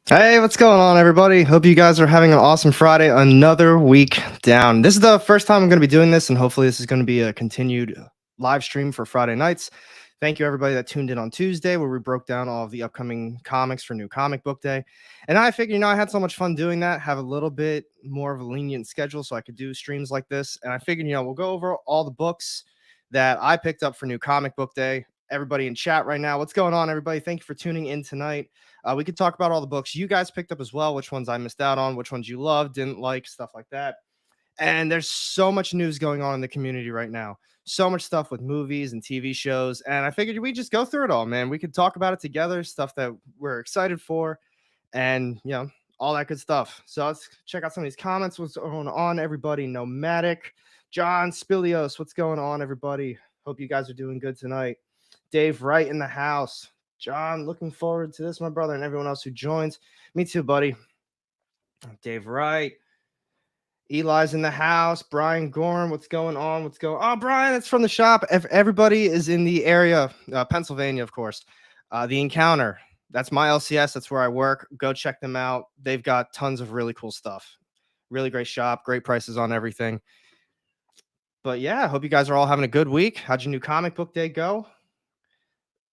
Hey, what's going on, everybody? Hope you guys are having an awesome Friday. Another week down. This is the first time I'm going to be doing this, and hopefully, this is going to be a continued live stream for Friday nights. Thank you, everybody that tuned in on Tuesday, where we broke down all of the upcoming comics for New Comic Book Day. And I figured, I had so much fun doing that, have a little bit more of a lenient schedule so I could do streams like this. And I figured, we'll go over all the books that I picked up for New Comic Book Day. Everybody in chat right now, what's going on, everybody? Thank you for tuning in tonight. We could talk about all the books you guys picked up as well, which ones I missed out on, which ones you loved, didn't like, stuff like that. And there's so much news going on in the community right now. So much stuff with movies and TV shows. And I figured we just go through it all, man. We could talk about it together, stuff that we're excited for, and, all that good stuff. So let's check out some of these comments. What's going on, everybody? Nomadic, John Spilios, what's going on, everybody? Hope you guys are doing good tonight. Dave Wright in the house. John, looking forward to this, my brother, and everyone else who joins. Me too, buddy. Dave Wright. Eli's in the house. Brian Gorham, what's going on? Oh, Brian, it's from the shop. If everybody is in the area, Pennsylvania, of course. The Encounter. That's my LCS. That's where I work. Go check them out. They've got tons of really cool stuff. Really great shop. Great prices on everything. But yeah, I hope you guys are all having a good week. How'd your New Comic Book Day go?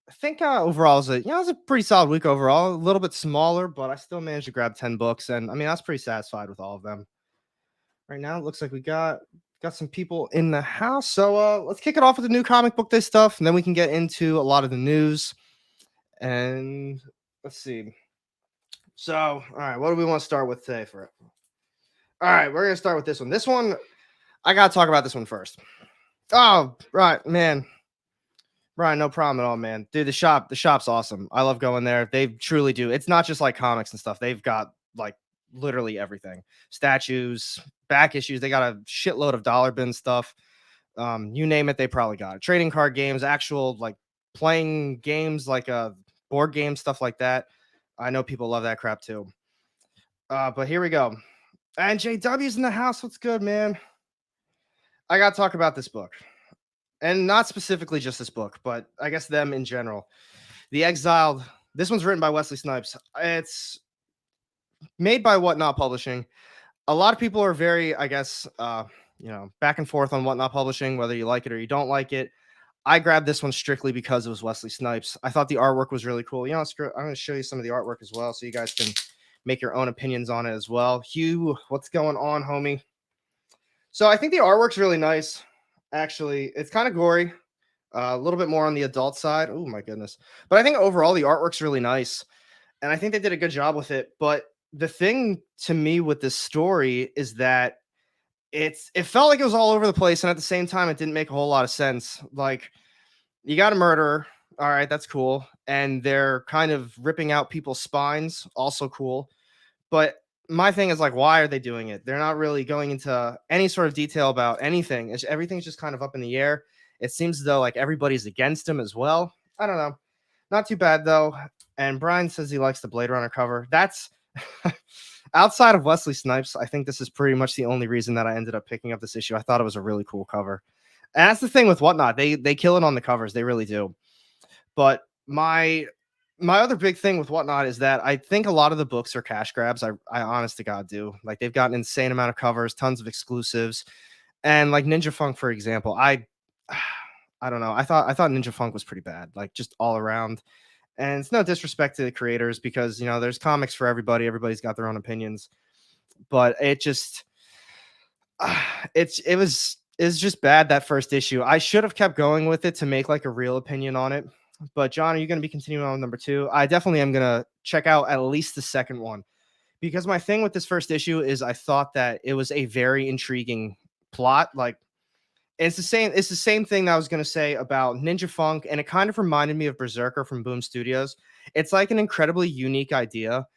I think overall it was a pretty solid week overall. A little bit smaller, but I still managed to grab 10 books, and I was pretty satisfied with all of them. Right now, it looks like we got some people in the house. So let's kick it off with the New Comic Book Day stuff, and then we can get into a lot of the news. And let's see. So, all right, what do we want to start with today for it? All right, we're gonna start with this one. This one, I gotta talk about this one first. Oh, right, man. Brian, no problem at all, man. Dude, the shop's awesome. I love going there. They truly do. It's not just like comics and stuff. They've got like literally everything. Statues, back issues. They got a shitload of dollar bin stuff. You name it, they probably got it. Trading card games, actual like playing games like board games, stuff like that. I know people love that crap too. But here we go. And JW's in the house. What's good, man? I gotta talk about this book. And not specifically just this book, but I guess them in general. The Exiled. This one's written by Wesley Snipes. It's made by Whatnot Publishing. A lot of people are very, I guess, back and forth on Whatnot Publishing, whether you like it or you don't like it. I grabbed this one strictly because it was Wesley Snipes. I thought the artwork was really cool. I'm going to show you some of the artwork as well, so you guys can make your own opinions on it as well. Hugh, what's going on, homie? So I think the artwork's really nice. Actually, it's kind of gory, a little bit more on the adult side. Oh my goodness. But I think overall the artwork's really nice, and I think they did a good job with it. But the thing to me with this story is that it felt like it was all over the place, and at the same time it didn't make a whole lot of sense. Like, you got a murderer, all right, that's cool, and they're kind of ripping out people's spines, also cool. But my thing is, like, why are they doing it? They're not really going into any sort of detail about anything. Everything's just kind of up in the air. It seems as though like everybody's against him as well. I don't know. Not too bad though. And Brian says he likes the Blade Runner cover. That's outside of Wesley Snipes. I think this is pretty much the only reason that I ended up picking up this issue. I thought it was a really cool cover. And that's the thing with Whatnot. They kill it on the covers. They really do. But my other big thing with Whatnot is that I think a lot of the books are cash grabs. I honest to God do. Like, they've got an insane amount of covers, tons of exclusives. And like Ninja Funk, for example, I don't know. I thought Ninja Funk was pretty bad, like just all around. And it's no disrespect to the creators, because there's comics for everybody. Everybody's got their own opinions. But it just it's just bad, that first issue. I should have kept going with it to make like a real opinion on it. But John, are you going to be continuing on number 2? I definitely am going to check out at least the second one, because my thing with this first issue is I thought that it was a very intriguing plot. Like, it's the same thing that I was going to say about Ninja Funk, and it kind of reminded me of Berserker from Boom Studios. It's like an incredibly unique idea,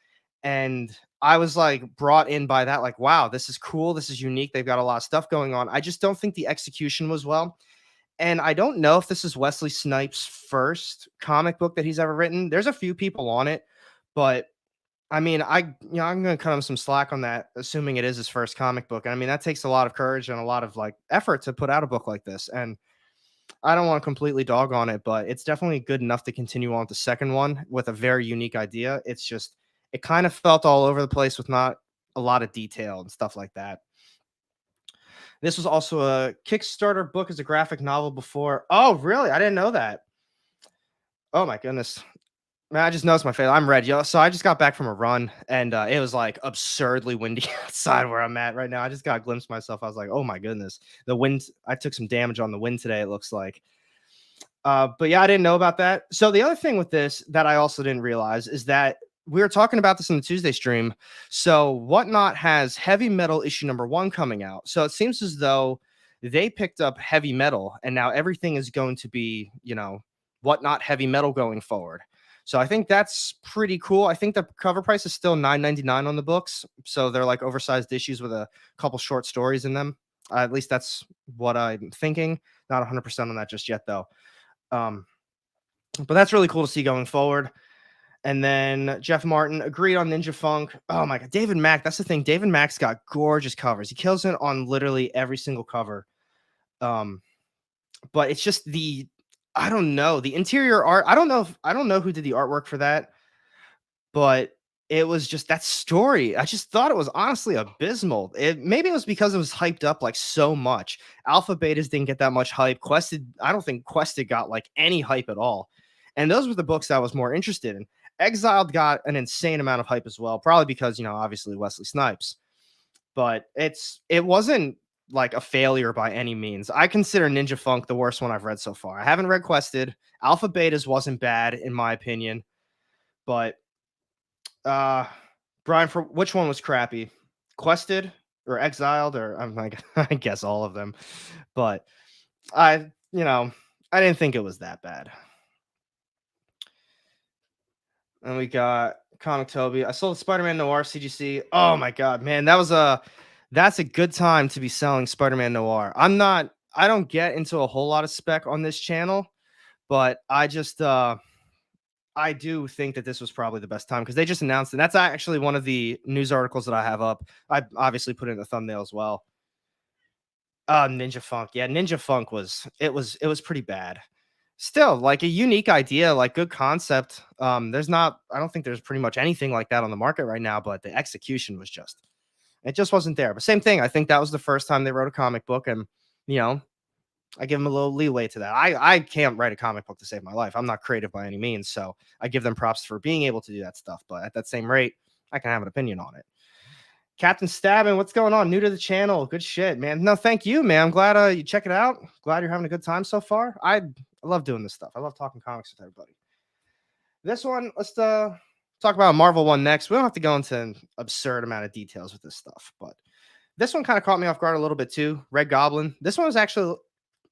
and I was like brought in by that. Like, wow, this is cool. This is unique. They've got a lot of stuff going on. I just don't think the execution was well. And I don't know if this is Wesley Snipes' first comic book that he's ever written. There's a few people on it, but I mean, I'm going to cut him some slack on that, assuming it is his first comic book. And I mean, that takes a lot of courage and a lot of like effort to put out a book like this. And I don't want to completely dog on it, but it's definitely good enough to continue on with the second one with a very unique idea. It's just, It kind of felt all over the place with not a lot of detail and stuff like that. This was also a Kickstarter book as a graphic novel before. Oh, really? I didn't know that. Oh my goodness. Man, I just noticed my face. I'm red, yo. So I just got back from a run, and it was like absurdly windy outside where I'm at right now. I just got a glimpse of myself. I was like, oh my goodness, the wind. I took some damage on the wind today. It looks like. But yeah, I didn't know about that. So the other thing with this that I also didn't realize is that we were talking about this in the Tuesday stream. So Whatnot has Heavy Metal issue #1 coming out. So it seems as though they picked up heavy metal, and now everything is going to be, Whatnot heavy metal going forward. So I think that's pretty cool. I think the cover price is still $9.99 on the books. So they're like oversized issues with a couple short stories in them. At least that's what I'm thinking. Not 100% on that just yet, though. Um, but that's really cool to see going forward. And then Jeff Martin agreed on Ninja Funk. Oh my God, David Mack. That's the thing. David Mack's got gorgeous covers. He kills it on literally every single cover. But it's just I don't know, the interior art. I don't know who did the artwork for that, but it was just that story. I just thought it was honestly abysmal. Maybe it was because it was hyped up like so much. Alpha Betas didn't get that much hype. Quested, I don't think Quested got like any hype at all. And those were the books I was more interested in. Exiled got an insane amount of hype as well, probably because, obviously Wesley Snipes. But it wasn't like a failure by any means. I consider Ninja Funk the worst one I've read so far. I haven't read Quested. Alpha Betas wasn't bad in my opinion, but Brian, for which one was crappy? Quested or Exiled, or I'm like, I guess all of them. But I didn't think it was that bad. And we got Comic Toby. I sold Spider-Man Noir CGC. Oh my god, man, that's a good time to be selling Spider-Man Noir. I don't get into a whole lot of spec on this channel, but I just I do think that this was probably the best time because they just announced it. That's actually one of the news articles that I have up. I obviously put it in the thumbnail as well. Ninja Funk. Yeah, Ninja Funk was pretty bad. Still, like a unique idea, like good concept. I don't think there's pretty much anything like that on the market right now, but the execution was it just wasn't there. But same thing. I think that was the first time they wrote a comic book, and I give them a little leeway to that. I can't write a comic book to save my life. I'm not creative by any means, so I give them props for being able to do that stuff. But at that same rate, I can have an opinion on it. Captain Stabbin, what's going on? New to the channel. Good shit, man. No, thank you, man. I'm glad you check it out. Glad you're having a good time so far. I love doing this stuff. I love talking comics with everybody. This one, let's talk about a Marvel one next. We don't have to go into an absurd amount of details with this stuff, but this one kind of caught me off guard a little bit too. Red Goblin. This one was actually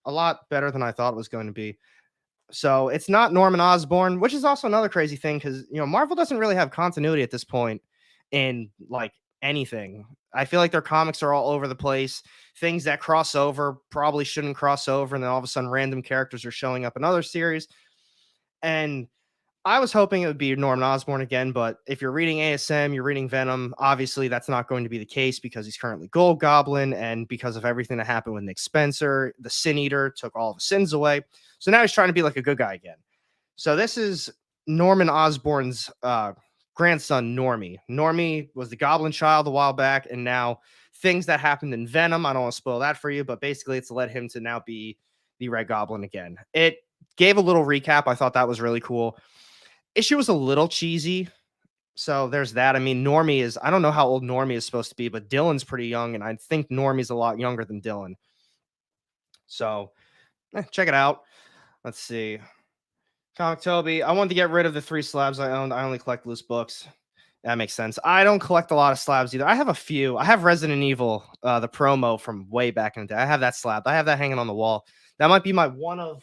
a lot better than I thought it was going to be. So it's not Norman Osborn, which is also another crazy thing because Marvel doesn't really have continuity at this point in like anything. I feel like their comics are all over the place. Things that cross over probably shouldn't cross over, and then all of a sudden random characters are showing up in other series. And I was hoping it would be Norman Osborn again, but if you're reading ASM, you're reading Venom, obviously that's not going to be the case because he's currently Gold Goblin, and because of everything that happened with Nick Spencer, the Sin Eater took all of his sins away. So now he's trying to be like a good guy again. So this is Norman Osborn's grandson, Normie. Normie was the Goblin Child a while back, and now things that happened in Venom, I don't want to spoil that for you, but basically it's led him to now be the Red Goblin again. It gave a little recap. I thought that was really cool. Issue was a little cheesy, so there's that. I mean, I don't know how old Normie is supposed to be, but Dylan's pretty young, and I think Normie's a lot younger than Dylan. So check it out. Let's see. Comic Toby. I wanted to get rid of the 3 slabs I owned. I only collect loose books. That makes sense. I don't collect a lot of slabs either. I have a few. I have Resident Evil, the promo from way back in the day. I have that slab. I have that hanging on the wall. That might be my one of.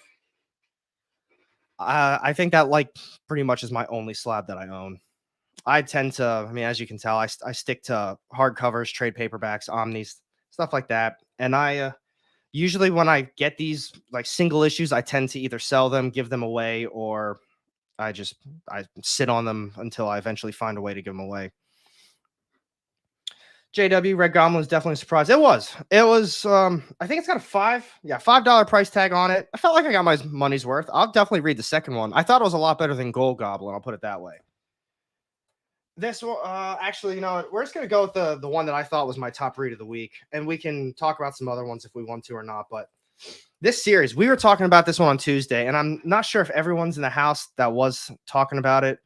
I think that like pretty much is my only slab that I own. I tend to, I mean, as you can tell, I stick to hardcovers, trade paperbacks, omnis, stuff like that. And I usually when I get these like single issues, I tend to either sell them, give them away, or I sit on them until I eventually find a way to give them away. JW Red Goblin was definitely a surprise. It was. I think it's got a $5 price tag on it. I felt like I got my money's worth. I'll definitely read the second one. I thought it was a lot better than Gold Goblin. I'll put it that way. This one, actually, you know what? We're just gonna go with the one that I thought was my top read of the week, and we can talk about some other ones if we want to or not. But this series, we were talking about this one on Tuesday, and I'm not sure if everyone's in the house that was talking about it.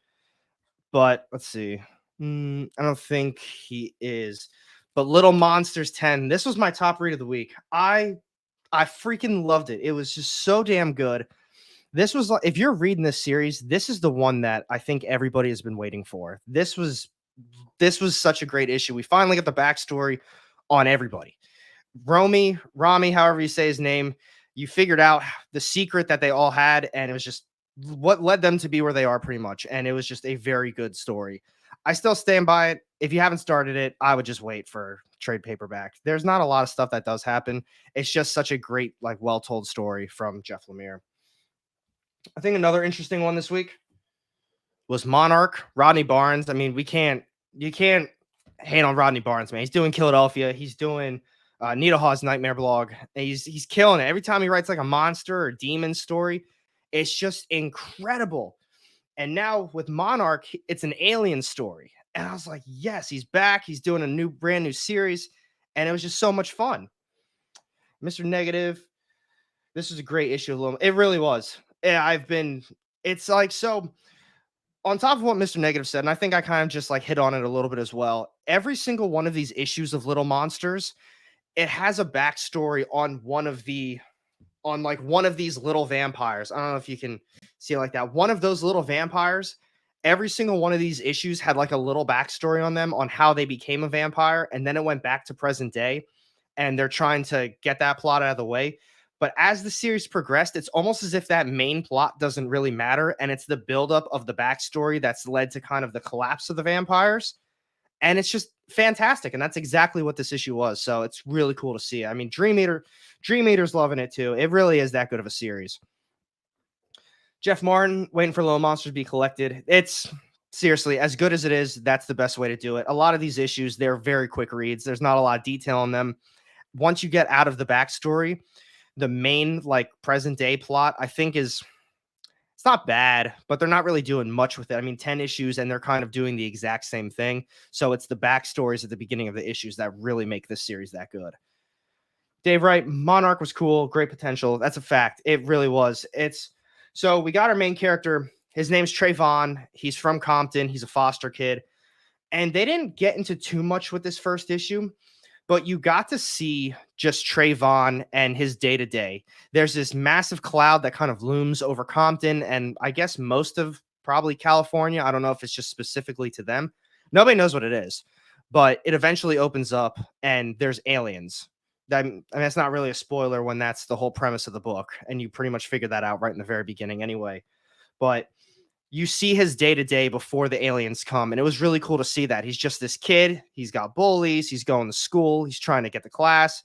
But let's see. I don't think he is. But Little Monsters 10. This was my top read of the week. I freaking loved it. It was just so damn good. This was like, if you're reading this series, this is the one that I think everybody has been waiting for. This was such a great issue. We finally got the backstory on everybody. Rami, however you say his name, you figured out the secret that they all had, and it was just what led them to be where they are pretty much. And it was just a very good story. I still stand by it. If you haven't started it, I would just wait for trade paperback. There's not a lot of stuff that does happen. It's just such a great, like, well-told story from Jeff Lemire. I think another interesting one this week was Monarch, Rodney Barnes. I mean, you can't hate on Rodney Barnes, man. He's doing Philadelphia. He's doing Nita Hawes Nightmare blog. He's killing it. Every time he writes like a monster or demon story, it's just incredible. And now with Monarch, it's an alien story. And I was like, yes, he's back. He's doing a brand new series. And it was just so much fun. Mr. Negative, this was a great issue. It really was. Yeah, it's like, so on top of what Mr. Negative said, and I think I kind of just like hit on it a little bit as well. Every single one of these issues of Little Monsters, it has a backstory on one of these little vampires. I don't know if you can see it like that. One of those little vampires, every single one of these issues had like a little backstory on them on how they became a vampire. And then it went back to present day, and they're trying to get that plot out of the way. But as the series progressed, it's almost as if that main plot doesn't really matter. And it's the buildup of the backstory that's led to kind of the collapse of the vampires. And it's just fantastic. And that's exactly what this issue was. So it's really cool to see. I mean, Dream Eater's loving it too. It really is that good of a series. Jeff Martin, waiting for Little Monsters to be collected. It's seriously, as good as it is, that's the best way to do it. A lot of these issues, they're very quick reads. There's not a lot of detail in them. Once you get out of the backstory, the main like present day plot, I think it's not bad, but they're not really doing much with it. I mean, 10 issues and they're kind of doing the exact same thing. So it's the backstories at the beginning of the issues that really make this series that good. Dave Wright, Monarch was cool, great potential. That's a fact. It really was. So we got our main character. His name's Trayvon. He's from Compton. He's a foster kid. And they didn't get into too much with this first issue, but you got to see just Trayvon and his day-to-day. There's this massive cloud that kind of looms over Compton and I guess most of probably California. I don't know if it's just specifically to them. Nobody knows what it is, but it eventually opens up and there's aliens. I mean, that's not really a spoiler when that's the whole premise of the book, and you pretty much figure that out right in the very beginning anyway. But you see his day-to-day before the aliens come, and it was really cool to see that. He's just this kid. He's got bullies. He's going to school. He's trying to get to class.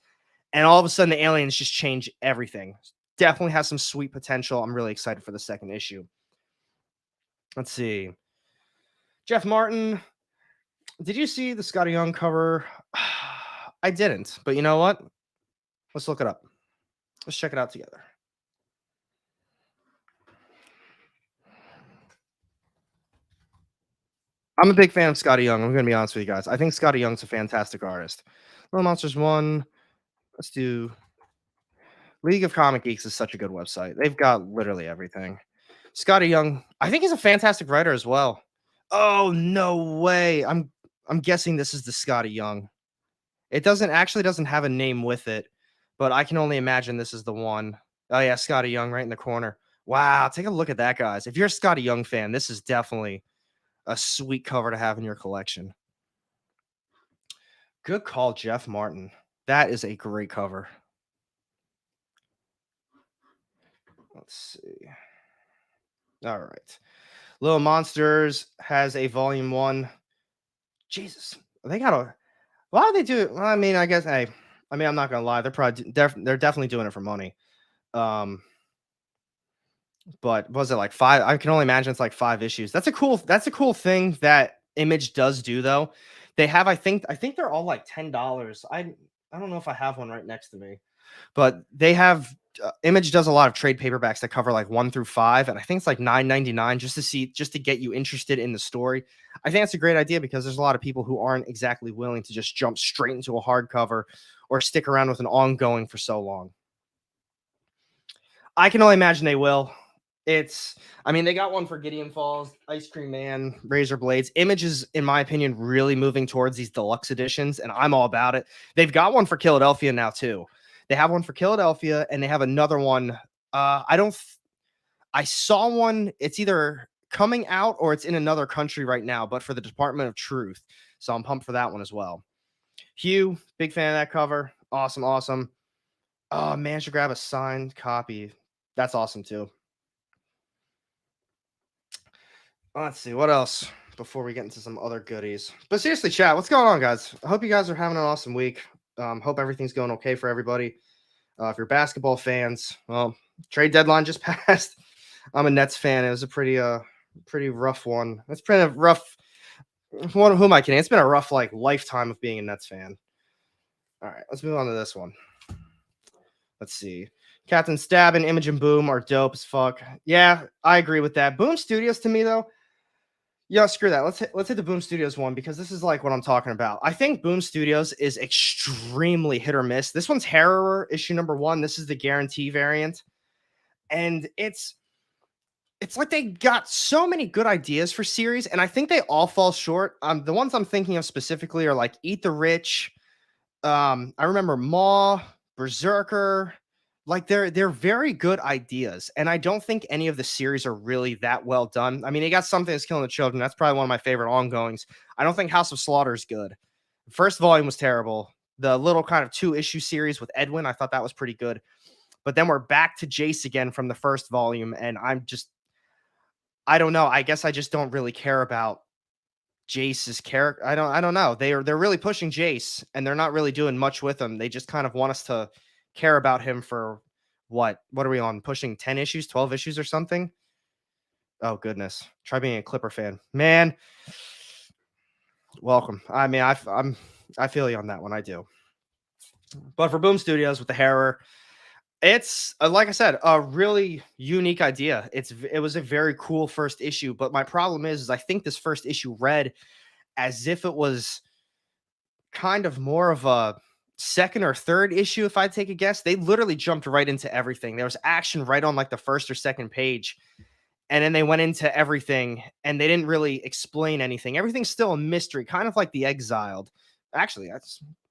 And all of a sudden, the aliens just change everything. Definitely has some sweet potential. I'm really excited for the second issue. Let's see. Jeff Martin. Did you see the Scotty Young cover? I didn't. But you know what? Let's look it up. Let's check it out together. I'm a big fan of Scotty Young. I'm going to be honest with you guys. I think Scotty Young's a fantastic artist. Little Monsters 1. Let's do League of Comic Geeks is such a good website. They've got literally everything. Scotty Young, I think he's a fantastic writer as well. Oh, no way. I'm guessing this is the Scotty Young. It doesn't have a name with it, but I can only imagine this is the one. Oh yeah, Scotty Young right in the corner. Wow, take a look at that, guys. If you're a Scotty Young fan, this is definitely a sweet cover to have in your collection. Good call, Jeff Martin. That is a great cover. Let's see. All right. Little Monsters has a volume 1. Jesus. They got a why do they do it? Well, I mean, I guess I'm not gonna lie, they're definitely doing it for money. But was it like 5? I can only imagine it's like 5 issues. That's a cool thing that Image does do though. They have, I think they're all like $10. I don't know if I have one right next to me, but they have Image does a lot of trade paperbacks that cover like 1 through 5, and I think it's like $9.99 just to get you interested in the story. I think that's a great idea because there's a lot of people who aren't exactly willing to just jump straight into a hardcover or stick around with an ongoing for so long. I can only imagine they will. I mean, they got one for Gideon Falls, Ice Cream Man, Razor Blades. Image is, in my opinion, really moving towards these deluxe editions, and I'm all about it. They've got one for Philadelphia now too. They have one for Philadelphia, and they have another one. I saw one. It's either coming out or it's in another country right now, but for the Department of Truth. So I'm pumped for that one as well. Hugh, big fan of that cover. Awesome, awesome. Oh, managed to grab a signed copy. That's awesome too. Let's see what else before we get into some other goodies. But seriously, chat, what's going on, guys? I hope you guys are having an awesome week. Hope everything's going okay for everybody. If you're basketball fans, well, trade deadline just passed. I'm a Nets fan. It was a pretty rough one. It's pretty rough. Who am I kidding? It's been a rough like lifetime of being a Nets fan. All right, let's move on to this one. Let's see. Captain Stab and Image and Boom are dope as fuck. Yeah, I agree with that. Boom Studios to me though. Yeah, screw that. Let's hit the Boom Studios one because this is like what I'm talking about. I think Boom Studios is extremely hit or miss. This one's Harrower issue number 1. This is the guarantee variant, and it's like they got so many good ideas for series, and I think they all fall short. The ones I'm thinking of specifically are like Eat the Rich. I remember Maw, Berserker. Like they're very good ideas, and I don't think any of the series are really that well done. I mean, they got Something That's Killing the Children. That's probably one of my favorite ongoings. I don't think House of Slaughter is good. First volume was terrible. The little kind of 2-issue series with Edwin, I thought that was pretty good. But then we're back to Jace again from the first volume, and I don't know. I guess I just don't really care about Jace's character. I don't know. They're really pushing Jace, and they're not really doing much with him. They just kind of want us to care about him for what are we on, pushing 10 issues, 12 issues or something? Oh goodness. Try being a Clipper fan, man. Welcome. I mean, I feel you on that one. I do. But for Boom Studios with the Harrower, it's like I said, a really unique idea. It was a very cool first issue, but my problem is I think this first issue read as if it was kind of more of a second or third issue, if I take a guess. They literally jumped right into everything. There was action right on like the first or second page, and then they went into everything, and they didn't really explain anything. Everything's still a mystery, kind of like The Exiled. Actually,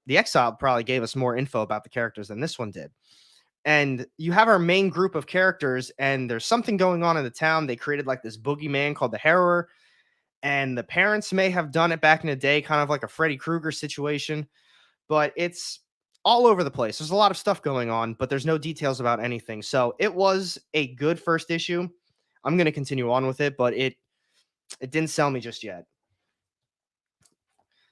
The Exiled probably gave us more info about the characters than this one did. And you have our main group of characters, and there's something going on in the town. They created like this boogeyman called the Harrower, and the parents may have done it back in the day, kind of like a Freddy Krueger situation. But it's all over the place. There's a lot of stuff going on, but there's no details about anything. So it was a good first issue. I'm going to continue on with it, but it didn't sell me just yet.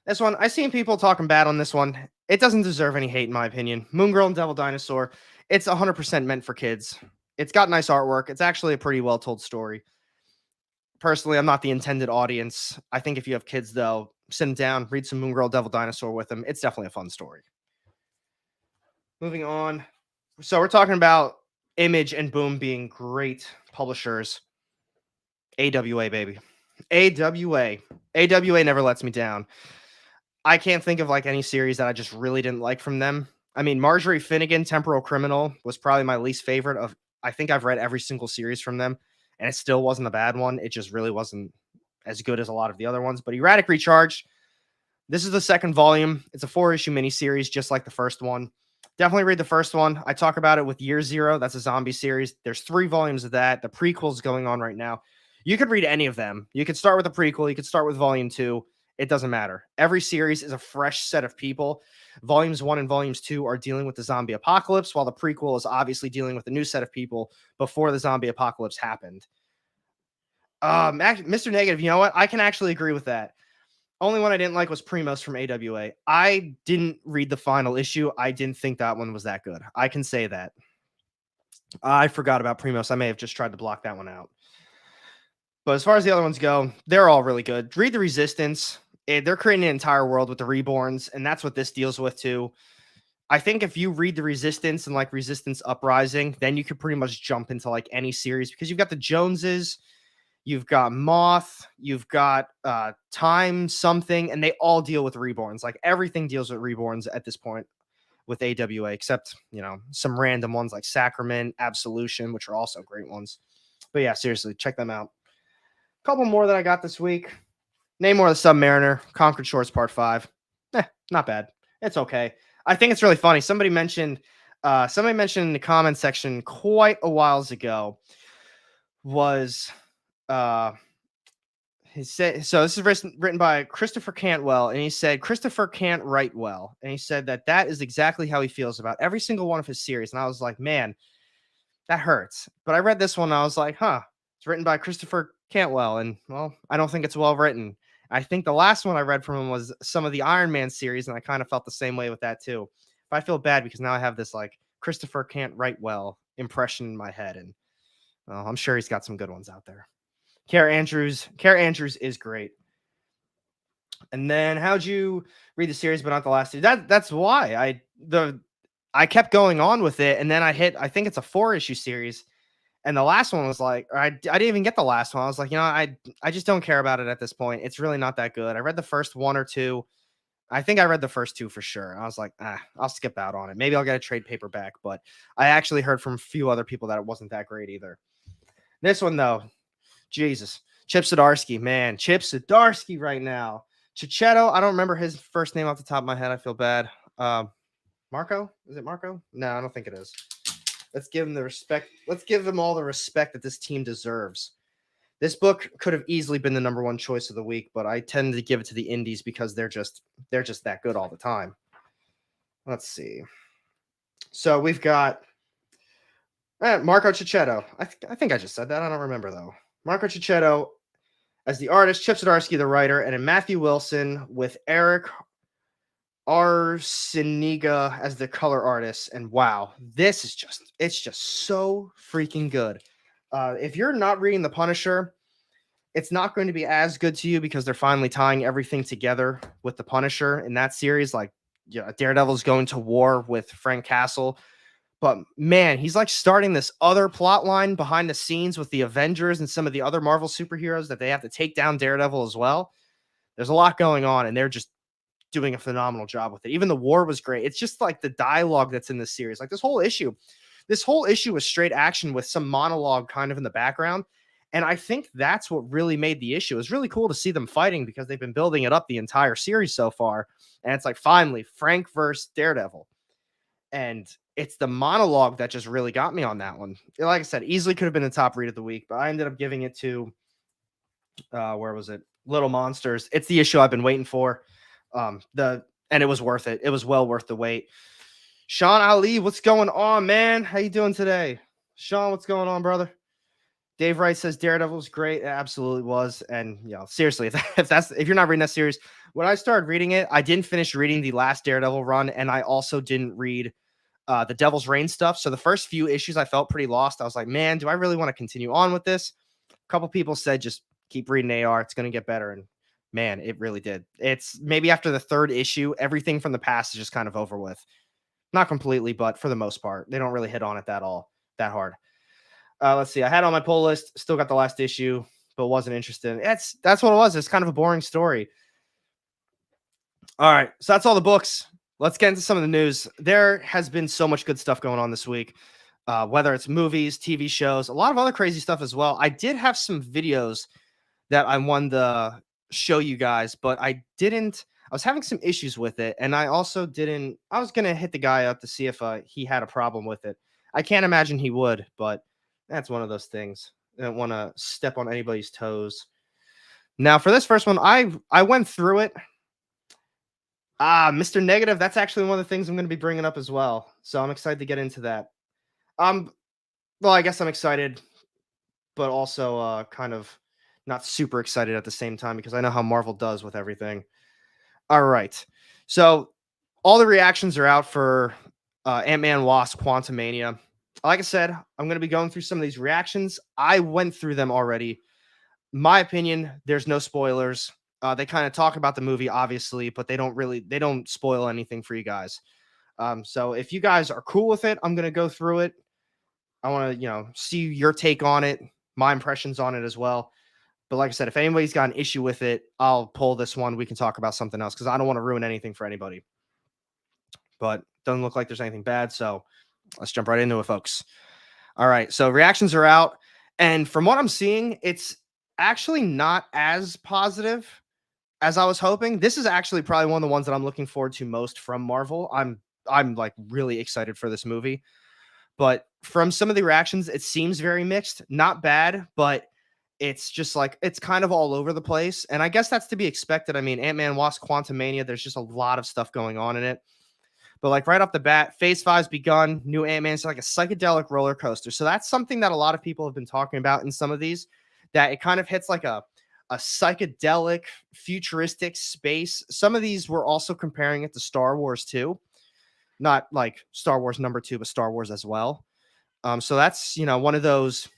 This one, I've seen people talking bad on this one. It doesn't deserve any hate, in my opinion. Moon Girl and Devil Dinosaur, it's 100% meant for kids. It's got nice artwork. It's actually a pretty well-told story. Personally, I'm not the intended audience. I think if you have kids, though, sit them down, read some Moon Girl, Devil Dinosaur with them. It's definitely a fun story. Moving on. So we're talking about Image and Boom being great publishers. AWA, baby. AWA. AWA never lets me down. I can't think of like any series that I just really didn't like from them. I mean, Marjorie Finnegan, Temporal Criminal was probably my least favorite of. I think I've read every single series from them, and it still wasn't a bad one. It just really wasn't as good as a lot of the other ones. But Erratic Recharge, this is the second volume. It's a 4-issue miniseries, just like the first one. Definitely read the first one. I talk about it with Year Zero. That's a zombie series. There's 3 volumes of that. The prequel's going on right now. You could read any of them. You could start with the prequel. You could start with volume 2. It doesn't matter. Every series is a fresh set of people. Volumes 1 and volumes 2 are dealing with the zombie apocalypse, while the prequel is obviously dealing with a new set of people before the zombie apocalypse happened. Mr. Negative, you know what? I can actually agree with that. Only one I didn't like was Primos from AWA. I didn't read the final issue. I didn't think that one was that good. I can say that. I forgot about Primos. I may have just tried to block that one out. But as far as the other ones go, they're all really good. Read The Resistance. They're creating an entire world with the Reborns, and that's what this deals with too. I think if you read the Resistance and like Resistance Uprising, then you could pretty much jump into like any series because you've got the Joneses, you've got Moth, you've got Time something, and they all deal with reborns. Like everything deals with reborns at this point with AWA, except some random ones like Sacrament, Absolution, which are also great ones. But yeah, seriously, check them out. A couple more that I got this week. Namor the Submariner, Conquered Shores Part 5. Not bad. It's okay. I think it's really funny. Somebody mentioned in the comment section quite a whiles ago was he said, so this is written by Christopher Cantwell, and he said Christopher can't write well, and he said that is exactly how he feels about every single one of his series. And I was like, man, that hurts. But I read this one, and I was like, huh, it's written by Christopher Cantwell, and well, I don't think it's well written. I think the last one I read from him was some of the Iron Man series, and I kind of felt the same way with that too. But I feel bad because now I have this like Christopher can't write well impression in my head, and well, I'm sure he's got some good ones out there. Kara Andrews is great. And then how'd you read the series but not the last two? That's why I kept going on with it, and then I think it's a 4-issue series. And the last one was like, I didn't even get the last one. I was like, I just don't care about it at this point. It's really not that good. I read the first one or two. I think I read the first two for sure. I was like, I'll skip out on it. Maybe I'll get a trade paperback. But I actually heard from a few other people that it wasn't that great either. This one, though, Jesus. Chip Zdarsky, man. Chip Zdarsky right now. Chichetto, I don't remember his first name off the top of my head. I feel bad. Marco? Is it Marco? No, I don't think it is. Let's give him the respect. Let's give them all the respect that this team deserves. This book could have easily been the number one choice of the week, but I tend to give it to the indies because they're just that good all the time. Let's see. So we've got Marco Cicchetto. I think I just said that. I don't remember though. Marco Cicchetto as the artist, Chip Zdarsky the writer, and then Matthew Wilson with Eric Arciniga as the color artist. And wow, this is it's just so freaking good. If you're not reading The Punisher, it's not going to be as good to you because they're finally tying everything together with The Punisher in that series. Like, Daredevil's going to war with Frank Castle. But man, he's like starting this other plot line behind the scenes with the Avengers and some of the other Marvel superheroes that they have to take down Daredevil as well. There's a lot going on, and they're just doing a phenomenal job with it. Even the war was great. It's just like the dialogue that's in this series. Like this whole issue was straight action with some monologue kind of in the background. And I think that's what really made the issue. It was really cool to see them fighting because they've been building it up the entire series so far. And it's like, finally, Frank versus Daredevil. And it's the monologue that just really got me on that one. Like I said, easily could have been the top read of the week, but I ended up giving it to, where was it? Little Monsters. It's the issue I've been waiting for. And it was worth it. It was well worth the wait. Sean Ali, what's going on, man? How you doing today? Sean, what's going on, brother? Dave Wright says Daredevil was great. It absolutely was. And seriously, if you're not reading that series, when I started reading it, I didn't finish reading the last Daredevil run, and I also didn't read the Devil's Reign stuff. So the first few issues I felt pretty lost. I was like, man, do I really want to continue on with this? A couple people said just keep reading AR. It's going to get better. And man, it really did. It's maybe after the third issue, everything from the past is just kind of over with. Not completely, but for the most part, they don't really hit on it that hard. Let's see. I had on my pull list, still got the last issue, but wasn't interested. That's what it was. It's kind of a boring story. All right. So that's all the books. Let's get into some of the news. There has been so much good stuff going on this week, whether it's movies, TV shows, a lot of other crazy stuff as well. I did have some videos that I wanted to show you guys, but I was having some issues with it. And I also I was going to hit the guy up to see if he had a problem with it. I can't imagine he would, but that's one of those things. I don't want to step on anybody's toes. Now, for this first one, I went through it. Mr. Negative, that's actually one of the things I'm going to be bringing up as well. So I'm excited to get into that. Well, I guess I'm excited, but also kind of not super excited at the same time because I know how Marvel does with everything. All right. So all the reactions are out for Ant-Man Wasp Quantumania. Like I said, I'm going to be going through some of these reactions. I went through them already. My opinion, there's no spoilers. They kind of talk about the movie, obviously, but they don't spoil anything for you guys. So if you guys are cool with it, I'm gonna go through it. I want to, see your take on it, my impressions on it as well. But like I said, if anybody's got an issue with it, I'll pull this one. We can talk about something else because I don't want to ruin anything for anybody. But doesn't look like there's anything bad, so let's jump right into it, folks. All right, so reactions are out, and from what I'm seeing, it's actually not as positive as I was hoping. This is actually probably one of the ones that I'm looking forward to most from Marvel. I'm like really excited for this movie. But from some of the reactions, it seems very mixed. Not bad, but it's just like it's kind of all over the place. And I guess that's to be expected. I mean, Ant-Man Wasp Quantumania, there's just a lot of stuff going on in it. But like right off the bat, Phase 5's begun. New Ant-Man's like a psychedelic roller coaster. So that's something that a lot of people have been talking about in some of these, that it kind of hits like a psychedelic, futuristic space. Some of these were also comparing it to Star Wars too. Not like Star Wars #2, but Star Wars as well. So that's one of those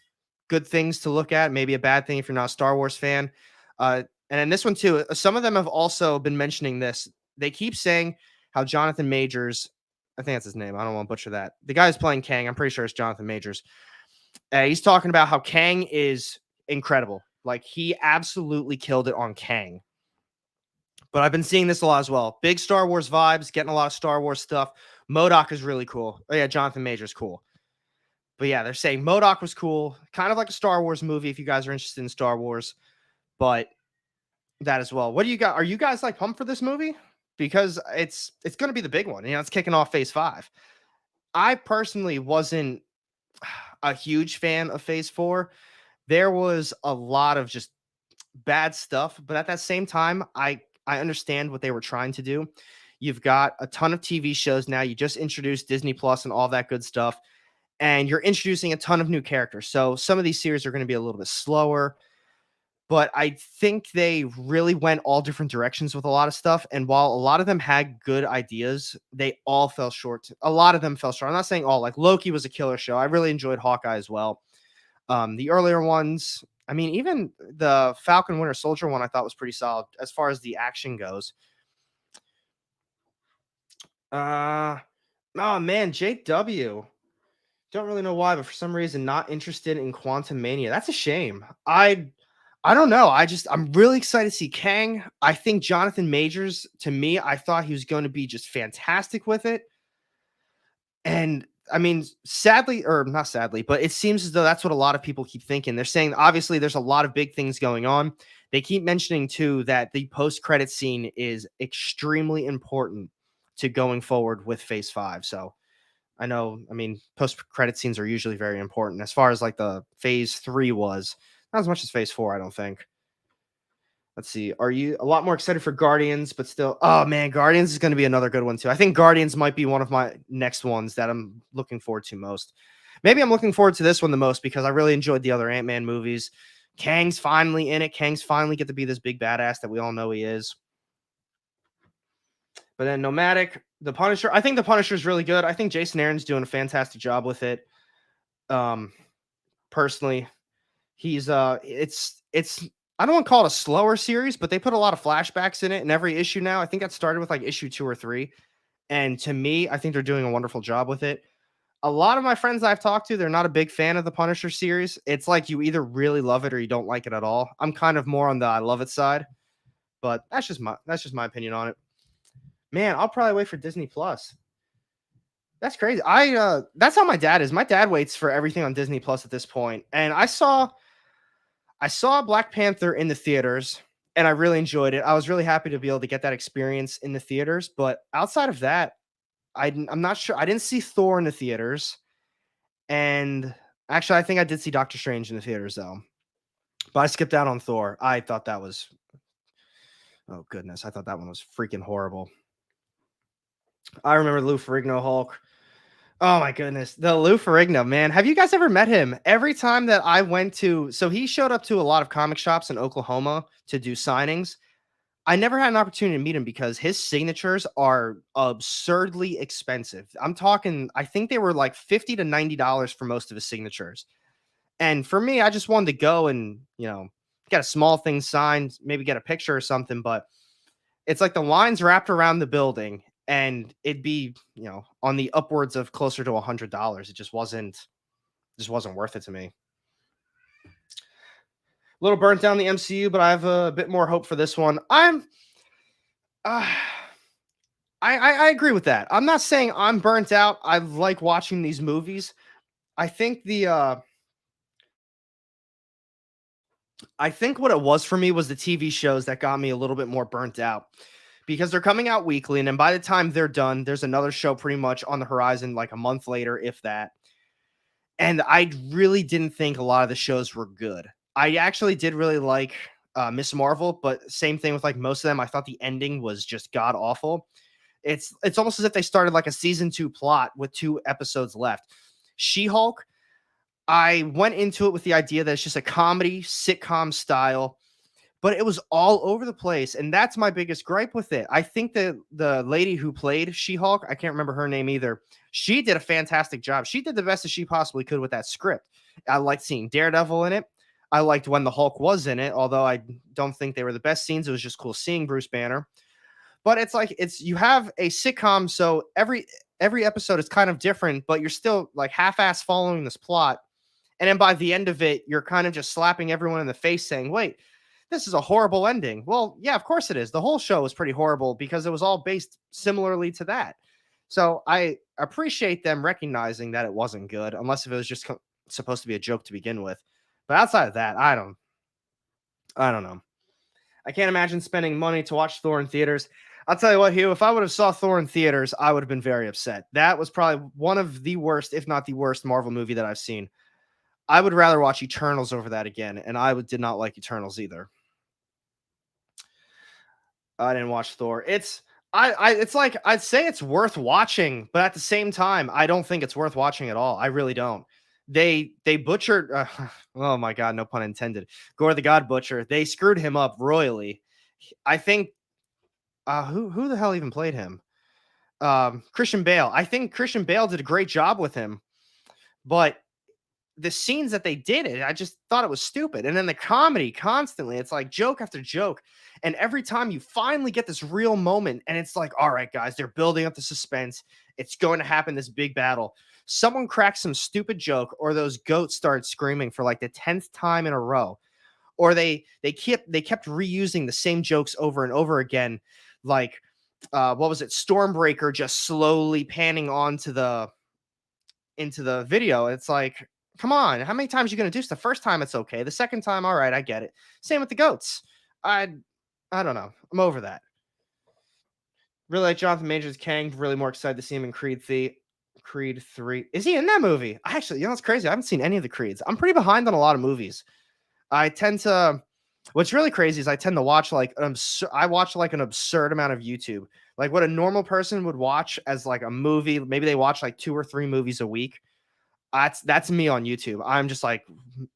good things to look at. Maybe a bad thing if you're not a Star Wars fan. And in this one too, some of them have also been mentioning this. They keep saying how Jonathan Majors, I think that's his name. I don't want to butcher that. The guy who's playing Kang, I'm pretty sure it's Jonathan Majors. He's talking about how Kang is incredible. Like he absolutely killed it on Kang. But I've been seeing this a lot as well. Big Star Wars vibes, getting a lot of Star Wars stuff. MODOK is really cool. Oh yeah, Jonathan Majors cool. But yeah, they're saying MODOK was cool, kind of like a Star Wars movie if you guys are interested in Star Wars, but that as well. What do you got? Are you guys like pumped for this movie? Because it's going to be the big one. It's kicking off Phase 5. I personally wasn't a huge fan of Phase 4. There was a lot of just bad stuff, but at that same time, I understand what they were trying to do. You've got a ton of TV shows now. You just introduced Disney Plus and all that good stuff, and you're introducing a ton of new characters. So some of these series are going to be a little bit slower, but I think they really went all different directions with a lot of stuff. And while a lot of them had good ideas, they all fell short. A lot of them fell short. I'm not saying all. Like Loki was a killer show. I really enjoyed Hawkeye as well. The earlier ones, I mean, even the Falcon Winter Soldier one, I thought was pretty solid as far as the action goes. Oh man, JW. Don't really know why, but for some reason, not interested in Quantum Mania. That's a shame. I don't know. I'm really excited to see Kang. I think Jonathan Majors, to me, I thought he was going to be just fantastic with it. And I mean, sadly, or not sadly, but it seems as though that's what a lot of people keep thinking. They're saying obviously there's a lot of big things going on. They keep mentioning too that the post-credit scene is extremely important to going forward with Phase 5. So I know, I mean, post-credit scenes are usually very important. As far as like the Phase 3 was, not as much as Phase 4, I don't think. Let's see. Are you a lot more excited for Guardians, but still? Oh man, Guardians is going to be another good one too. I think Guardians might be one of my next ones that I'm looking forward to most. Maybe I'm looking forward to this one the most because I really enjoyed the other Ant-Man movies. Kang's finally in it. Kang's finally get to be this big badass that we all know he is. But then Nomadic, the Punisher. I think the Punisher is really good. I think Jason Aaron's doing a fantastic job with it. Personally, he's it's I don't want to call it a slower series, but they put a lot of flashbacks in it in every issue now. I think that started with like issue 2 or 3. And to me, I think they're doing a wonderful job with it. A lot of my friends I've talked to, they're not a big fan of the Punisher series. It's like you either really love it or you don't like it at all. I'm kind of more on the I love it side, but that's just my opinion on it. Man, I'll probably wait for Disney Plus. That's crazy. That's how my dad is. My dad waits for everything on Disney Plus at this point. And I saw Black Panther in the theaters and I really enjoyed it. I was really happy to be able to get that experience in the theaters. But outside of that, I'm not sure. I didn't see Thor in the theaters. And actually, I think I did see Doctor Strange in the theaters, though. But I skipped out on Thor. I thought that was, oh, goodness. I thought that one was freaking horrible. I remember Lou Ferrigno Hulk. Oh my goodness. The Lou Ferrigno, man. Have you guys ever met him? Every time that I went to, so he showed up to a lot of comic shops in Oklahoma to do signings. I never had an opportunity to meet him because his signatures are absurdly expensive. I'm talking, I think they were like $50 to $90 for most of his signatures. And for me, I just wanted to go and, get a small thing signed, maybe get a picture or something, but it's like the lines wrapped around the building and it'd be, on the upwards of closer to $100. It just wasn't worth it to me. A little burnt down the MCU, but I have a bit more hope for this one. Uh, I agree with that. I'm not saying I'm burnt out. I like watching these movies. I think I think what it was for me was the TV shows that got me a little bit more burnt out because they're coming out weekly, and then by the time they're done, there's another show pretty much on the horizon, like a month later, if that. And I really didn't think a lot of the shows were good. I actually did really like Miss Marvel, but same thing with like most of them. I thought the ending was just god awful. It's almost as if they started like a season 2 plot with 2 episodes left. She-Hulk, I went into it with the idea that it's just a comedy sitcom style, but it was all over the place, and that's my biggest gripe with it. I think that the lady who played She-Hulk, I can't remember her name either. She did a fantastic job. She did the best that she possibly could with that script. I liked seeing Daredevil in it. I liked when the Hulk was in it, although I don't think they were the best scenes. It was just cool seeing Bruce Banner. But it's like you have a sitcom, so every episode is kind of different, but you're still like half-ass following this plot. And then by the end of it, you're kind of just slapping everyone in the face saying, wait, this is a horrible ending. Well, yeah, of course it is. The whole show was pretty horrible because it was all based similarly to that. So I appreciate them recognizing that it wasn't good, unless if it was just supposed to be a joke to begin with. But outside of that, I don't know. I can't imagine spending money to watch Thor in theaters. I'll tell you what, Hugh, if I would have saw Thor in theaters, I would have been very upset. That was probably one of the worst, if not the worst, Marvel movie that I've seen. I would rather watch Eternals over that again, and did not like Eternals either. I didn't watch Thor. It's like I'd say it's worth watching, but at the same time, I don't think it's worth watching at all. I really don't. They butchered. Oh my god, no pun intended. Gore the God Butcher. They screwed him up royally. I think. Who the hell even played him? Christian Bale. I think Christian Bale did a great job with him, but the scenes that they did it, I just thought it was stupid. And then the comedy constantly, it's like joke after joke. And every time you finally get this real moment, and it's like, all right, guys, they're building up the suspense. It's going to happen, this big battle. Someone cracks some stupid joke, or those goats start screaming for like the 10th time in a row. Or they kept reusing the same jokes over and over again. Like what was it? Stormbreaker just slowly panning onto the into the video. It's like, come on, how many times are you going to do this? The first time it's okay. The second time, all right, I get it. Same with the goats. I don't know. I'm over that. Really like Jonathan Majors Kang. Really more excited to see him in Creed 3. Is he in that movie? I actually, it's crazy. I haven't seen any of the Creeds. I'm pretty behind on a lot of movies. I tend to What's really crazy is I tend to watch like I watch like an absurd amount of YouTube. Like what a normal person would watch as like a movie, maybe they watch like 2 or 3 movies a week. That's me on YouTube. I'm just like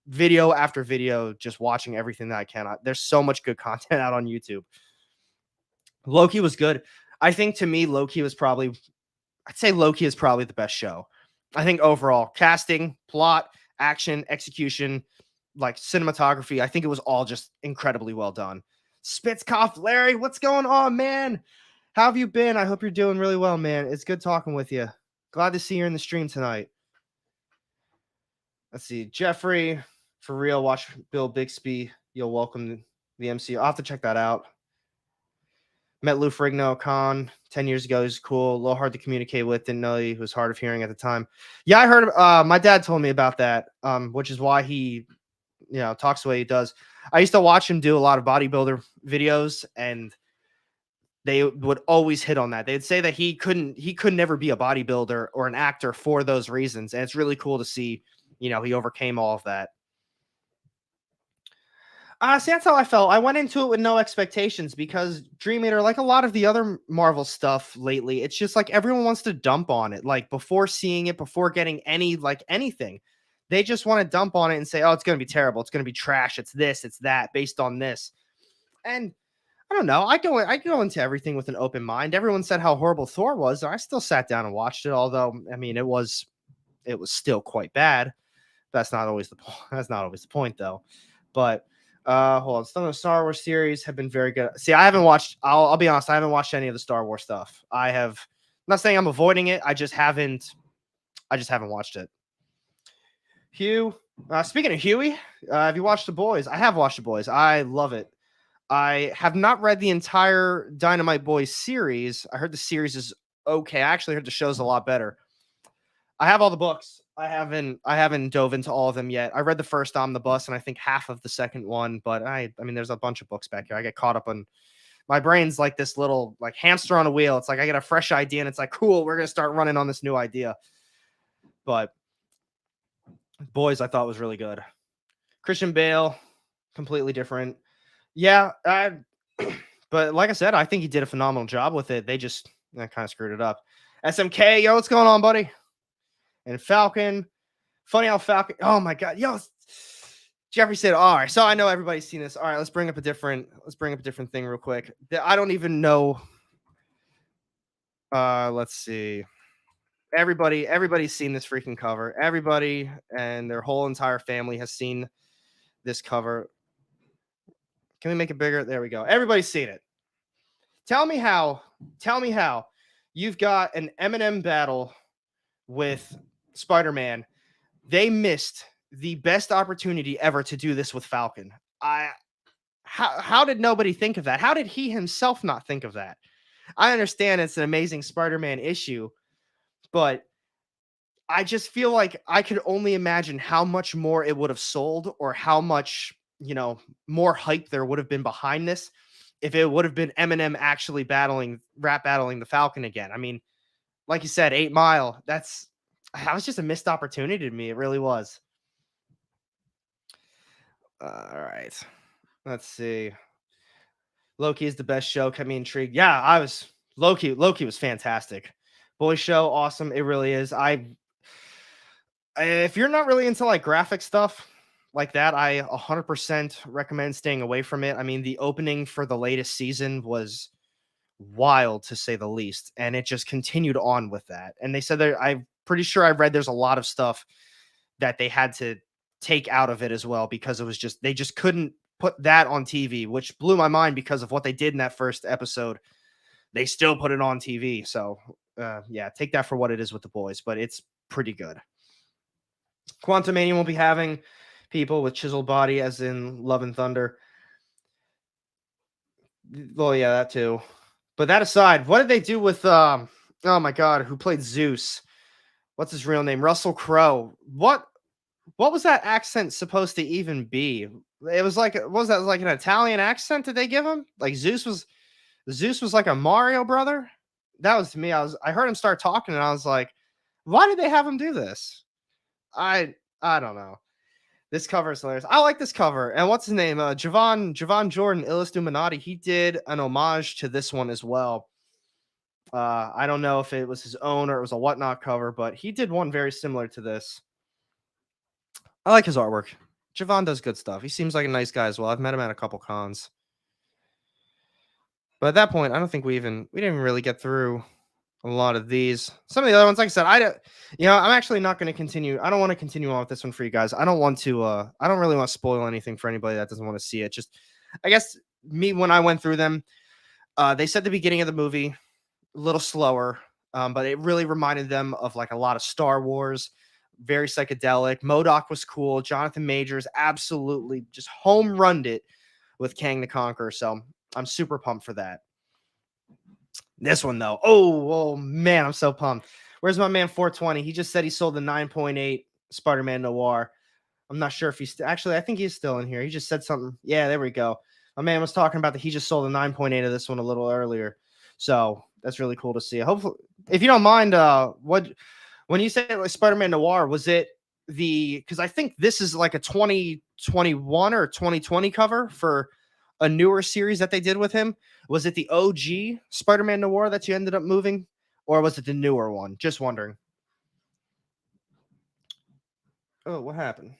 video after video, just watching everything that I can. There's so much good content out on YouTube. Loki was good. I think to me, I'd say Loki is probably the best show. I think overall casting, plot, action, execution, like cinematography, I think it was all just incredibly well done. Spitzkoff, Larry, what's going on, man? How have you been? I hope you're doing really well, man. It's good talking with you. Glad to see you in the stream tonight. Let's see. Jeffrey, for real, watch Bill Bixby. You'll welcome the MC. I'll have to check that out. Met Lou Ferrigno Khan 10 years ago. He's cool. A little hard to communicate with. Didn't know he was hard of hearing at the time. Yeah, I heard. My dad told me about that, which is why he, talks the way he does. I used to watch him do a lot of bodybuilder videos, and they would always hit on that. They'd say that he could never be a bodybuilder or an actor for those reasons. And it's really cool to see, he overcame all of that. See, that's how I felt. I went into it with no expectations because Dream Eater, like a lot of the other Marvel stuff lately, it's just like everyone wants to dump on it. Like before seeing it, before getting anything, they just want to dump on it and say, "Oh, it's going to be terrible. It's going to be trash. It's this, it's that, based on this." And I don't know. I go into everything with an open mind. Everyone said how horrible Thor was. I still sat down and watched it. Although, I mean, it was still quite bad. That's not always the point. That's not always the point, though. But Hold on. Some of the Star Wars series have been very good. See, I haven't watched. I'll be honest. I haven't watched any of the Star Wars stuff. I have. I'm not saying I'm avoiding it. I just haven't. I just haven't watched it. Hugh. Speaking of Huey, have you watched The Boys? I have watched The Boys. I love it. I have not read the entire Dynamite Boys series. I heard the series is okay. I actually heard the show's a lot better. I have all the books. I haven't dove into all of them yet. I read the first omnibus and I think half of the second one, but I mean there's a bunch of books back here. I get caught up on my brain's like this little like hamster on a wheel. It's like I get a fresh idea and it's like cool, we're gonna start running on this new idea. But Boys I thought was really good. Christian Bale, completely different. Yeah, but like I said, I think he did a phenomenal job with it. They just kind of screwed it up. SMK, yo, what's going on, buddy? And Falcon. Funny how Falcon. Oh my god, yo. Jeffrey said, all right. So I know everybody's seen this. All right, let's bring up a different thing real quick. I don't even know. Let's see. Everybody's seen this freaking cover. Everybody and their whole entire family has seen this cover. Can we make it bigger? There we go. Everybody's seen it. Tell me how you've got an Eminem battle with Spider-Man. They missed the best opportunity ever to do this with Falcon. How did nobody think of that? How did he himself not think of that? I understand it's an Amazing Spider-Man issue, but I just feel like I could only imagine how much more it would have sold or how much, more hype there would have been behind this if it would have been Eminem actually battling the Falcon again. I mean, like you said, 8 Mile, that was just a missed opportunity to me. It really was. All right. Let's see. Loki is the best show. Kept me intrigued. Yeah, Loki was fantastic. Boy show, awesome. It really is. If you're not really into like graphic stuff like that, I 100% recommend staying away from it. I mean, the opening for the latest season was wild to say the least, and it just continued on with that. And they said that I'm pretty sure I read there's a lot of stuff that they had to take out of it as well because it was just they just couldn't put that on TV, which blew my mind because of what they did in that first episode. They still put it on TV. So yeah, take that for what it is with the boys, but it's pretty good. Quantumania won't be having people with chiseled body as in Love and Thunder. Well, yeah, that too. But that aside, what did they do with oh my god, who played Zeus? What's his real name? Russell Crowe. What was that accent supposed to even be? It was like, what was that, like an Italian accent did they give him? Like Zeus was like a Mario brother? That was to me. I heard him start talking and I was like, why did they have him do this? I don't know. This cover is hilarious. I like this cover. And what's his name? Javon Jordan, Illuminati. He did an homage to this one as well. I don't know if it was his own or it was a whatnot cover, but he did one very similar to this. I like his artwork. Javon does good stuff. He seems like a nice guy as well. I've met him at a couple cons. But at that point, I don't think we didn't even really get through a lot of these. Some of the other ones, like I said, I'm actually not going to continue. I don't want to continue on with this one for you guys. I don't really want to spoil anything for anybody that doesn't want to see it. Just, I guess when I went through them, they said the beginning of the movie a little slower, but it really reminded them of like a lot of Star Wars, very psychedelic. MODOK was cool. Jonathan Majors absolutely just home runned it with Kang the Conqueror. So I'm super pumped for that. This one though, oh man, I'm so pumped. Where's my man 420? He just said he sold the 9.8 Spider-Man Noir. I'm not sure if he's actually. I think he's still in here. He just said something. Yeah, there we go. My man was talking about that he just sold the 9.8 of this one a little earlier. So that's really cool to see. Hopefully, if you don't mind, when you say like Spider-Man Noir, was it because I think this is like a 2021 or 2020 cover for a newer series that they did with him. Was it the OG Spider-Man Noir that you ended up moving, or was it the newer one? Just wondering. Oh, what happened?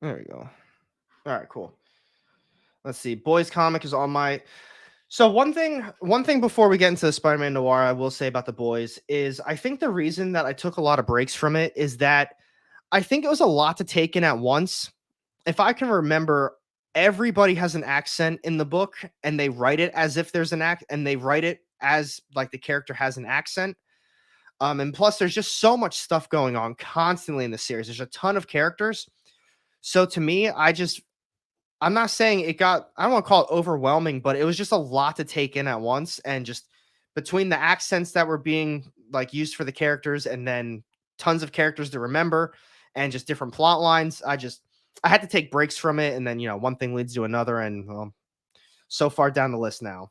There we go. All right, cool. Let's see. Boys Comic is on my. So one thing before we get into Spider-Man Noir, I will say about the boys is I think the reason that I took a lot of breaks from it is that I think it was a lot to take in at once. if I can remember, everybody has an accent in the book, and they write it as if there's an act, and they write it as like the character has an accent. And plus, there's just so much stuff going on constantly in the series. There's a ton of characters. So to me, I'm not saying it got, I don't want to call it overwhelming, but it was just a lot to take in at once. And just between the accents that were being like used for the characters and then tons of characters to remember and just different plot lines, I had to take breaks from it. And then, one thing leads to another. And so far down the list now.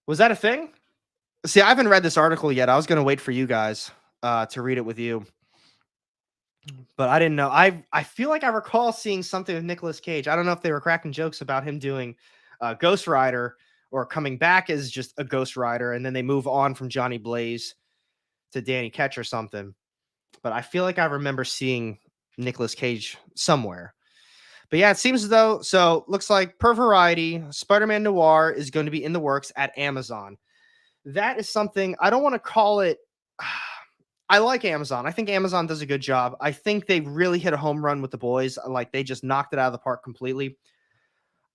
Was that a thing? See, I haven't read this article yet. I was going to wait for you guys to read it with you. But I didn't know. I feel like I recall seeing something with Nicolas Cage. I don't know if they were cracking jokes about him doing Ghost Rider or coming back as just a Ghost Rider, and then they move on from Johnny Blaze to Danny Ketch or something. But I feel like I remember seeing Nicolas Cage somewhere. But yeah, it seems as though, so looks like per Variety, Spider-Man Noir is going to be in the works at Amazon. That is something, I don't want to call it. I like Amazon. I think Amazon does a good job. I think they really hit a home run with The Boys. Like, they just knocked it out of the park completely.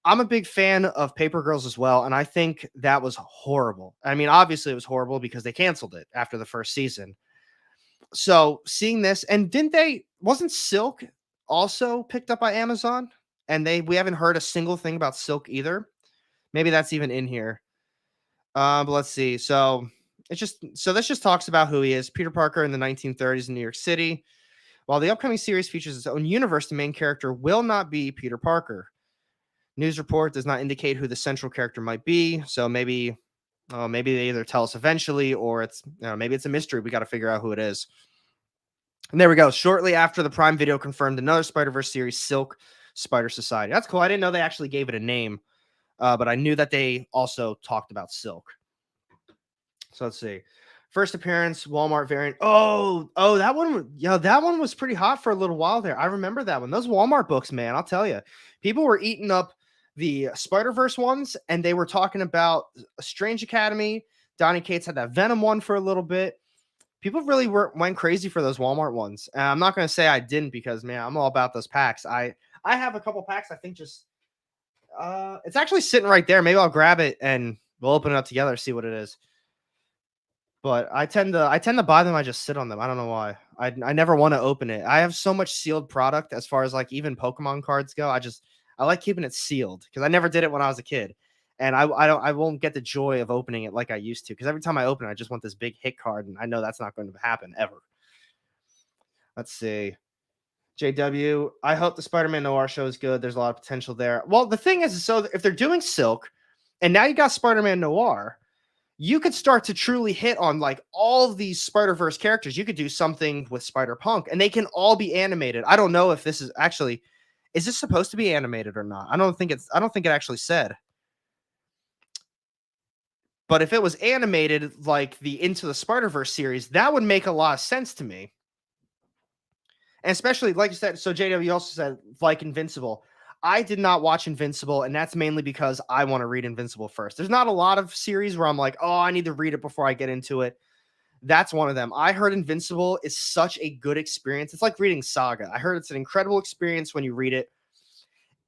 I'm a big fan of Paper Girls as well, and I think that was horrible. I mean, obviously it was horrible because they canceled it after the first season. So seeing this, and wasn't Silk also picked up by Amazon? And we haven't heard a single thing about Silk either. Maybe that's even in here. But let's see. So this just talks about who he is. Peter Parker in the 1930s in New York City. While the upcoming series features its own universe, the main character will not be Peter Parker. News report does not indicate who the central character might be. So maybe they either tell us eventually, or maybe it's a mystery. We got to figure out who it is. And there we go. Shortly after, the Prime Video confirmed another Spider-Verse series, Silk Spider Society. That's cool. I didn't know they actually gave it a name. But I knew that they also talked about Silk. So let's see. First appearance, Walmart variant. Oh, that one. That one was pretty hot for a little while there. I remember that one. Those Walmart books, man, I'll tell you. People were eating up the Spider-Verse ones, and they were talking about Strange Academy. Donny Cates had that Venom one for a little bit. People really went crazy for those Walmart ones. And I'm not going to say I didn't, because, man, I'm all about those packs. I have a couple packs, I think, just it's actually sitting right there. Maybe I'll grab it and we'll open it up together, see what it is. But I tend to buy them. I just sit on them. I don't know why. I never want to open it. I have so much sealed product as far as like even Pokemon cards go. I like keeping it sealed because I never did it when I was a kid, and I won't get the joy of opening it like I used to, because every time I open it, I just want this big hit card, and I know that's not going to happen ever. Let's see. JW, I hope the Spider-Man Noir show is good. There's a lot of potential there. Well, the thing is, so if they're doing Silk, and now you got Spider-Man Noir, you could start to truly hit on like all of these Spider-Verse characters. You could do something with Spider-Punk, and they can all be animated. I don't know if this is this supposed to be animated or not? I don't think it actually said. But if it was animated like the Into the Spider-Verse series, that would make a lot of sense to me. And especially, like you said, so JW also said, like Invincible. I did not watch Invincible, and that's mainly because I want to read Invincible first. There's not a lot of series where I'm like, oh, I need to read it before I get into it. That's one of them. I heard Invincible is such a good experience. It's like reading Saga. I heard it's an incredible experience when you read it.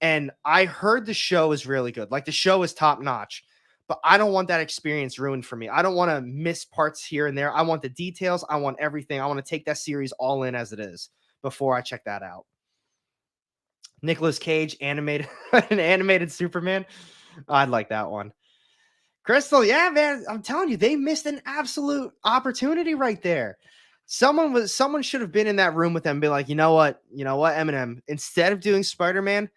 And I heard the show is really good. Like, the show is top notch. But I don't want that experience ruined for me. I don't want to miss parts here and there. I want the details. I want everything. I want to take that series all in as it is before I check that out. Nicolas Cage animated an animated Superman. I'd like that one. Crystal, yeah, man, I'm telling you, they missed an absolute opportunity right there. Someone should have been in that room with them and be like, you know what, Eminem, instead of doing Spider-Man,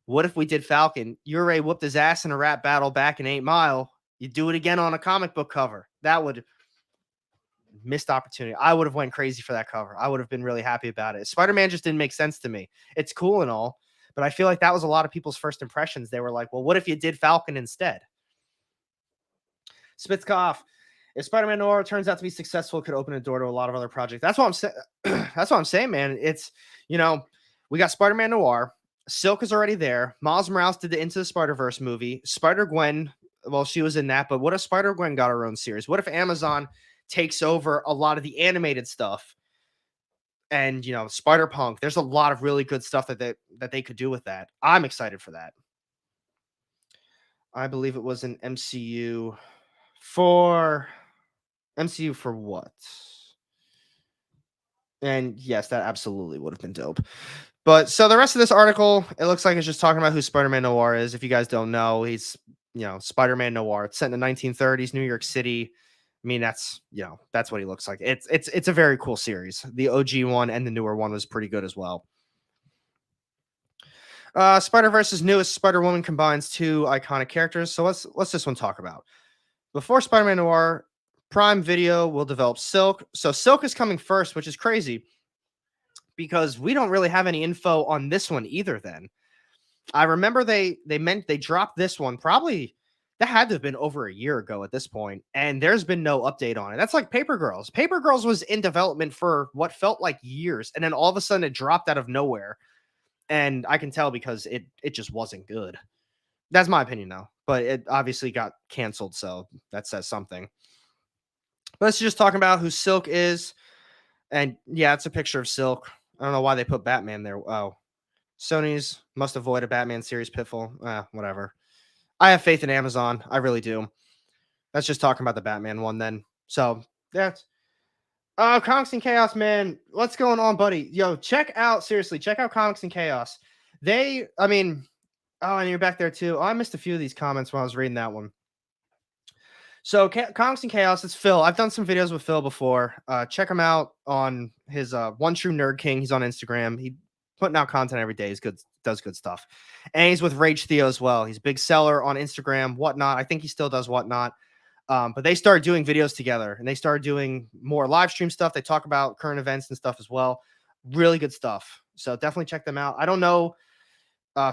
what if we did Falcon? Ure whooped his ass in a rap battle back in 8 Mile. You do it again on a comic book cover. That would missed opportunity. I would have went crazy for that cover. I would have been really happy about it. Spider-Man just didn't make sense to me. It's cool and all, but I feel like that was a lot of people's first impressions. They were like, well, what if you did Falcon instead? Spitzkoff, if Spider-Man Noir turns out to be successful, it could open a door to a lot of other projects. That's what I'm saying. That's what I'm saying, man. It's, we got Spider-Man Noir. Silk is already there. Miles Morales did the Into the Spider-Verse movie. Spider-Gwen, well, she was in that, but what if Spider-Gwen got her own series? What if Amazon takes over a lot of the animated stuff and Spider Punk. There's a lot of really good stuff that they could do with that. I'm excited for that. I believe it was an for MCU for what? And yes, that absolutely would have been dope. But so the rest of this article, it looks like it's just talking about who Spider-Man Noir is. If you guys don't know, he's Spider-Man Noir. It's set in the 1930s, New York City. I mean, that's what he looks like. It's a very cool series. The OG one and the newer one was pretty good as well. Spider-Verse's newest Spider-Woman combines two iconic characters. So let's this one talk about. Before Spider-Man Noir, Prime Video will develop Silk. So Silk is coming first, which is crazy because we don't really have any info on this one either. Then I remember they dropped this one probably that had to have been over a year ago at this point, and there's been no update on it. That's like Paper Girls. Paper Girls was in development for what felt like years, and then all of a sudden it dropped out of nowhere. And I can tell because it just wasn't good. That's my opinion though, but it obviously got canceled, so that says something. But let's just talk about who Silk is. And yeah, it's a picture of Silk. I don't know why they put Batman there. Oh, Sony's must avoid a Batman series pitfall. Whatever. I have faith in Amazon. I really do. Let's just talk about the Batman one then. So that's Comics and Chaos, man. What's going on, buddy? Yo, check out Comics and Chaos. And you're back there too. Oh, I missed a few of these comments while I was reading that one. So Comics and Chaos, it's Phil. I've done some videos with Phil before. Check him out on his One True Nerd King. He's on Instagram. He putting out content every day. He's good, does good stuff. And he's with Rage Theo as well. He's a big seller on Instagram, whatnot. I think he still does whatnot. But they started doing videos together and they started doing more live stream stuff. They talk about current events and stuff as well. Really good stuff. So definitely check them out. I don't know.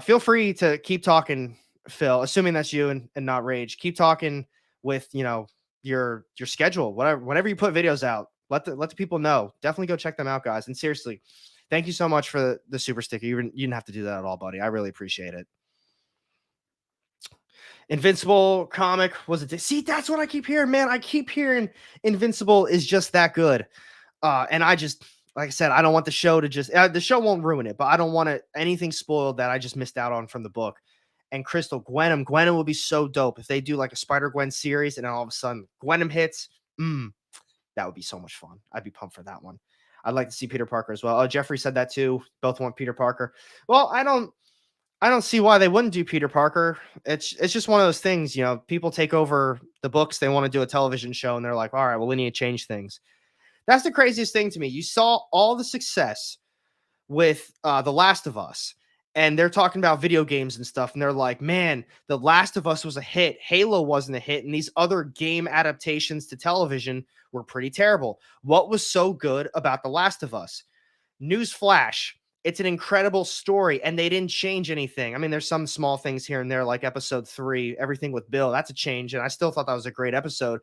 Feel free to keep talking, Phil, assuming that's you and not Rage. Keep talking with your schedule, whenever you put videos out. Let the people know. Definitely go check them out, guys. And seriously, thank you so much for the super sticker. You didn't have to do that at all, buddy. I really appreciate it. Invincible comic was it? See, that's what I keep hearing, man. I keep hearing Invincible is just that good. And I just, like I said, I don't want the show to just, the show won't ruin it, but I don't want anything spoiled that I just missed out on from the book. And Crystal Gwenum will be so dope if they do like a Spider-Gwen series and then all of a sudden Gwenum hits. That would be so much fun. I'd be pumped for that one. I'd like to see Peter Parker as well. Oh, Jeffrey said that too. Both want Peter Parker. Well, I don't see why they wouldn't do Peter Parker. It's just one of those things, people take over the books. They want to do a television show and they're like, all right, well, we need to change things. That's the craziest thing to me. You saw all the success with The Last of Us, and they're talking about video games and stuff. And they're like, man, The Last of Us was a hit. Halo wasn't a hit. And these other game adaptations to television were pretty terrible. What was so good about The Last of Us? Newsflash. It's an incredible story, and they didn't change anything. I mean, there's some small things here and there, like episode 3, everything with Bill. That's a change, and I still thought that was a great episode.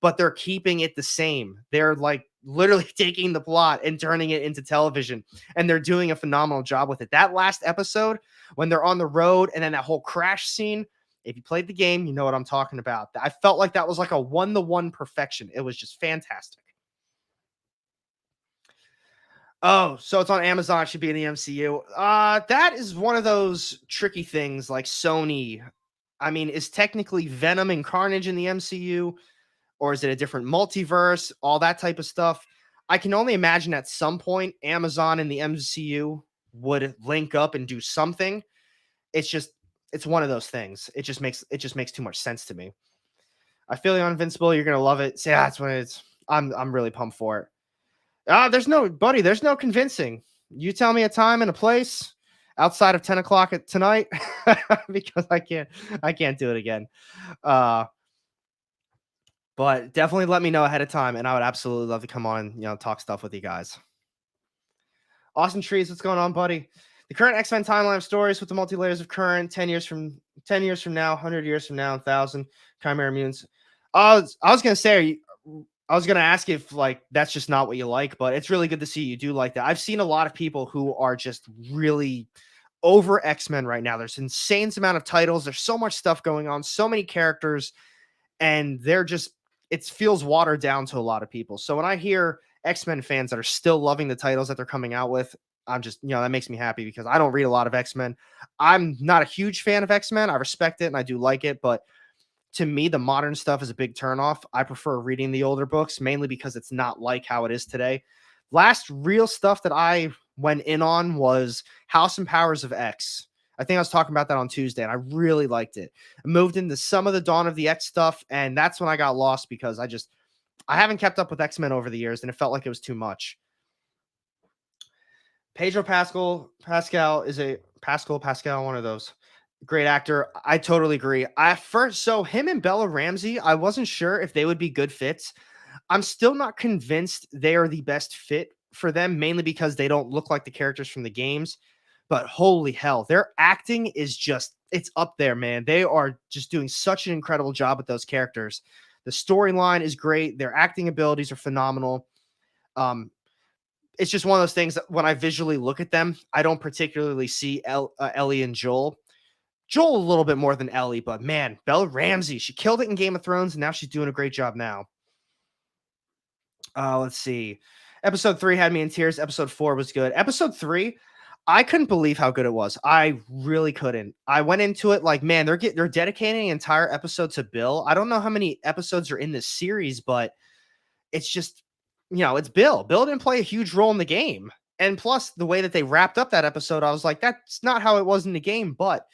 But they're keeping it the same. They're like literally taking the plot and turning it into television, and they're doing a phenomenal job with it. That last episode, when they're on the road, and then that whole crash scene, if you played the game, you know what I'm talking about. I felt like that was like a one-to-one perfection. It was just fantastic. Oh, so it's on Amazon. It should be in the MCU. That is one of those tricky things like Sony. I mean, is technically Venom and Carnage in the MCU, or is it a different multiverse? All that type of stuff. I can only imagine at some point Amazon and the MCU would link up and do something. It's one of those things. It just makes too much sense to me. I feel you on Invincible. You're gonna love it. So yeah, that's when it's. I'm really pumped for it. There's no convincing. You tell me a time and a place outside of 10 o'clock tonight because I can't do it again. But definitely let me know ahead of time, and I would absolutely love to come on and, talk stuff with you guys. Austin Trees, what's going on, buddy? The current X-Men timeline of stories with the multi-layers of current 10 years from now, 100 years from now, 1,000 Chimera mutants. I was going to say, I was going to ask if that's just not what you like, but it's really good to see you do like that. I've seen a lot of people who are just really over X-Men right now. There's an insane amount of titles. There's so much stuff going on, so many characters, and it feels watered down to a lot of people. So when I hear X-Men fans that are still loving the titles that they're coming out with. I'm just, that makes me happy because I don't read a lot of X-Men. I'm not a huge fan of X-Men. I respect it and I do like it, but to me, the modern stuff is a big turnoff. I prefer reading the older books mainly because it's not like how it is today. Last real stuff that I went in on was House and Powers of X. I think I was talking about that on Tuesday, and I really liked it. I moved into some of the Dawn of the X stuff, and that's when I got lost because I haven't kept up with X-Men over the years, and it felt like it was too much. Pedro Pascal is a Pascal, one of those. Great actor. I totally agree. So him and Bella Ramsey, I wasn't sure if they would be good fits. I'm still not convinced they are the best fit for them, mainly because they don't look like the characters from the games. But holy hell, their acting is it's up there, man. They are just doing such an incredible job with those characters. The storyline is great. Their acting abilities are phenomenal. It's just one of those things that when I visually look at them, I don't particularly see Ellie and Joel. Joel a little bit more than Ellie, but man, Bella Ramsey, she killed it in Game of Thrones, and now she's doing a great job now. Let's see. Episode 3 had me in tears. Episode 4 was good. Episode 3, I couldn't believe how good it was. I really couldn't. I went into it like, man, they're dedicating an entire episode to Bill. I don't know how many episodes are in this series, but it's just, it's Bill. Bill didn't play a huge role in the game. And plus, the way that they wrapped up that episode, I was like, that's not how it was in the game, but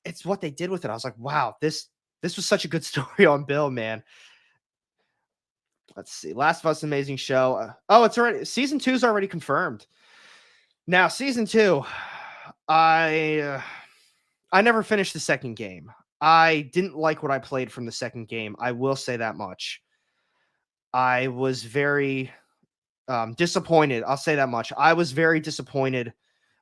it's what they did with it. I was like, wow, this was such a good story on Bill, man. Let's see. Last of Us, amazing show. It's already season 2 is already confirmed. Now, season 2, I never finished the second game. I didn't like what I played from the second game. I will say that much. I was very disappointed. I'll say that much. I was very disappointed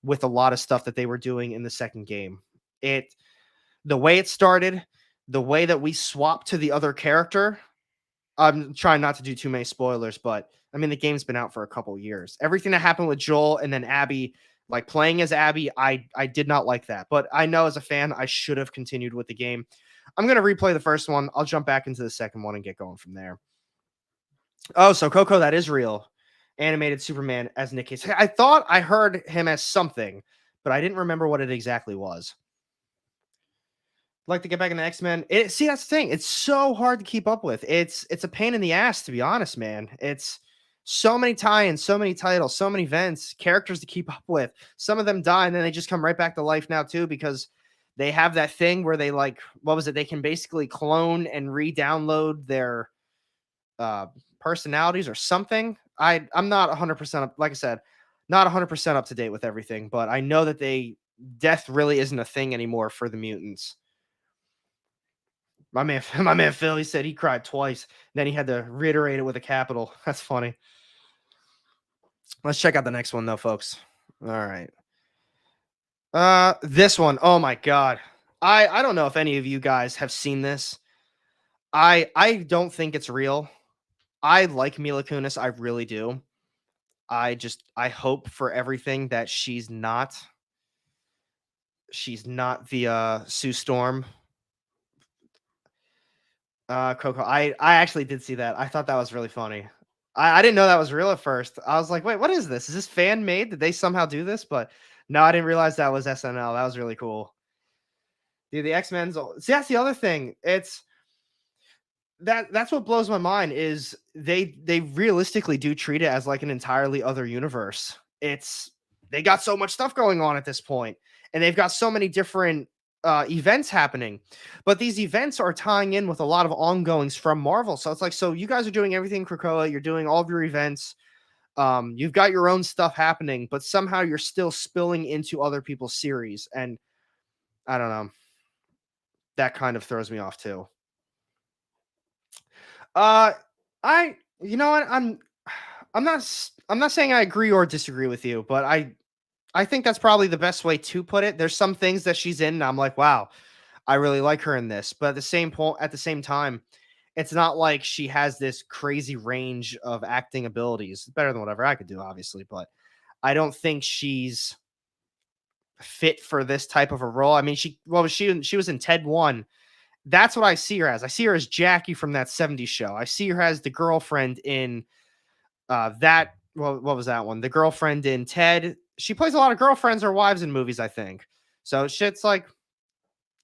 with a lot of stuff that they were doing in the second game. The way it started, the way that we swapped to the other character. I'm trying not to do too many spoilers, but I mean, the game's been out for a couple years. Everything that happened with Joel and then Abby, like playing as Abby, I did not like that. But I know as a fan, I should have continued with the game. I'm going to replay the first one. I'll jump back into the second one and get going from there. Oh, so Coco, that is real. Animated Superman as Nick Cage. I thought I heard him as something, but I didn't remember what it exactly was. Like to get back into X-Men. See, that's the thing. It's so hard to keep up with. It's a pain in the ass, to be honest, man. It's so many tie-ins, so many titles, so many events, characters to keep up with. Some of them die, and then they just come right back to life now, too, because they have that thing where they they can basically clone and re-download their personalities or something. I'm not 100% up, like I said, not 100% up to date with everything, but I know that death really isn't a thing anymore for the mutants. My man Phil, he said he cried twice. Then he had to reiterate it with a capital. That's funny. Let's check out the next one though, folks. All right. This one. Oh my god. I don't know if any of you guys have seen this. I don't think it's real. I like Mila Kunis, I really do. I hope for everything that she's not the Sue Storm. Coco. I actually did see that. I thought that was really funny. I didn't know that was real at first. I was like, wait, what is this? Is this fan made? Did they somehow do this? But no, I didn't realize that was SNL. That was really cool. Dude, the X-Men's. See, that's the other thing. That's what blows my mind is they realistically do treat it as like an entirely other universe. They got so much stuff going on at this point, and they've got so many different events happening, but these events are tying in with a lot of ongoings from Marvel. So it's like, so you guys are doing everything Krakoa, you're doing all of your events, you've got your own stuff happening, but somehow you're still spilling into other people's series, and I don't know. That kind of throws me off too. You know what? I'm not saying I agree or disagree with you, but I think that's probably the best way to put it. There's some things that she's in, and I'm like, wow, I really like her in this. But at the same time, it's not like she has this crazy range of acting abilities. It's better than whatever I could do, obviously, but I don't think she's fit for this type of a role. I mean, she was in Ted 1. That's what I see her as. I see her as Jackie from that 70s show. I see her as the girlfriend in That what was that one? The girlfriend in Ted. She plays a lot of girlfriends or wives in movies, I think. So shit's like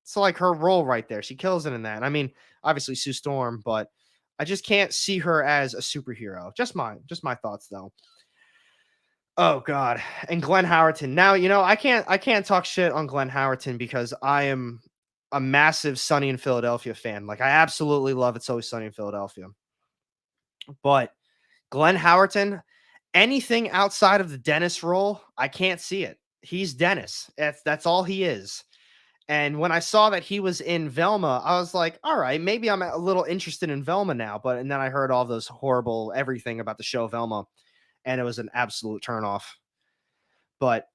it's like her role right there. She kills it in that. I mean, obviously Sue Storm, but I just can't see her as a superhero. Just my thoughts though. Oh God. And Glenn Howerton. Now, I can't talk shit on Glenn Howerton because I am a massive Sunny in Philadelphia fan. Like I absolutely love It's Always Sunny in Philadelphia. But Glenn Howerton, anything outside of the Dennis role, I can't see it. He's Dennis. That's all he is. And when I saw that he was in Velma, I was like, all right, maybe I'm a little interested in Velma now. And then I heard all those horrible everything about the show Velma, and it was an absolute turnoff. But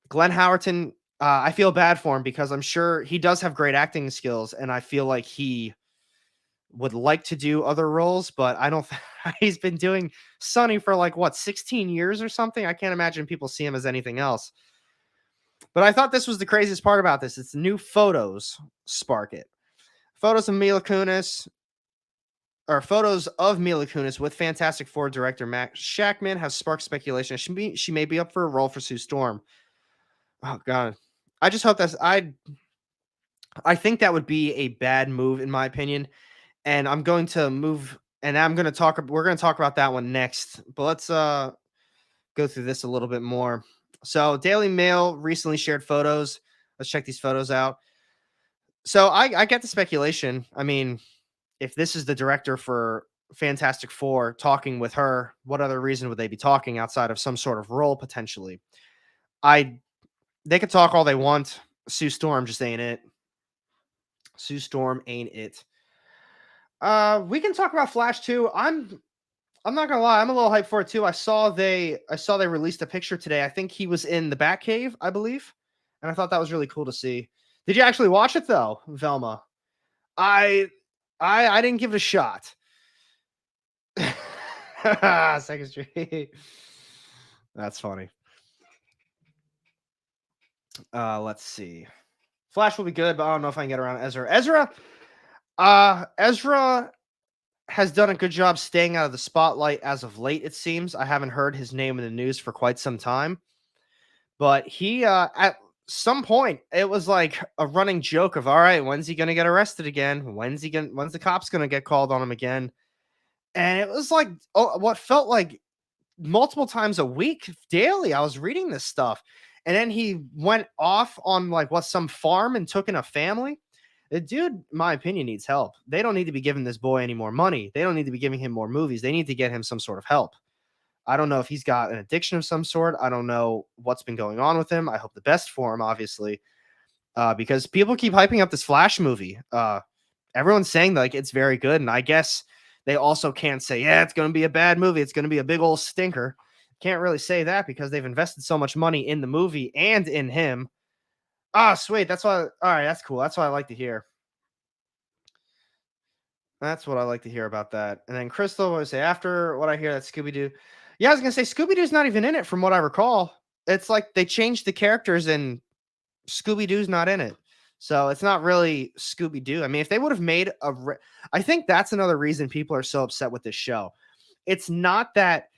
Glenn Howerton, I feel bad for him because I'm sure he does have great acting skills, and I feel like he would like to do other roles, but I don't. He's been doing Sunny for like what 16 years or something. I can't imagine people see him as anything else. But I thought this was the craziest part about this. It's new photos spark it. Photos of Mila Kunis, or photos of Mila Kunis with Fantastic Four director Matt Shackman have sparked speculation. She may be up for a role for Sue Storm. Oh God, I just hope I think that would be a bad move in my opinion. And I'm going to move, and we're going to talk about that one next. But let's go through this a little bit more. So Daily Mail recently shared photos. Let's check these photos out. So I get the speculation. I mean, if this is the director for Fantastic Four talking with her, what other reason would they be talking outside of some sort of role potentially? They could talk all they want. Sue Storm just ain't it. Sue Storm ain't it. We can talk about Flash too. I'm not gonna lie, I'm a little hyped for it too. I saw they released a picture today. I think he was in the Batcave, I believe, and I thought that was really cool to see. Did you actually watch it though, Velma? I didn't give it a shot. Second Street. That's funny. Let's see. Flash will be good, but I don't know if I can get around Ezra. Ezra has done a good job staying out of the spotlight as of late, it seems. I haven't heard his name in the news for quite some time. But he at some point it was like a running joke of, all right, when's he gonna get arrested again? When's the cops gonna get called on him again? And it was like what felt like multiple times a week daily. I was reading this stuff. And then he went off on like some farm and took in a family. The dude, in my opinion, needs help. They don't need to be giving this boy any more money. They don't need to be giving him more movies. They need to get him some sort of help. I don't know if he's got an addiction of some sort. I don't know what's been going on with him. I hope the best for him, obviously, because people keep hyping up this Flash movie. Everyone's saying like it's very good, and I guess they also can't say, yeah, it's going to be a bad movie. It's going to be a big old stinker. Can't really say that because they've invested so much money in the movie and in him. Ah, sweet. That's why. All right, that's cool. That's what I like to hear. That's what I like to hear about that. And then Crystal would say, after what I hear, that Scooby Doo. Yeah, I was gonna say Scooby Doo's not even in it, from what I recall. It's like they changed the characters, and Scooby Doo's not in it, so it's not really Scooby Doo. I mean, if they would have made I think that's another reason people are so upset with this show. It's not that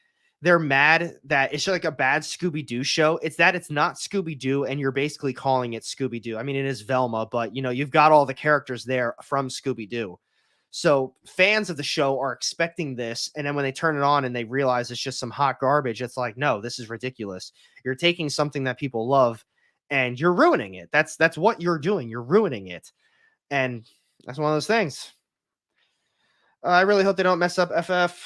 they're mad that it's like a bad Scooby Doo show. It's that it's not Scooby Doo, and you're basically calling it Scooby Doo. I mean, it is Velma, but you've got all the characters there from Scooby Doo. So fans of the show are expecting this, and then when they turn it on and they realize it's just some hot garbage, it's like, no, this is ridiculous. You're taking something that people love and you're ruining it. That's what you're doing. You're ruining it. And that's one of those things. I really hope they don't mess up FF.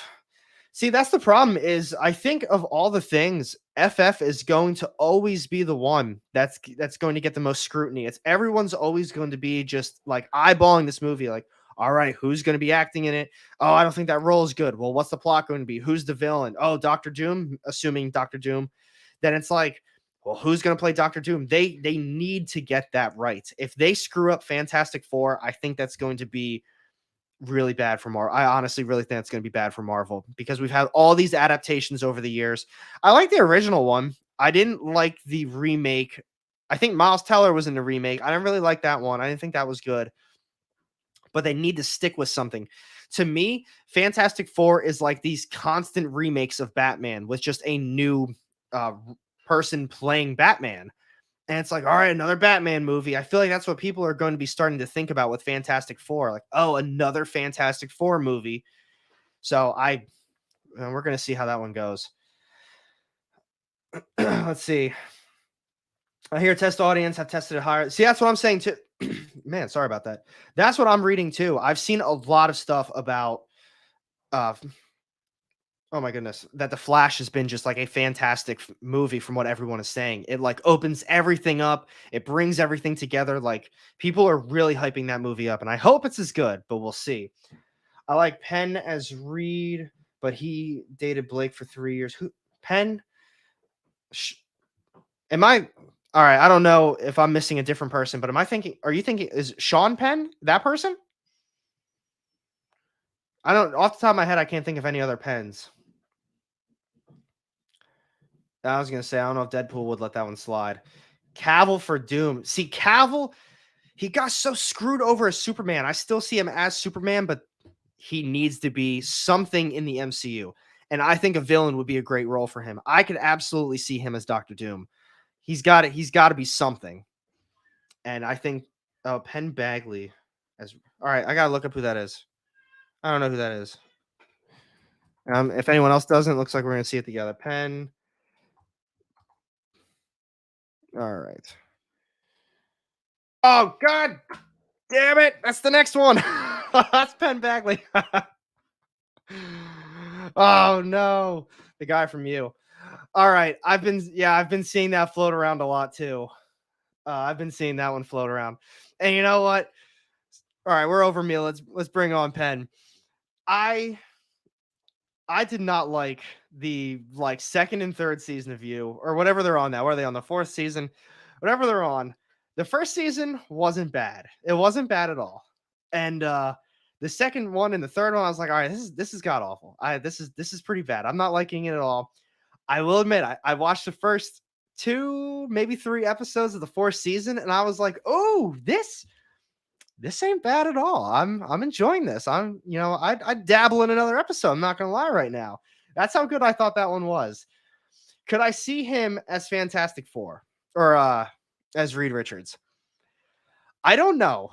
See, that's the problem is I think of all the things, FF is going to always be the one that's going to get the most scrutiny. It's everyone's always going to be just like eyeballing this movie like, all right, who's going to be acting in it? Oh, I don't think that role is good. Well, what's the plot going to be? Who's the villain? Oh, Dr. Doom, assuming Dr. Doom. Then it's like, well, who's going to play Dr. Doom? They need to get that right. If they screw up Fantastic Four, I think that's going to be really bad for Marvel. I honestly really think it's going to be bad for Marvel because we've had all these adaptations over the years. I like the original one. I didn't like the remake. I think Miles Teller was in the remake. I didn't really like that one. I didn't think that was good. But they need to stick with something. to me, Fantastic Four is like these constant remakes of Batman with just a new uh, person playing Batman. And it's like, all right, another Batman movie. I feel like that's what people are going to be starting to think about with Fantastic Four. Like, oh, another Fantastic Four movie. So we're going to see how that one goes. Let's see. I hear test audience have tested it higher. See, that's what I'm saying too. Man, sorry about that. That's what I'm reading too. I've seen a lot of stuff about uh oh my goodness, that The Flash has been just like a fantastic movie from what everyone is saying. It like opens everything up, it brings everything together. Like people are really hyping that movie up, and I hope it's as good, but we'll see. I like Penn as Reed, but he dated Blake for 3 years. Who Penn? Am I all right? I don't know if I'm missing a different person, but am I thinking? Are you thinking is Sean Penn that person? I don't. Off the top of my head, I can't think of any other Penns. I was gonna say I don't know if Deadpool would let that one slide. Cavill for Doom. See, Cavill, he got so screwed over as Superman. I still see him as Superman, but he needs to be something in the MCU. And I think a villain would be a great role for him. I could absolutely see him as Doctor Doom. He's got it. He's got to be something. And I think Penn Bagley as all right. I gotta look up who that is. I don't know who that is. If anyone else doesn't, it looks like we're gonna see it together. Penn. All right. Oh God damn it! That's the next one. That's Penn Bagley. Oh no, the guy from you. All right, I've been seeing that float around a lot too. I've been seeing that one float around, and you know what? All right, we're over me. Let's bring on Penn. I I did not like the second and third season of You or whatever they're on now. What are they on the fourth season? Whatever they're on. The first season wasn't bad. It wasn't bad at all. And the second one and the third one, I was like, all right, this is god awful. This is pretty bad. I'm not liking it at all. I will admit, I watched the first two, maybe three episodes of the fourth season, and I was like, oh, this ain't bad at all. I'm enjoying this. I'd dabble in another episode. I'm not gonna lie right now. That's how good I thought that one was. Could I see him as Fantastic Four or as Reed Richards? I don't know.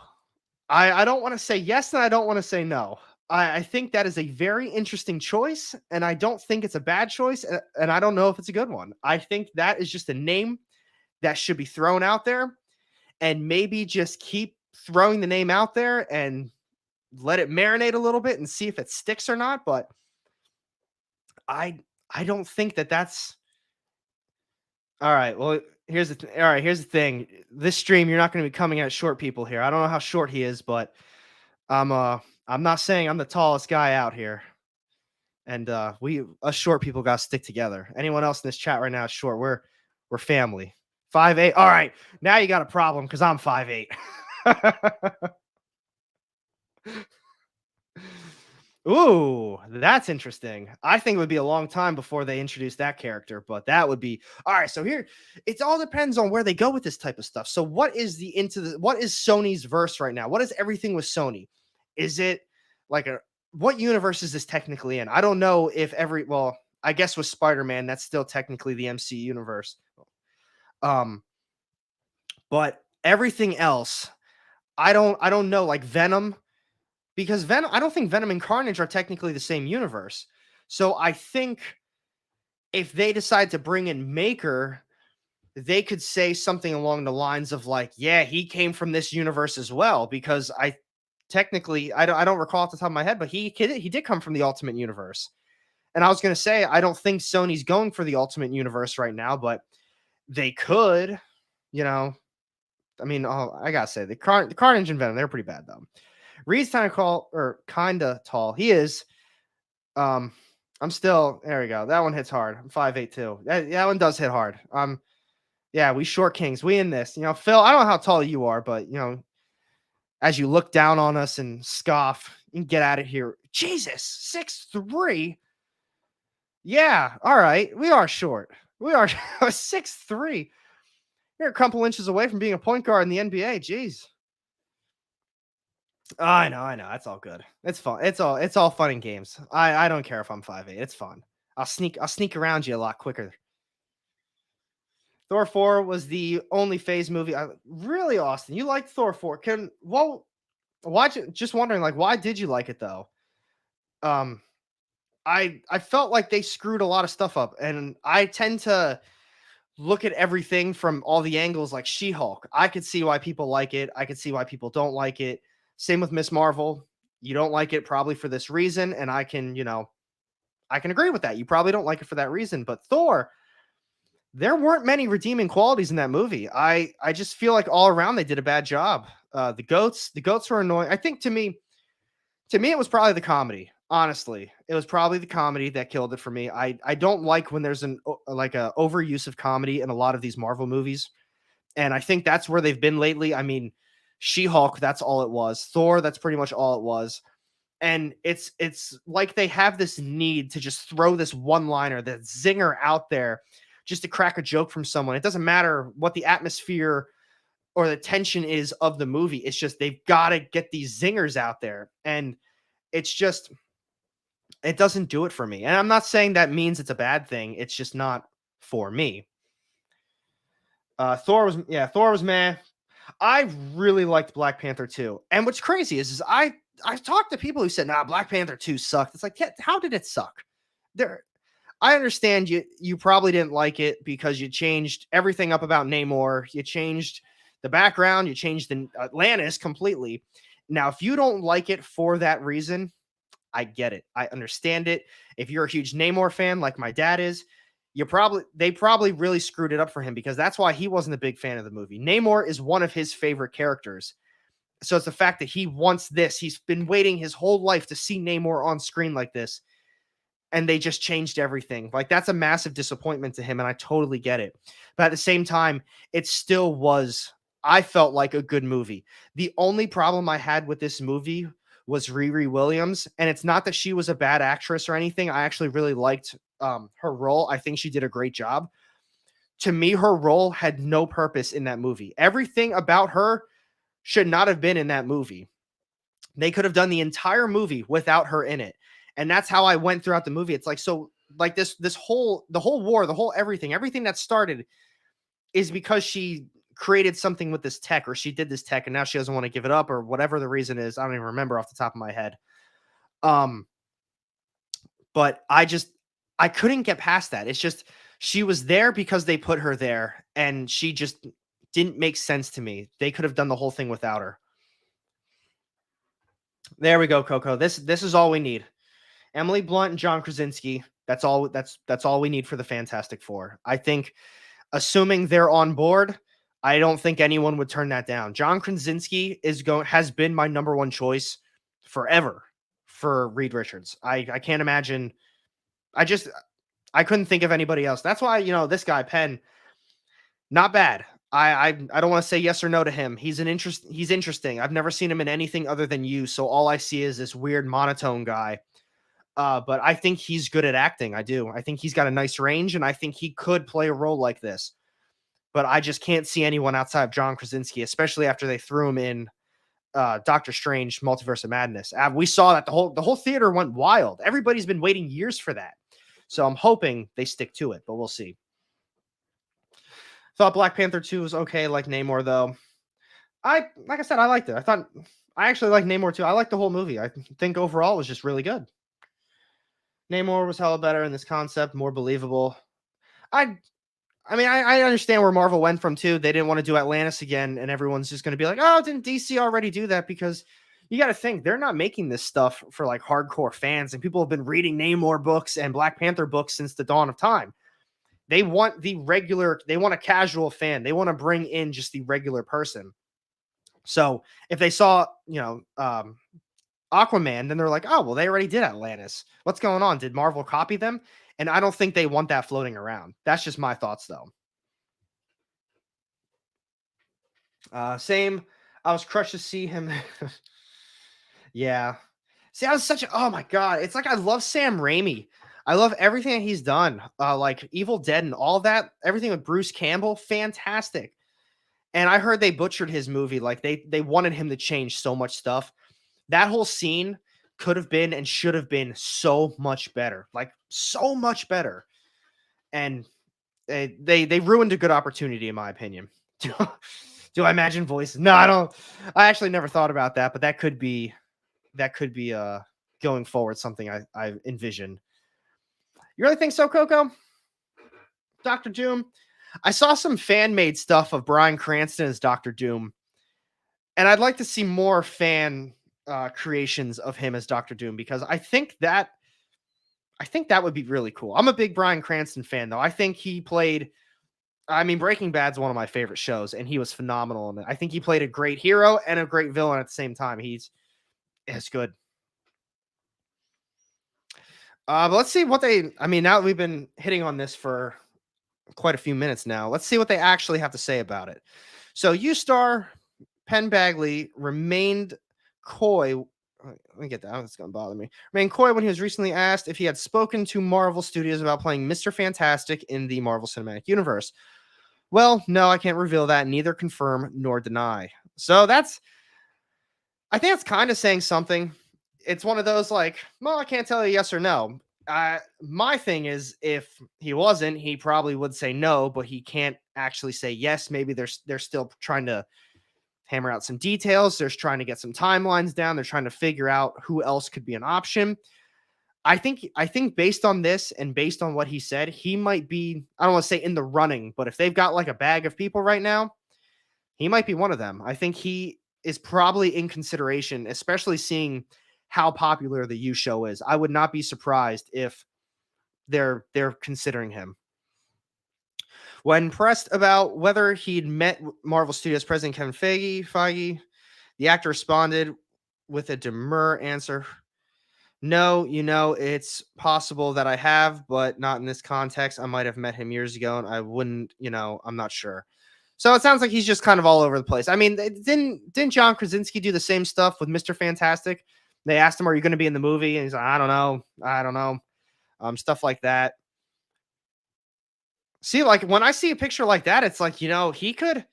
I don't want to say yes and I don't want to say no. I think that is a very interesting choice, and I don't think it's a bad choice, and I don't know if it's a good one. I think that is just a name that should be thrown out there, and maybe just keep throwing the name out there and let it marinate a little bit and see if it sticks or not. But I don't think that's all right. Well, all right. Here's the thing. This stream, you're not going to be coming at short people here. I don't know how short he is, but I'm not saying I'm the tallest guy out here. And us short people got to stick together. Anyone else in this chat right now is short. We're family. 5'8". All right. Now you got a problem because I'm 5'8". Ooh, that's interesting. I think it would be a long time before they introduce that character, but that would be all right. So here, it all depends on where they go with this type of stuff. So what is what is Sony's verse right now? What is everything with Sony? Is it like what universe is this technically in? I don't know if I guess with Spider-Man, that's still technically the MC universe. Um, but everything else, I don't know, like Venom. Because Venom, I don't think Venom and Carnage are technically the same universe. So I think if they decide to bring in Maker, they could say something along the lines of like, yeah, he came from this universe as well. Because I don't recall off the top of my head, but he did come from the Ultimate Universe. And I was going to say, I don't think Sony's going for the Ultimate Universe right now, but they could, you know. I mean, I gotta say the Carnage and Venom, they're pretty bad though. Reed's kind of tall. He is. I'm still there. We go. That one hits hard. I'm 5'8" too. That one does hit hard. Yeah, we short kings. We in this. You know, Phil. I don't know how tall you are, but you know, as you look down on us and scoff, you can get at it here. Jesus, 6'3". Yeah. All right. We are short. We are 6'3". You're a couple inches away from being a point guard in the NBA. Jeez. Oh, I know. That's all good. It's fun. It's all fun and games. I don't care if I'm 5'8". It's fun. I'll sneak around you a lot quicker. Thor 4 was the only phase movie. Really, Austin, you liked Thor 4. Just wondering, like, why did you like it though? Um, I felt like they screwed a lot of stuff up, and I tend to look at everything from all the angles like She-Hulk. I could see why people like it. I could see why people don't like it. Same with Miss Marvel. You don't like it probably for this reason, and I can agree with that. You probably don't like it for that reason, but Thor, there weren't many redeeming qualities in that movie. I just feel like all around they did a bad job. The goats were annoying. I think to me it was probably the comedy. Honestly, it was probably the comedy that killed it for me. I don't like when there's like a overuse of comedy in a lot of these Marvel movies, and I think that's where they've been lately. I mean, She-Hulk, that's all it was. Thor, that's pretty much all it was. And it's like they have this need to just throw this one-liner, that zinger out there just to crack a joke from someone. It doesn't matter what the atmosphere or the tension is of the movie. It's just they've got to get these zingers out there. And it's just it doesn't do it for me. And I'm not saying that means it's a bad thing. It's just not for me. Thor was meh. I really liked Black Panther 2. And what's crazy is I've talked to people who said, "Nah, Black Panther 2 sucked." It's like, yeah, how did it suck? There I understand you probably didn't like it because you changed everything up about Namor. You changed the background, you changed the Atlantis completely. Now, if you don't like it for that reason, I get it. I understand it. If you're a huge Namor fan like my dad is, they probably really screwed it up for him because that's why he wasn't a big fan of the movie. Namor is one of his favorite characters. So it's the fact that he wants this. He's been waiting his whole life to see Namor on screen like this, and they just changed everything. Like, that's a massive disappointment to him, and I totally get it. But at the same time, it still was, I felt like, a good movie. The only problem I had with this movie was Riri Williams, and it's not that she was a bad actress or anything. I actually really liked her role. I think she did a great job. To me, her role had no purpose in that movie. Everything about her should not have been in that movie. They could have done the entire movie without her in it. And that's how I went throughout the movie. It's like, so like this whole the whole war, the whole everything that started is because she created something with this tech, or she did this tech and now she doesn't want to give it up, or whatever the reason is. I don't even remember off the top of my head. Um but I couldn't get past that. It's just she was there because they put her there, and she just didn't make sense to me. They could have done the whole thing without her. There we go, Coco. This is all we need. Emily Blunt and John Krasinski. That's all we need for the Fantastic Four. I think, assuming they're on board, I don't think anyone would turn that down. John Krasinski has been my number one choice forever for Reed Richards. I can't imagine. I just I couldn't think of anybody else. That's why, this guy Penn, not bad. I don't want to say yes or no to him. He's interesting. I've never seen him in anything other than You, so all I see is this weird monotone guy. But I think he's good at acting. I do. I think he's got a nice range, and I think he could play a role like this. But I just can't see anyone outside of John Krasinski, especially after they threw him in Doctor Strange: Multiverse of Madness. We saw that the whole theater went wild. Everybody's been waiting years for that. So I'm hoping they stick to it, but we'll see. Thought Black Panther 2 was okay, like Namor though. Like I said, I liked it. I actually like Namor too. I like the whole movie. I think overall it was just really good. Namor was hella better in this concept, more believable. I I understand where Marvel went from too. They didn't want to do Atlantis again, and everyone's just going to be like, "Oh, didn't DC already do that?" Because you got to think they're not making this stuff for like hardcore fans, and people have been reading Namor books and Black Panther books since the dawn of time. They want a casual fan. They want to bring in just the regular person. So if they saw, Aquaman, then they're like, oh, well, they already did Atlantis. What's going on? Did Marvel copy them? And I don't think they want that floating around. That's just my thoughts, though. Same. I was crushed to see him. Yeah. See, I was oh my God. It's like I love Sam Raimi. I love everything that he's done. Like Evil Dead and all that, everything with Bruce Campbell, fantastic. And I heard they butchered his movie. Like they wanted him to change so much stuff. That whole scene could have been and should have been so much better, like so much better. And they ruined a good opportunity, in my opinion. Do I imagine voices? No, I don't. I actually never thought about that, but that could be going forward something I envision. You really think so, Coco? Doctor Doom? I saw some fan made stuff of Bryan Cranston as Doctor Doom, and I'd like to see more fan creations of him as Doctor Doom because I think that would be really cool. I'm a big Bryan Cranston fan, though. I think he played. I mean, Breaking Bad's one of my favorite shows, and he was phenomenal in it. I think he played a great hero and a great villain at the same time. It's good. But let's see what they. I mean, now that we've been hitting on this for quite a few minutes now, let's see what they actually have to say about it. So, U-Star Penn Bagley remained coy. Let me get that. It's going to bother me. Remained coy when he was recently asked if he had spoken to Marvel Studios about playing Mr. Fantastic in the Marvel Cinematic Universe. Well, no, I can't reveal that, neither confirm nor deny. So I think that's kind of saying something. It's one of those like, well, I can't tell you yes or no. My thing is, if he wasn't, he probably would say no, but he can't actually say yes. Maybe they're still trying to hammer out some details. They're trying to get some timelines down. They're trying to figure out who else could be an option. I think based on this and based on what he said, he might be, I don't want to say in the running, but if they've got like a bag of people right now, he might be one of them. I think he is probably in consideration, especially seeing how popular the U show is. I would not be surprised if they're considering him. When pressed about whether he'd met Marvel Studios president Kevin Feige, the actor responded with a demure answer. No, it's possible that I have, but not in this context. I might have met him years ago and I wouldn't, I'm not sure. So it sounds like he's just kind of all over the place. I mean, didn't John Krasinski do the same stuff with Mr. Fantastic? They asked him, "Are you going to be in the movie?" And he's like, I don't know, stuff like that. See, like when I see a picture like that, it's like he could.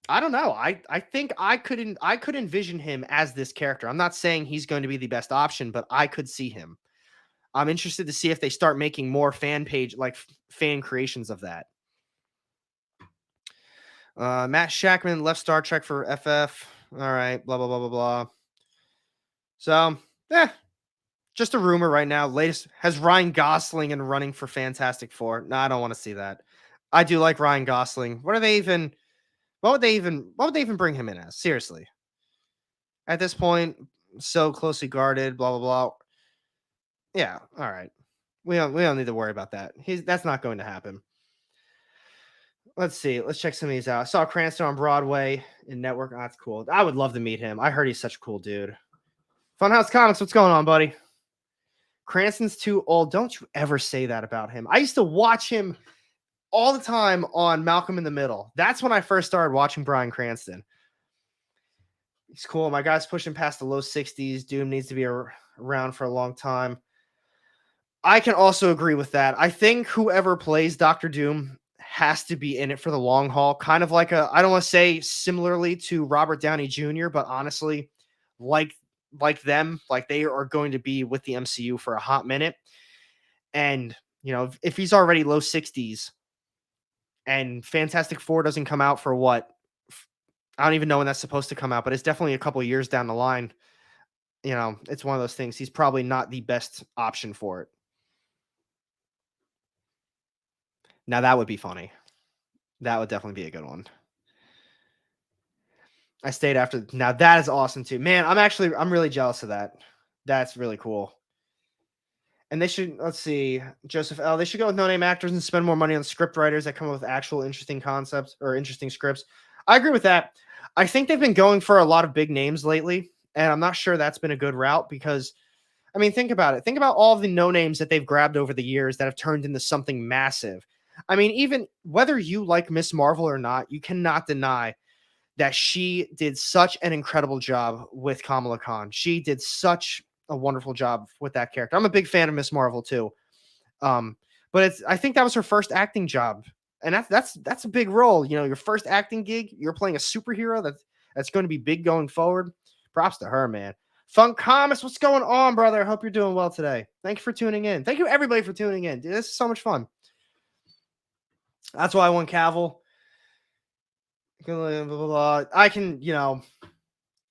I don't know. I think I could envision him as this character. I'm not saying he's going to be the best option, but I could see him. I'm interested to see if they start making more fan creations of that. Matt Shackman left Star Trek for FF. All right, blah blah blah blah blah. So, just a rumor right now. Latest has Ryan Gosling in running for Fantastic Four. No, I don't want to see that. I do like Ryan Gosling. What would they even bring him in as? Seriously. At this point, so closely guarded, blah blah blah. Yeah, all right. We don't need to worry about that. That's not going to happen. Let's see. Let's check some of these out. I saw Cranston on Broadway in Network. Oh, that's cool. I would love to meet him. I heard he's such a cool dude. Funhouse Comics, what's going on, buddy? Cranston's too old. Don't you ever say that about him. I used to watch him all the time on Malcolm in the Middle. That's when I first started watching Bryan Cranston. He's cool. My guy's pushing past the low 60s. Doom needs to be around for a long time. I can also agree with that. I think whoever plays Doctor Doom has to be in it for the long haul. Kind of like I don't want to say similarly to Robert Downey Jr., but honestly, like them, like they are going to be with the MCU for a hot minute. And, if he's already low 60s and Fantastic Four doesn't come out for what? I don't even know when that's supposed to come out, but it's definitely a couple years down the line. It's one of those things. He's probably not the best option for it. Now that would be funny. That would definitely be a good one. I stayed after. Now that is awesome too, man. I'm really jealous of that. That's really cool. And let's see, Joseph L. They should go with no-name actors and spend more money on script writers that come up with actual interesting concepts or interesting scripts. I agree with that. I think they've been going for a lot of big names lately, and I'm not sure that's been a good route because, I mean, think about it. Think about all of the no-names that they've grabbed over the years that have turned into something massive. I mean, even whether you like Miss Marvel or not, you cannot deny that she did such an incredible job with Kamala Khan. She did such a wonderful job with that character. I'm a big fan of Miss Marvel too. But I think that was her first acting job. And that's a big role. Your first acting gig, you're playing a superhero that's going to be big going forward. props to her, man. Funk Comics, what's going on, brother? I hope you're doing well today. Thank you for tuning in. Thank you, everybody, for tuning in. Dude, this is so much fun. That's why I won Cavill. I can,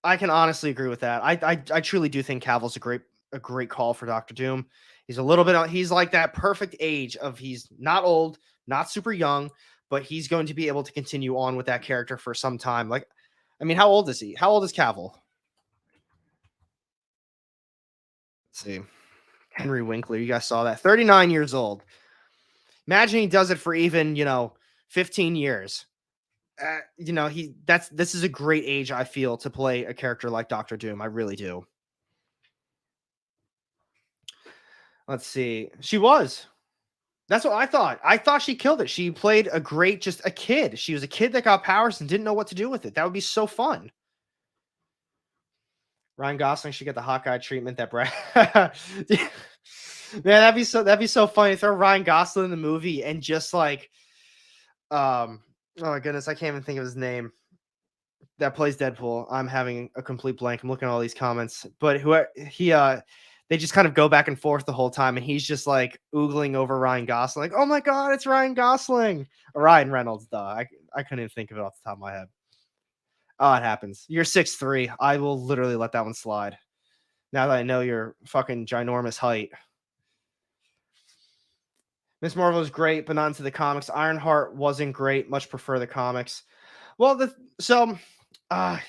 I can honestly agree with that. I truly do think Cavill's a great call for Doctor Doom. He's a little bit he's like that perfect age of he's not old, not super young, but he's going to be able to continue on with that character for some time. Like, I mean, how old is he? How old is Cavill? Let's see. Henry Winkler, you guys saw that. 39 years old. Imagine he does it for even, 15 years. This is a great age, I feel, to play a character like Doctor Doom. I really do. Let's see. She was. That's what I thought. I thought she killed it. She played just a kid. She was a kid that got powers and didn't know what to do with it. That would be so fun. Ryan Gosling should get the Hawkeye treatment that Brad. Man, that'd be so funny. Throw Ryan Gosling in the movie and just like, oh my goodness, I can't even think of his name. That plays Deadpool. I'm having a complete blank. I'm looking at all these comments, but they just kind of go back and forth the whole time, and he's just like oogling over Ryan Gosling, like, "Oh my god, it's Ryan Gosling!" Or Ryan Reynolds, though. I couldn't even think of it off the top of my head. Oh, it happens. You're 6'3". I will literally let that one slide. Now that I know your fucking ginormous height. Miss Marvel is great, but not into the comics. Ironheart wasn't great. Much prefer the comics. Well,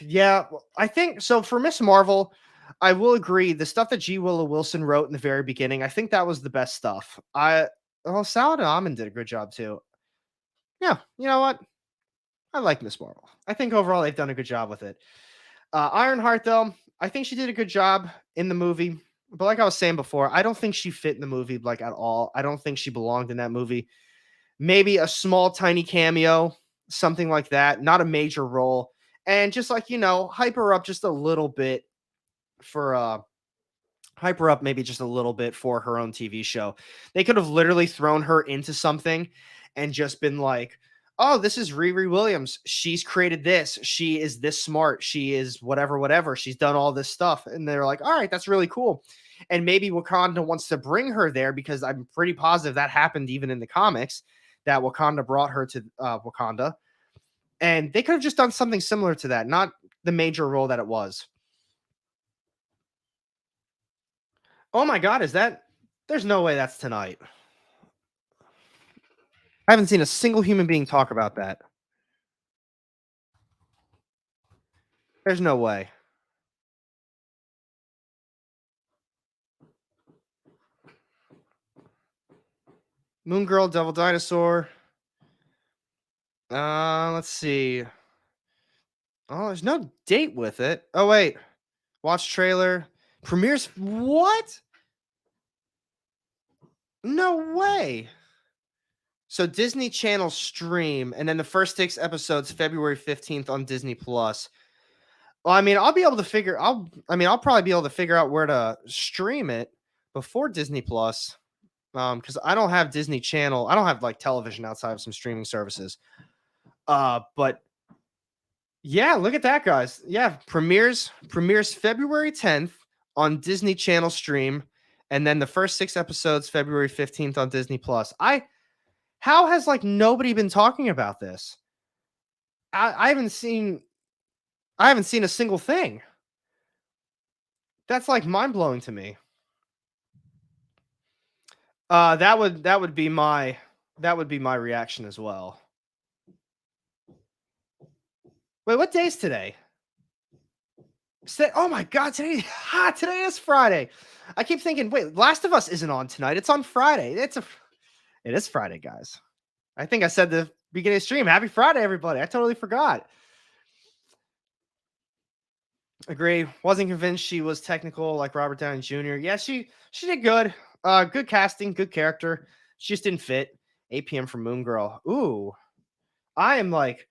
yeah, I think so. For Miss Marvel, I will agree. The stuff that G. Willow Wilson wrote in the very beginning, I think that was the best stuff. Salad and Almond did a good job too. Yeah, you know what? I like Miss Marvel. I think overall they've done a good job with it. Ironheart, though, I think she did a good job in the movie. But like I was saying before, I don't think she fit in the movie like at all. I don't think she belonged in that movie. Maybe a small, tiny cameo, something like that. Not a major role. And just like, hype her up just a little bit for hype her up maybe just a little bit for her own TV show. They could have literally thrown her into something and just been like, "Oh, this is Riri Williams. She's created this. She is this smart. She is whatever. She's done all this stuff." And they're like, "All right, that's really cool." And maybe Wakanda wants to bring her there because I'm pretty positive that happened even in the comics, that Wakanda brought her to Wakanda. And they could have just done something similar to that, not the major role that it was. Oh my God, there's no way that's tonight. I haven't seen a single human being talk about that. There's no way. Moon Girl, Devil Dinosaur. Let's see. Oh, there's no date with it. Oh, wait. Watch trailer. Premieres. What? No way. So Disney Channel stream, and then the first 6 episodes February 15th on Disney Plus. Well, I mean, I'll probably be able to figure out where to stream it before Disney Plus. Because I don't have Disney Channel. I don't have like television outside of some streaming services. But yeah, look at that, guys. Yeah, premieres February 10th on Disney Channel stream, and then the first 6 episodes February 15th on Disney Plus. How has like nobody been talking about this? I haven't seen a single thing. That's like mind blowing to me. That would be my reaction as well. Wait, what day is today? Oh my God, today is Friday. I keep thinking, wait, Last of Us isn't on tonight. It's on Friday. It is Friday, guys. I think I said the beginning of the stream. Happy Friday, everybody. I totally forgot. Agree. Wasn't convinced she was technical like Robert Downey Jr. Yeah, she did good. Good casting, good character. She just didn't fit. 8 p.m. for Moon Girl. Ooh. I'm like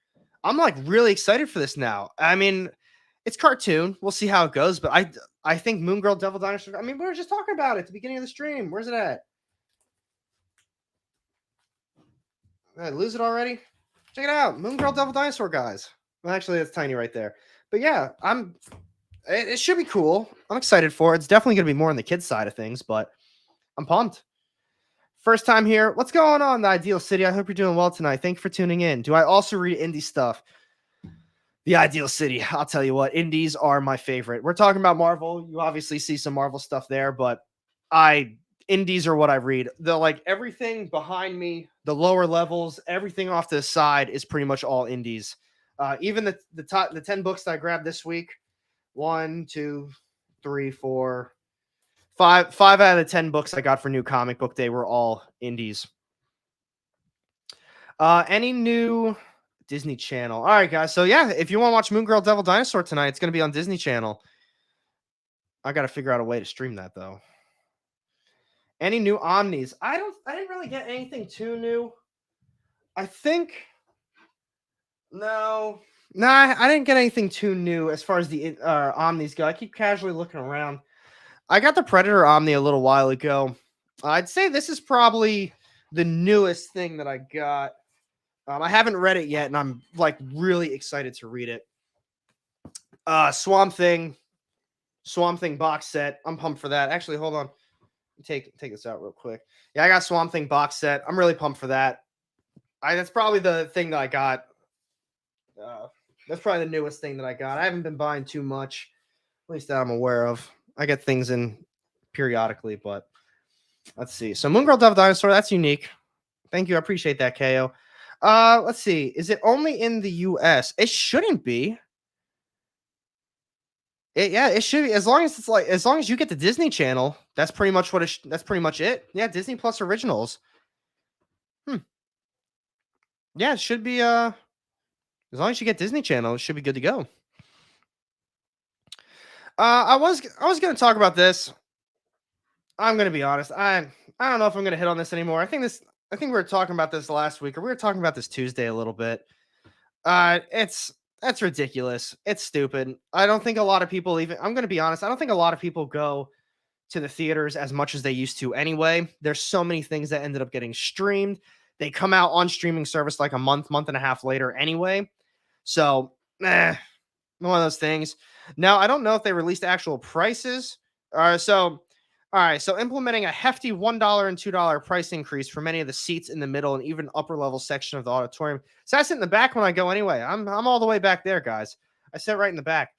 really excited for this now. I mean, it's cartoon. We'll see how it goes, but I think Moon Girl, Devil Dinosaur. I mean, we were just talking about it at the beginning of the stream. Where's it at? Did I lose it already? Check it out. Moon Girl, Devil Dinosaur, guys. Well, actually, that's tiny right there. But yeah, it should be cool. I'm excited for it. It's definitely going to be more on the kids side of things, but I'm pumped. First time here. What's going on, the Ideal City? I hope you're doing well tonight. Thank you for tuning in. Do I also read indie stuff? The Ideal City. I'll tell you what, indies are my favorite. We're talking about Marvel. You obviously see some Marvel stuff there, but I indies are what I read. The like everything behind me, the lower levels, everything off to the side is pretty much all indies. Even the 10 books that I grabbed this week. One, two, three, four, five out of the 10 books I got for New Comic Book Day were all indies. Any new Disney Channel? All right, guys. So yeah, if you want to watch Moon Girl Devil Dinosaur tonight, it's going to be on Disney Channel. I got to figure out a way to stream that though. Any new Omnis? I didn't really get anything too new. I think no, I didn't get anything too new as far as the Omnis go. I keep casually looking around. I got the Predator Omni a little while ago. I'd say this is probably the newest thing that I got. I haven't read it yet, and I'm like really excited to read it. Swamp Thing box set. I'm pumped for that. Actually, hold on. Take this out real quick. Yeah, I got Swamp Thing box set. I'm really pumped for that. That's probably the thing that I got. That's probably the newest thing that I got. I haven't been buying too much, at least that I'm aware of. I get things in periodically, but let's see. So Moon Girl Devil Dinosaur, that's unique. Thank you. I appreciate that, KO. Let's see. Is it only in the US? It shouldn't be. It should be. As long as you get the Disney Channel, that's pretty much that's pretty much it. Yeah, Disney Plus originals. Yeah, it should be as long as you get Disney Channel, it should be good to go. I was going to talk about this. I'm going to be honest. I don't know if I'm going to hit on this anymore. I think we were talking about this last week, or we were talking about this Tuesday a little bit. That's ridiculous. It's stupid. I don't think a lot of people I'm going to be honest. I don't think a lot of people go to the theaters as much as they used to anyway. There's so many things that ended up getting streamed. They come out on streaming service like a month and a half later anyway. So, one of those things. Now, I don't know if they released actual prices. So implementing a hefty $1 and $2 price increase for many of the seats in the middle and even upper level section of the auditorium. So I sit in the back when I go anyway. I'm all the way back there, guys. I sit right in the back.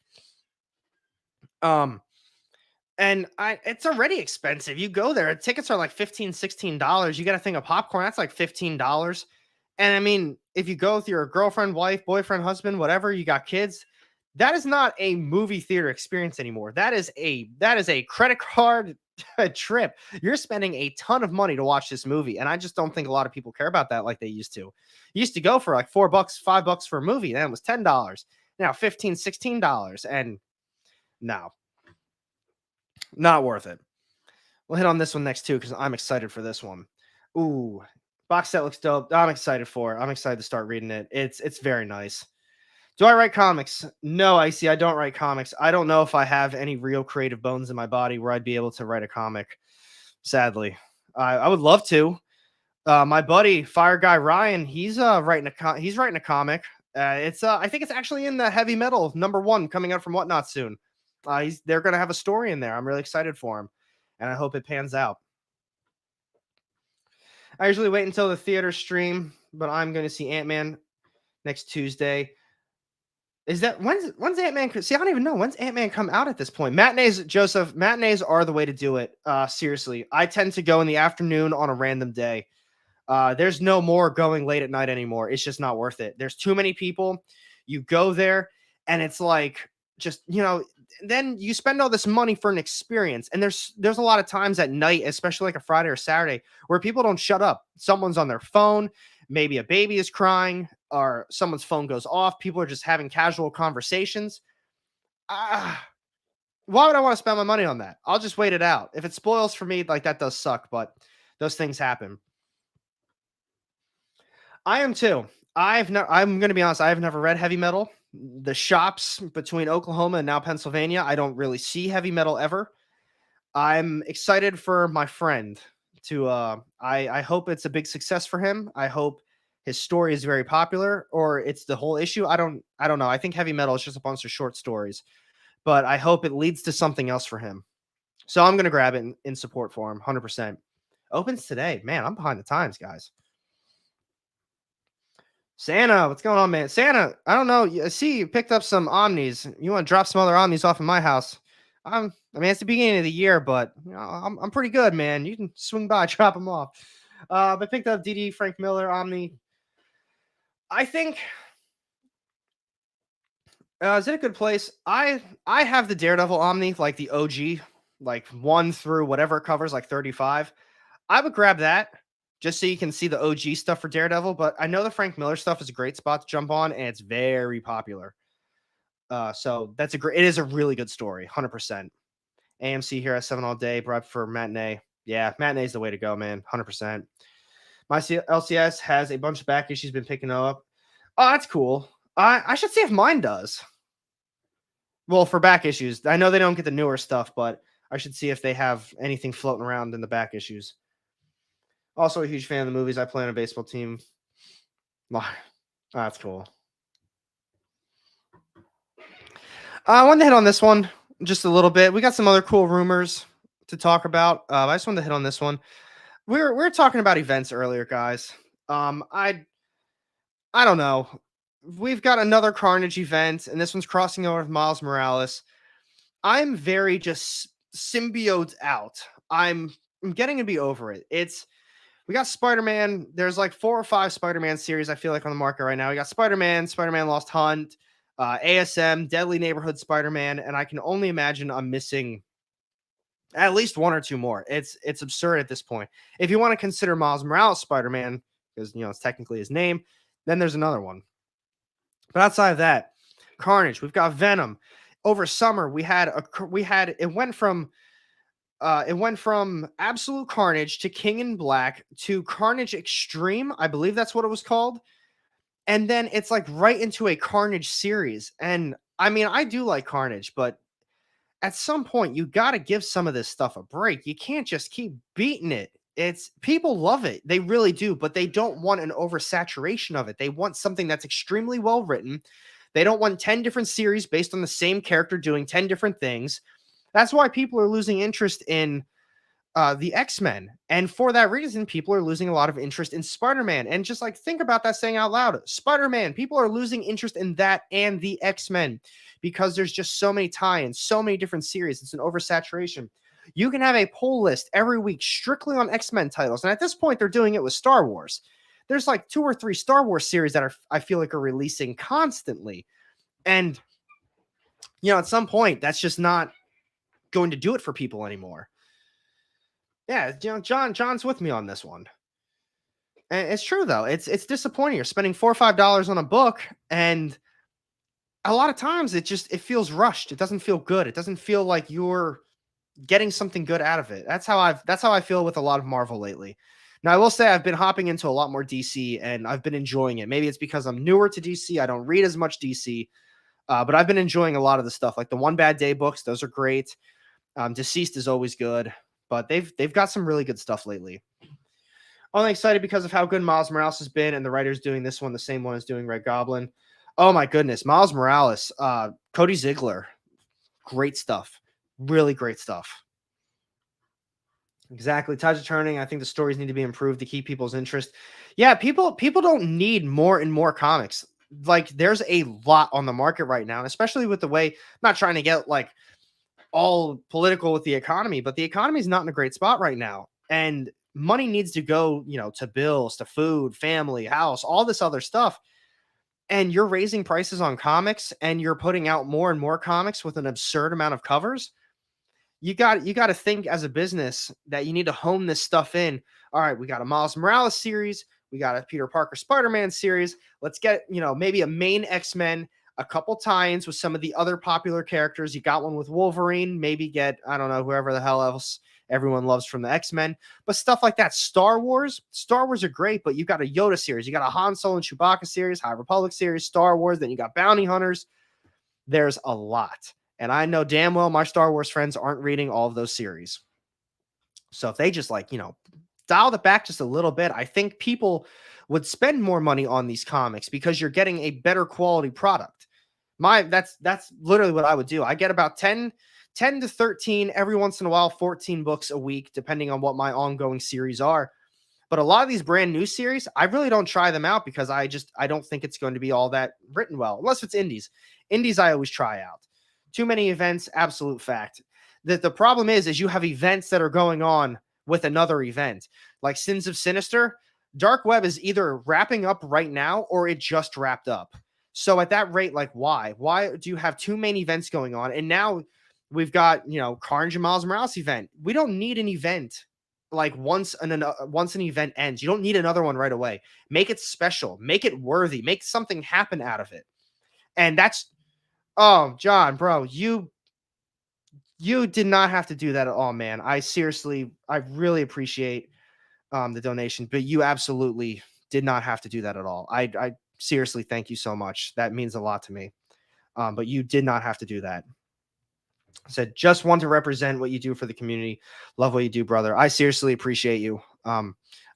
And it's already expensive. You go there, tickets are like $15, $16. You got a thing of popcorn, that's like $15. And I mean, if you go with your girlfriend, wife, boyfriend, husband, whatever, you got kids, that is not a movie theater experience anymore. That is a credit card trip. You're spending a ton of money to watch this movie. And I just don't think a lot of people care about that like they used to. You used to go for like $4, $5 for a movie. Then it was $10. Now $15, $16. And no, not worth it. We'll hit on this one next too, because I'm excited for this one. Ooh, box set looks dope. I'm excited for it. I'm excited to start reading it. It's very nice. Do I write comics? No, I don't write comics. I don't know if I have any real creative bones in my body where I'd be able to write a comic. Sadly, I would love to. My buddy Fire Guy Ryan, he's writing a comic. I think it's actually in the Heavy Metal #1 coming out from Whatnot soon. They're gonna have a story in there. I'm really excited for him, and I hope it pans out. I usually wait until the theater stream, but I'm going to see Ant-Man next Tuesday. Is that when's Ant-Man? See, I don't even know when's Ant-Man come out at this point. Matinees, Joseph. Matinees are the way to do it. Seriously, I tend to go in the afternoon on a random day. There's no more going late at night anymore. It's just not worth it. There's too many people. You go there, and it's like just then you spend all this money for an experience. And there's a lot of times at night, especially like a Friday or Saturday, where people don't shut up. Someone's on their phone. Maybe a baby is crying or someone's phone goes off. People are just having casual conversations. Why would I want to spend my money on that? I'll just wait it out. If it spoils for me, like that does suck, but those things happen. I am too. I'm going to be honest. I've never read Heavy Metal. The shops between Oklahoma and now Pennsylvania, I don't really see Heavy Metal ever. I'm excited for my friend to I hope it's a big success for him. I hope his story is very popular, or it's the whole issue. I don't know. I think Heavy Metal is just a bunch of short stories. but I hope it leads to something else for him. So I'm gonna grab it in support for him, 100%. Opens today, man. I'm behind the times, guys. Santa, what's going on, man? Santa, I don't know. I see you picked up some Omnis. You want to drop some other Omnis off in my house? I mean, it's the beginning of the year, but I'm pretty good, man. You can swing by, drop them off. But I picked up DD Frank Miller Omni. I think is it a good place? I have the Daredevil Omni, like the OG, like 1 through whatever it covers, like 35. I would grab that just so you can see the OG stuff for Daredevil. But I know the Frank Miller stuff is a great spot to jump on, and it's very popular. So that's a great. It is a really good story, 100%. AMC here at 7 all day, brought for matinee. Yeah, matinee is the way to go, man, 100%. My LCS has a bunch of back issues been picking up. Oh, that's cool. I should see if mine does. Well, for back issues, I know they don't get the newer stuff, but I should see if they have anything floating around in the back issues. Also, a huge fan of the movies. I play on a baseball team. Oh, that's cool. I wanted to hit on this one just a little bit. We got some other cool rumors to talk about. I just wanted to hit on this one. We were talking about events earlier, guys. I don't know. We've got another Carnage event, and this one's crossing over with Miles Morales. I'm very just symbiote out. I'm getting to be over it. We got Spider-Man. There's like 4 or 5 Spider-Man series I feel like on the market right now. We got Spider-Man, Spider-Man Lost Hunt, ASM, Deadly Neighborhood Spider-Man, and I can only imagine I'm missing at least 1 or 2 more. It's absurd at this point. If you want to consider Miles Morales Spider-Man, because it's technically his name, then there's another one. But outside of that, Carnage, we've got Venom. Over summer, it went from Absolute Carnage to King in Black to Carnage Extreme. I believe that's what it was called. And then it's like right into a Carnage series. And I mean, I do like Carnage, but at some point you got to give some of this stuff a break. You can't just keep beating it. It's people love it. They really do, but they don't want an oversaturation of it. They want something that's extremely well written. They don't want 10 different series based on the same character doing 10 different things. That's why people are losing interest in the X-Men. And for that reason, people are losing a lot of interest in Spider-Man. And just like think about that saying out loud, Spider-Man, people are losing interest in that and the X-Men because there's just so many tie-ins, so many different series. It's an oversaturation. You can have a pull list every week strictly on X-Men titles. And at this point, they're doing it with Star Wars. There's like 2 or 3 Star Wars series that I feel like are releasing constantly. And, at some point, that's just not going to do it for people anymore. Yeah, John's with me on this one. And it's true though. It's disappointing. You're spending $4 or $5 on a book, and a lot of times it feels rushed. It doesn't feel good. It doesn't feel like you're getting something good out of it. That's how I feel with a lot of Marvel lately. Now I will say I've been hopping into a lot more DC, and I've been enjoying it. Maybe it's because I'm newer to DC. I don't read as much DC, but I've been enjoying a lot of the stuff, like the One Bad Day books. Those are great. Deceased is always good, but they've got some really good stuff lately. Only excited because of how good Miles Morales has been, and the writer's doing this one the same one as doing Red Goblin. Oh my goodness, Miles Morales, Cody Ziegler, great stuff, really great stuff. Exactly, tides are turning. I think the stories need to be improved to keep people's interest. Yeah, people don't need more and more comics. Like there's a lot on the market right now, and especially with the way. I'm not trying to get like all political with the economy, but the economy is not in a great spot right now. And money needs to go, to bills, to food, family, house, all this other stuff. And you're raising prices on comics, and you're putting out more and more comics with an absurd amount of covers. You got to think as a business that you need to hone this stuff in. All right, we got a Miles Morales series, we got a Peter Parker Spider-Man series. Let's get, maybe a main X-Men, a couple tie-ins with some of the other popular characters. You got one with Wolverine, maybe get, I don't know, whoever the hell else everyone loves from the X-Men, but stuff like that. Star Wars are great, but you got a Yoda series, you got a Han Solo and Chewbacca series, High Republic series, Star Wars, then you got Bounty Hunters. There's a lot. And I know damn well my Star Wars friends aren't reading all of those series. So if they just dialed it back just a little bit, I think people would spend more money on these comics because you're getting a better quality product. That's literally what I would do. I get about 10 to 13 every once in a while, 14 books a week, depending on what my ongoing series are. But a lot of these brand new series, I really don't try them out because I don't think it's going to be all that written well, unless it's indies. Indies I always try out. Too many events, absolute fact. The problem is you have events that are going on with another event. Like Sins of Sinister, Dark Web is either wrapping up right now or it just wrapped up. So at that rate, like why? Why do you have two main events going on? And now we've got, Carnage and Miles Morales event. We don't need an event like once an event ends. You don't need another one right away. Make it special, make it worthy, make something happen out of it. And that's oh, John, bro, you did not have to do that at all, man. I really appreciate the donation, but you absolutely did not have to do that at all. I seriously thank you so much. That means a lot to me. But you did not have to do that. I said, just want to represent what you do for the community. Love what you do, brother. I seriously appreciate you. I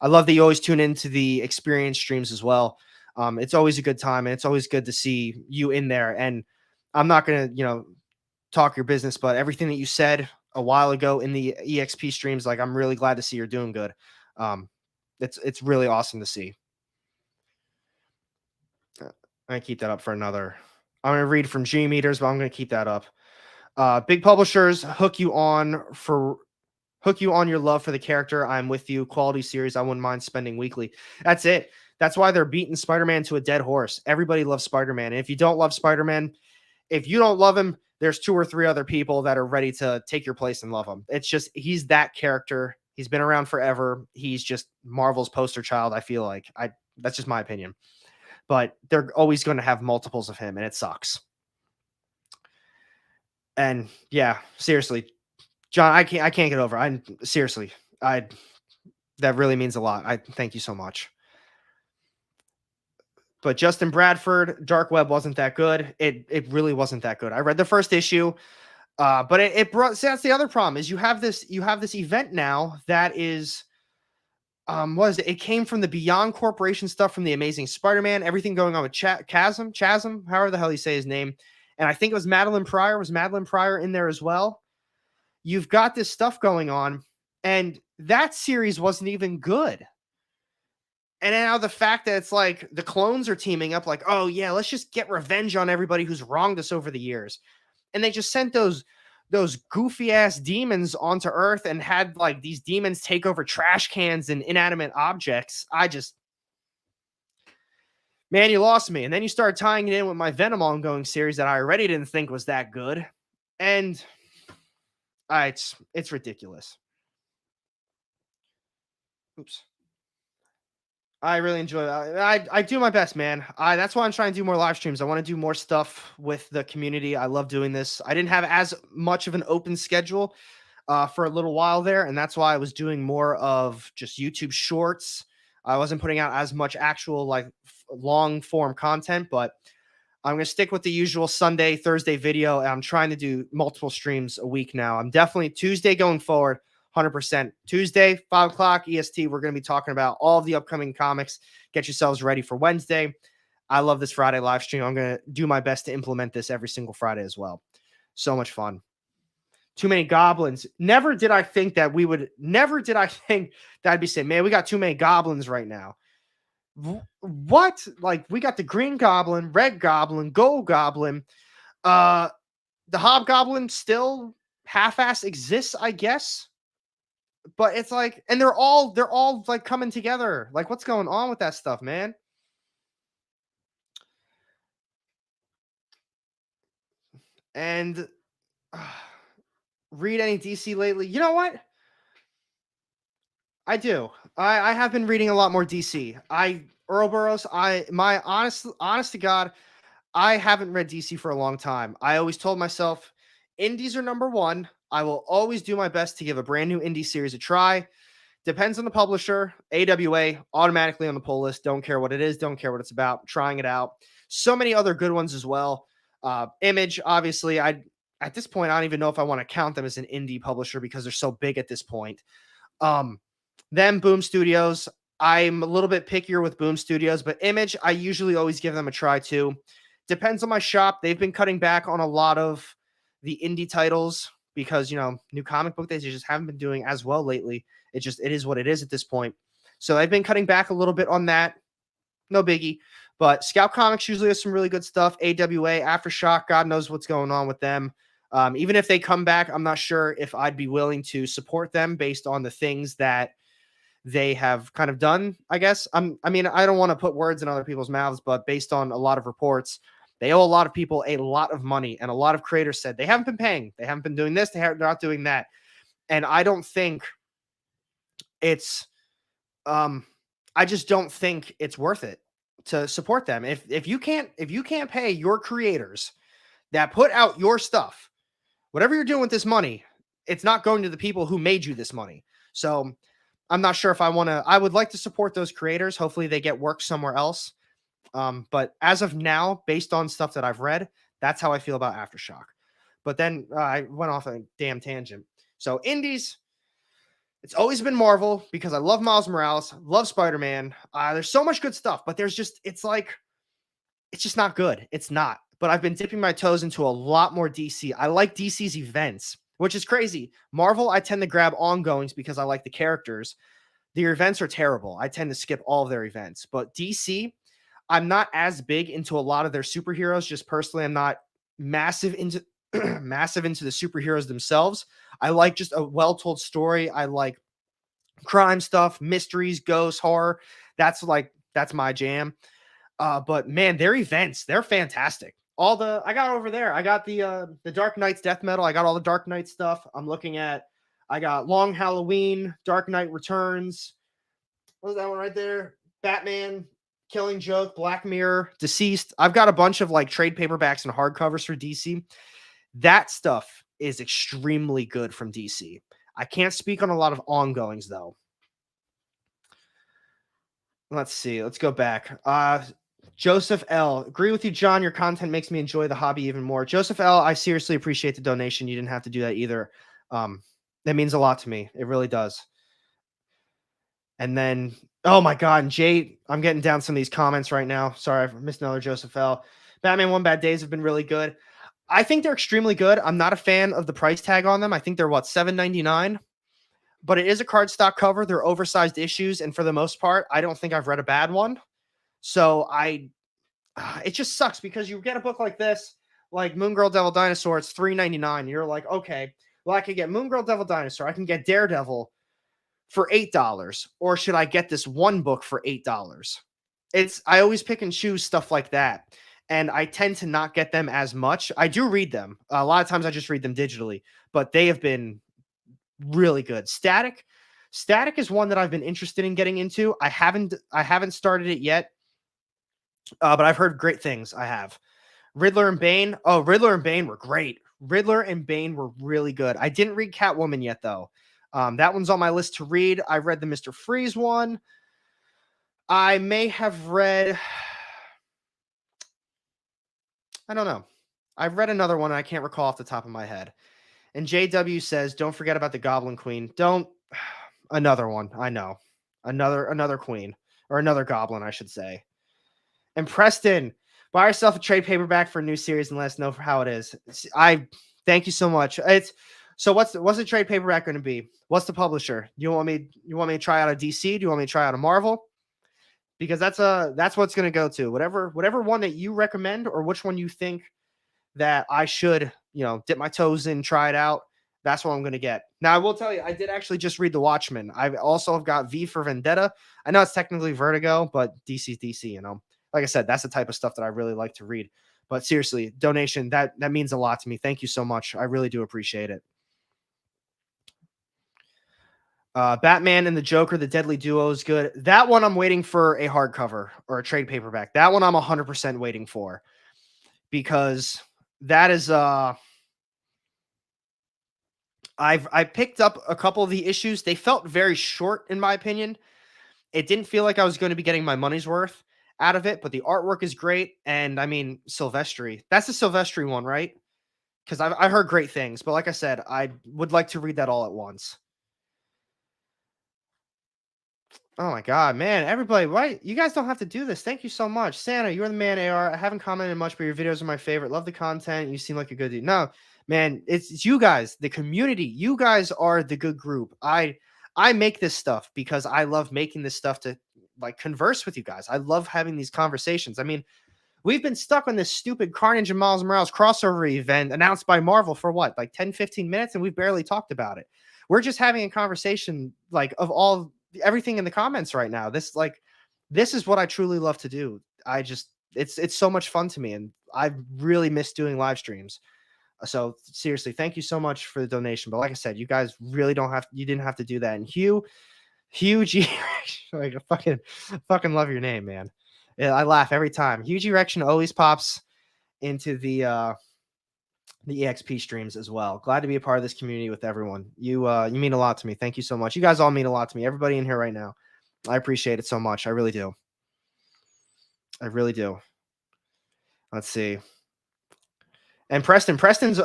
love that you always tune into the experience streams as well. It's always a good time, and it's always good to see you in there. And I'm not going to, talk your business, but everything that you said a while ago in the EXP streams, like, I'm really glad to see you're doing good. It's really awesome to see. I'm going to keep that up for another. I'm going to read from G Meters, but I'm going to keep that up. Big publishers hook you on your love for the character. I'm with you. Quality series I wouldn't mind spending weekly. That's it. That's why they're beating Spider-Man to a dead horse. Everybody loves Spider-Man. And if you don't love Spider-Man, if you don't love him, there's 2 or 3 other people that are ready to take your place and love him. It's just, he's that character. He's been around forever. He's just Marvel's poster child. I feel like that's just my opinion, but they're always going to have multiples of him, and it sucks. And yeah, seriously, John, I can't get over. That really means a lot. I thank you so much. But Justin Bradford, Dark Web wasn't that good. It really wasn't that good. I read the first issue, but it brought. See, that's the other problem is you have this event now that is, what is it? It came from the Beyond Corporation stuff from the Amazing Spider-Man. Everything going on with Chasm, however the hell you say his name, and I think it was Madeline Pryor. Was Madeline Pryor in there as well? You've got this stuff going on, and that series wasn't even good. And now the fact that it's like the clones are teaming up, like, oh yeah, let's just get revenge on everybody who's wronged us over the years. And they just sent those goofy ass demons onto Earth and had like these demons take over trash cans and inanimate objects. Man, you lost me. And then you started tying it in with my Venom ongoing series that I already didn't think was that good. And it's ridiculous. Oops. I really enjoy it. I do my best, man. That's why I'm trying to do more live streams. I want to do more stuff with the community. I love doing this. I didn't have as much of an open schedule for a little while there, and that's why I was doing more of just YouTube shorts. I wasn't putting out as much actual like long form content, but I'm going to stick with the usual Sunday, Thursday video, and I'm trying to do multiple streams a week now. I'm definitely Tuesday going forward. 100%. Tuesday, 5 o'clock EST, we're going to be talking about all of the upcoming comics. Get yourselves ready for Wednesday. I love this Friday live stream. I'm going to do my best to implement this every single Friday as well. So much fun. Too many goblins. Never did I think that I'd be saying, man, we got too many goblins right now. What? Like, we got the green goblin, red goblin, gold goblin. The hobgoblin still half-ass exists, I guess. But it's like, and they're all like coming together. Like, what's going on with that stuff, man? And read any DC lately? You know what? I do. I have been reading a lot more DC. Earl Burroughs. My honest to God, I haven't read DC for a long time. I always told myself, indies are number one. I will always do my best to give a brand new indie series a try. Depends on the publisher. AWA, automatically on the pull list. Don't care what it is. Don't care what it's about. Trying it out. So many other good ones as well. Image, obviously. At this point, I don't even know if I want to count them as an indie publisher because they're so big at this point. Then Boom Studios. I'm a little bit pickier with Boom Studios, but Image, I usually always give them a try too. Depends on my shop. They've been cutting back on a lot of the indie titles because, new comic book days, they just haven't been doing as well lately. It is what it is at this point. So I've been cutting back a little bit on that. No biggie. But Scout Comics usually has some really good stuff. AWA, Aftershock, God knows what's going on with them. Even if they come back, I'm not sure if I'd be willing to support them based on the things that they have kind of done, I guess. I don't want to put words in other people's mouths, but based on a lot of reports, they owe a lot of people a lot of money. And a lot of creators said they haven't been paying. They haven't been doing this. They're not doing that. And I don't think it's I just don't think it's worth it to support them. If you can't pay your creators that put out your stuff, whatever you're doing with this money, it's not going to the people who made you this money. So I'm not sure if I would like to support those creators. Hopefully they get work somewhere else. But as of now, based on stuff that I've read, that's how I feel about Aftershock. But then I went off a damn tangent. So indies, it's always been Marvel because I love Miles Morales, love Spider-Man. There's so much good stuff, but it's just not good. It's not. But I've been dipping my toes into a lot more DC. I like DC's events, which is crazy. Marvel, I tend to grab ongoings because I like the characters. Their events are terrible. I tend to skip all of their events. But DC, I'm not as big into a lot of their superheroes. Just personally, I'm not massive into massive into the superheroes themselves. I like just a well-told story. I like crime stuff, mysteries, ghosts, horror. That's my jam. But man, their events, they're fantastic. I got over there. I got the Dark Knight's death metal. I got all the Dark Knight stuff. I got Long Halloween, Dark Knight Returns. What was that one right there? Batman, Killing Joke, Black Mirror, Deceased. I've got a bunch of like trade paperbacks and hardcovers for DC. That stuff is extremely good from DC. I can't speak on a lot of ongoings though. Let's see. Let's go back. Joseph L. Agree with you, John. Your content makes me enjoy the hobby even more. Joseph L. I seriously appreciate the donation. You didn't have to do that either. That means a lot to me. It really does. And then, oh my God, Jay, I'm getting down some of these comments right now. Sorry, I missed another Joseph L. Batman One Bad Days have been really good. I think they're extremely good. I'm not a fan of the price tag on them. I think they're $7.99, but it is a cardstock cover. They're oversized issues, and for the most part, I don't think I've read a bad one. So it just sucks because you get a book like this, like Moon Girl Devil Dinosaur, it's $3.99. You're like, okay, well, I can get Moon Girl Devil Dinosaur. I can get Daredevil for $8, or should I get this one book for $8? I always pick and choose stuff like that. And I tend to not get them as much. I do read them. A lot of times I just read them digitally, but they have been really good. Static is one that I've been interested in getting into. I haven't started it yet. But I've heard great things. I have. Riddler and Bane. Oh, Riddler and Bane were great. Riddler and Bane were really good. I didn't read Catwoman yet, though. That one's on my list to read. I read the Mr. Freeze one. I may have read... I don't know. I've read another one. I can't recall off the top of my head. And JW says, don't forget about the Goblin Queen. Don't... Another one. I know. Another queen. Or another goblin, I should say. And Preston, buy yourself a trade paperback for a new series and let us know how it is. I thank you so much. What's the trade paperback going to be? What's the publisher? You want me to try out a DC? Do you want me to try out a Marvel? Because that's what it's going to go to. Whatever one that you recommend, or which one you think that I should, dip my toes in, try it out. That's what I'm going to get. Now, I will tell you, I did actually just read The Watchmen. I also have got V for Vendetta. I know it's technically Vertigo, but DC's DC, Like I said, that's the type of stuff that I really like to read. But seriously, donation, that means a lot to me. Thank you so much. I really do appreciate it. Batman and the Joker, the Deadly Duo is good. That one I'm waiting for a hardcover or a trade paperback. That one I'm 100% waiting for. Because that is... I picked up a couple of the issues. They felt very short, in my opinion. It didn't feel like I was going to be getting my money's worth out of it, but the artwork is great. And I mean, Silvestri. That's the Silvestri one, right? Because I heard great things. But like I said, I would like to read that all at once. Oh my god, man! Everybody, why you guys don't have to do this? Thank you so much, Santa. You're the man. AR. I haven't commented much, but your videos are my favorite. Love the content. You seem like a good dude. No, man, it's you guys, the community. You guys are the good group. I make this stuff because I love making this stuff to like converse with you guys. I love having these conversations. I mean, we've been stuck on this stupid Carnage and Miles Morales crossover event announced by Marvel for what, like 10, 15 minutes, and we've barely talked about it. We're just having a conversation like of all everything in the comments right now. This is what I truly love to do. I just it's so much fun to me, and I really miss doing live streams. So seriously, thank you so much for the donation. But like I said, you guys really don't have you didn't have to do that. And Hugh, huge like fucking love your name, man. Yeah, I laugh every time. Huge erection always pops into the EXP streams as well. Glad to be a part of this community with everyone. You mean a lot to me. Thank you so much. You guys all mean a lot to me. Everybody in here right now. I appreciate it so much. I really do. I really do. Let's see. And Preston's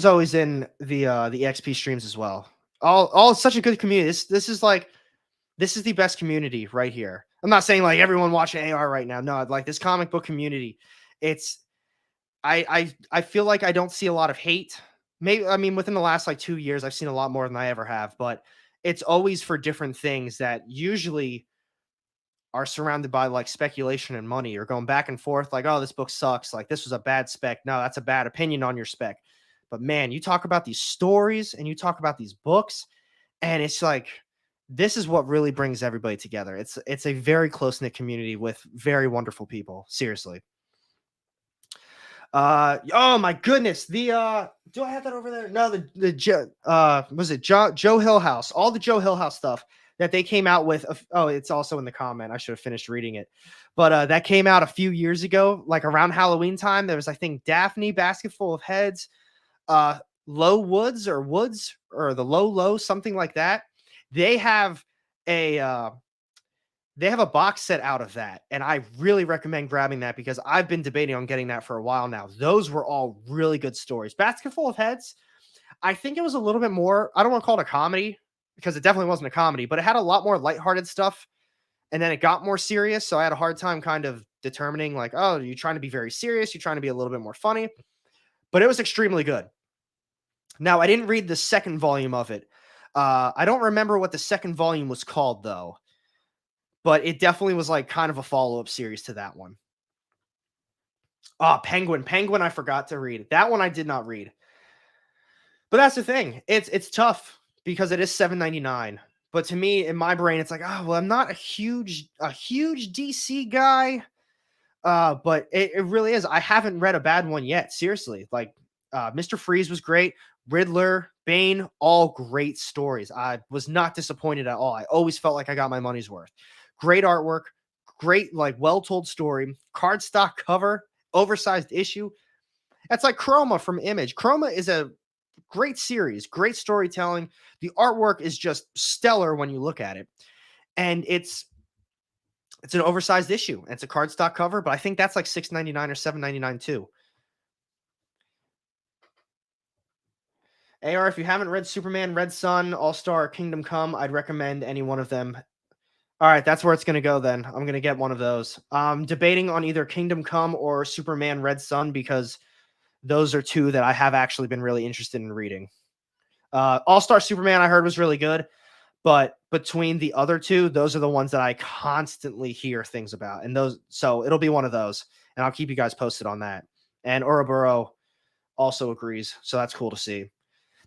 always in the XP streams as well. All such a good community. This is the best community right here. I'm not saying like everyone watching AR right now. No, like this comic book community. It's I feel like I don't see a lot of hate. Maybe I mean within the last like 2 years I've seen a lot more than I ever have, but it's always for different things that usually are surrounded by like speculation and money or going back and forth like, oh, this book sucks, like this was a bad spec. No, that's a bad opinion on your spec. But man, you talk about these stories and you talk about these books, and it's like this is what really brings everybody together. It's a very close-knit community with very wonderful people. Seriously. Oh my goodness. Do I have that over there? No, was it Joe Hill House? All the Joe Hill House stuff that they came out with. Oh, it's also in the comment. I should have finished reading it. But that came out a few years ago, like around Halloween time. There was, I think, Daphne, Basket Full of Heads, Low Woods or the Low, something like that. They have a box set out of that, and I really recommend grabbing that because I've been debating on getting that for a while now. Those were all really good stories. Basket Full of Heads, I think it was a little bit more, I don't want to call it a comedy because it definitely wasn't a comedy, but it had a lot more lighthearted stuff, and then it got more serious, so I had a hard time kind of determining like, oh, are you trying to be very serious? You're trying to be a little bit more funny? But it was extremely good. Now, I didn't read the second volume of it. I don't remember what the second volume was called, though. But it definitely was like kind of a follow-up series to that one. Penguin. Penguin, I forgot to read. That one I did not read. But that's the thing. It's tough because it is $7.99. But to me, in my brain, it's like, oh, well, I'm not a huge DC guy. But it really is. I haven't read a bad one yet. Seriously. Like Mr. Freeze was great. Riddler, Bane, all great stories. I was not disappointed at all. I always felt like I got my money's worth. Great artwork, great, like well-told story, cardstock cover, oversized issue. That's like Chroma from Image. Chroma is a great series, great storytelling. The artwork is just stellar when you look at it. And it's an oversized issue. And it's a cardstock cover, but I think that's like $6.99 or $7.99 too. AR, if you haven't read Superman, Red Sun, All-Star, Kingdom Come, I'd recommend any one of them. All right, that's where it's going to go then. I'm going to get one of those. Debating on either Kingdom Come or Superman Red Sun because those are two that I have actually been really interested in reading. All-Star Superman I heard was really good, but between the other two, those are the ones that I constantly hear things about. And those, so it'll be one of those, and I'll keep you guys posted on that. And Ouroboros also agrees, so that's cool to see.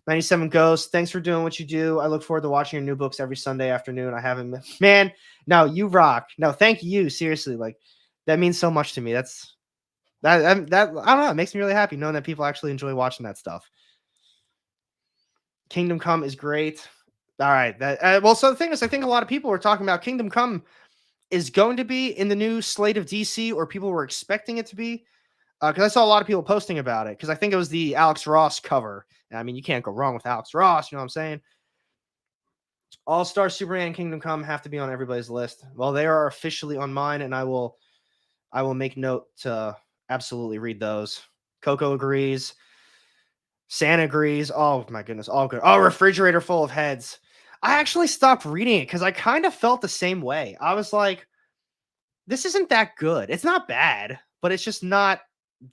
97 Ghosts, thanks for doing what you do. I look forward to watching your new books every Sunday afternoon. I haven't, man. No, you rock. No, thank you. Seriously, like that means so much to me. That I don't know. It makes me really happy knowing that people actually enjoy watching that stuff. Kingdom Come is great. All right. Well, so the thing is, I think a lot of people were talking about Kingdom Come is going to be in the new slate of DC, or people were expecting it to be. Because I saw a lot of people posting about it, because I think it was the Alex Ross cover. I mean, you can't go wrong with Alex Ross, you know what I'm saying? All-Star Superman and Kingdom Come have to be on everybody's list. Well, they are officially on mine, and I will make note to absolutely read those. Coco agrees. Santa agrees. Oh my goodness, all good. Oh, Refrigerator Full of Heads. I actually stopped reading it because I kind of felt the same way. I was like, this isn't that good. It's not bad, but it's just not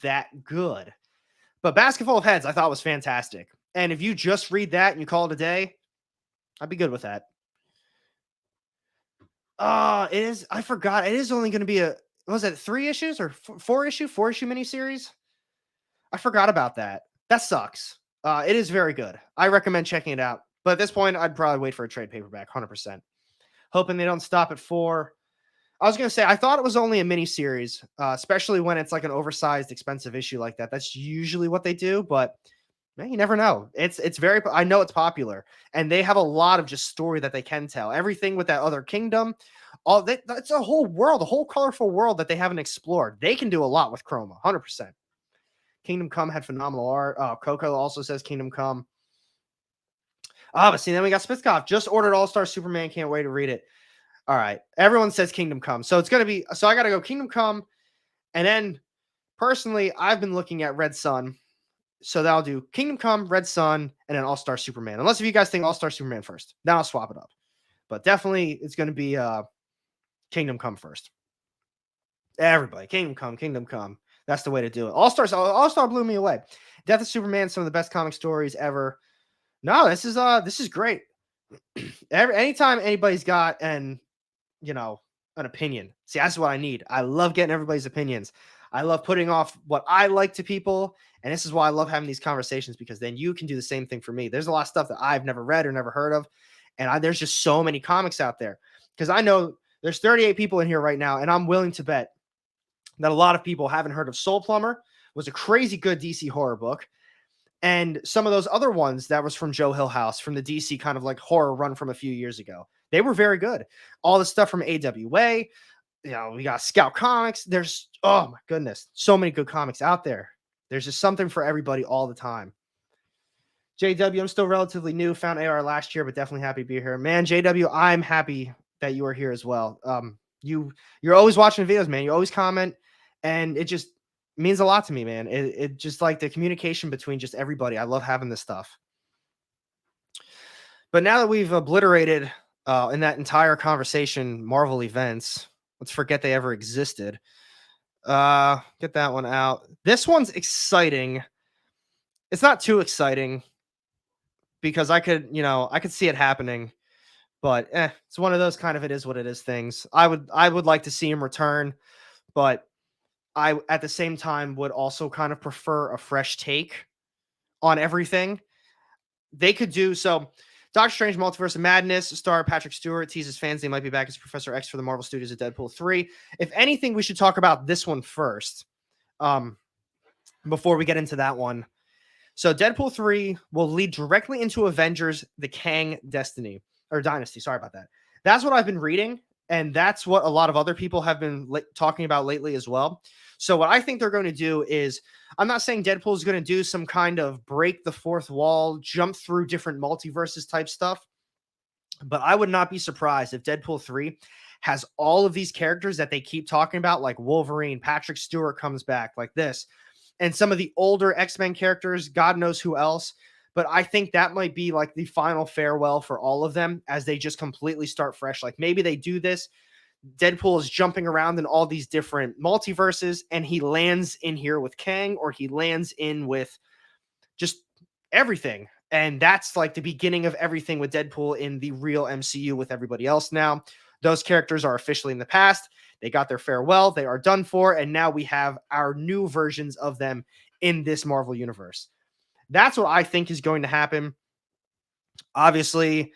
that good. But Basketful of Heads, I thought was fantastic. And if you just read that and you call it a day, I'd be good with that. It is. I forgot. It is only going to be was it 3 issues or 4 issue miniseries? I forgot about that. That sucks. It is very good. I recommend checking it out. But at this point, I'd probably wait for a trade paperback, 100%. Hoping they don't stop at 4. I was gonna say I thought it was only a mini series, especially when it's like an oversized, expensive issue like that. That's usually what they do, but man, you never know. It's very. I know it's popular, and they have a lot of just story that they can tell. Everything with that other kingdom, all that. That's a whole world, a whole colorful world that they haven't explored. They can do a lot with Chroma, 100%. Kingdom Come had phenomenal art. Coco also says Kingdom Come. But see, then we got Spitzkoff. Just ordered All Star Superman. Can't wait to read it. All right. Everyone says Kingdom Come. So it's going to be, so I got to go Kingdom Come. And then personally, I've been looking at Red Sun. So that'll do Kingdom Come, Red Sun, and then All Star Superman. Unless if you guys think All Star Superman first, then I'll swap it up. But definitely it's going to be Kingdom Come first. Everybody, Kingdom Come, Kingdom Come. That's the way to do it. All Star blew me away. Death of Superman, some of the best comic stories ever. No, this is great. Anytime anybody's got an opinion. See, that's what I need. I love getting everybody's opinions. I love putting off what I like to people. And this is why I love having these conversations, because then you can do the same thing for me. There's a lot of stuff that I've never read or never heard of. And there's just so many comics out there, because I know there's 38 people in here right now. And I'm willing to bet that a lot of people haven't heard of Soul Plumber. Was a crazy good DC horror book. And some of those other ones that was from Joe Hill House, from the DC kind of like horror run from a few years ago. They were very good. All the stuff from AWA, we got Scout Comics. There's, oh my goodness, so many good comics out there. There's just something for everybody all the time. JW, I'm still relatively new. Found AR last year, but definitely happy to be here. Man, JW, I'm happy that you are here as well. You're always watching videos, man. You always comment, and it just means a lot to me, man. It just like the communication between just everybody. I love having this stuff. But now that we've obliterated in that entire conversation Marvel events, let's forget they ever existed. Get that one out. This one's exciting. It's not too exciting because I could see it happening, but it's one of those kind of it is what it is things. I would like to see him return, but I at the same time would also kind of prefer a fresh take on everything. They could do so. Doctor Strange Multiverse of Madness star Patrick Stewart teases fans they might be back as Professor X for the Marvel Studios of Deadpool 3. If anything, we should talk about this one first before we get into that one. So Deadpool 3 will lead directly into Avengers The Kang Dynasty. Sorry about that. That's what I've been reading, and that's what a lot of other people have been talking about lately as well. So what I think they're going to do is, I'm not saying Deadpool is going to do some kind of break the fourth wall, jump through different multiverses type stuff, but I would not be surprised if Deadpool 3 has all of these characters that they keep talking about, like Wolverine, Patrick Stewart comes back, like this, and some of the older X-Men characters, God knows who else. But I think that might be like the final farewell for all of them as they just completely start fresh. Like maybe they do this. Deadpool is jumping around in all these different multiverses, and he lands in here with Kang, or he lands in with just everything. And that's like the beginning of everything with Deadpool in the real MCU with everybody else now. Those characters are officially in the past. They got their farewell. They are done for. And now we have our new versions of them in this Marvel universe. That's what I think is going to happen. Obviously,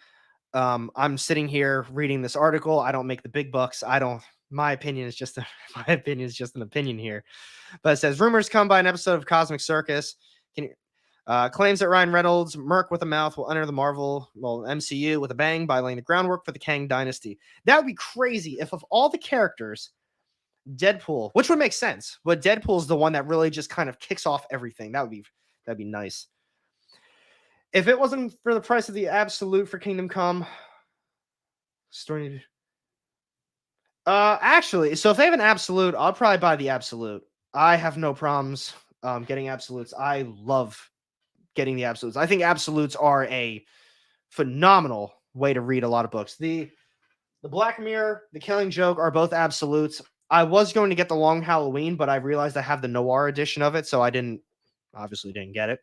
I'm sitting here reading this article. I don't make the big bucks. My opinion is just an opinion here. But it says rumors come by an episode of Cosmic Circus. Claims that Ryan Reynolds, Merc with a mouth, will enter the MCU with a bang by laying the groundwork for the Kang Dynasty. That would be crazy if of all the characters, Deadpool, which would make sense, but Deadpool is the one that really just kind of kicks off everything. That'd be nice. If it wasn't for the price of the Absolute for Kingdom Come, actually, so if they have an Absolute, I'll probably buy the Absolute. I have no problems getting Absolutes. I love getting the Absolutes. I think Absolutes are a phenomenal way to read a lot of books. The Black Mirror, The Killing Joke are both absolutes. I was going to get the Long Halloween, but I realized I have the noir edition of it, so I obviously didn't get it.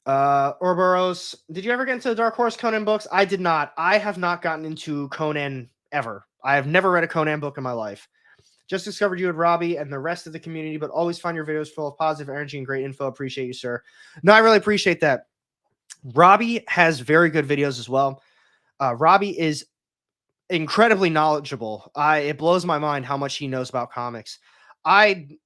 Ouroboros, did you ever get into the Dark Horse Conan books? I did not. I have not gotten into Conan ever. I have never read a Conan book in my life. Just discovered you and Robbie and the rest of the community, but always find your videos full of positive energy and great info. Appreciate you, sir. No, I really appreciate that. Robbie has very good videos as well. Robbie is incredibly knowledgeable. It blows my mind how much he knows about comics. I'm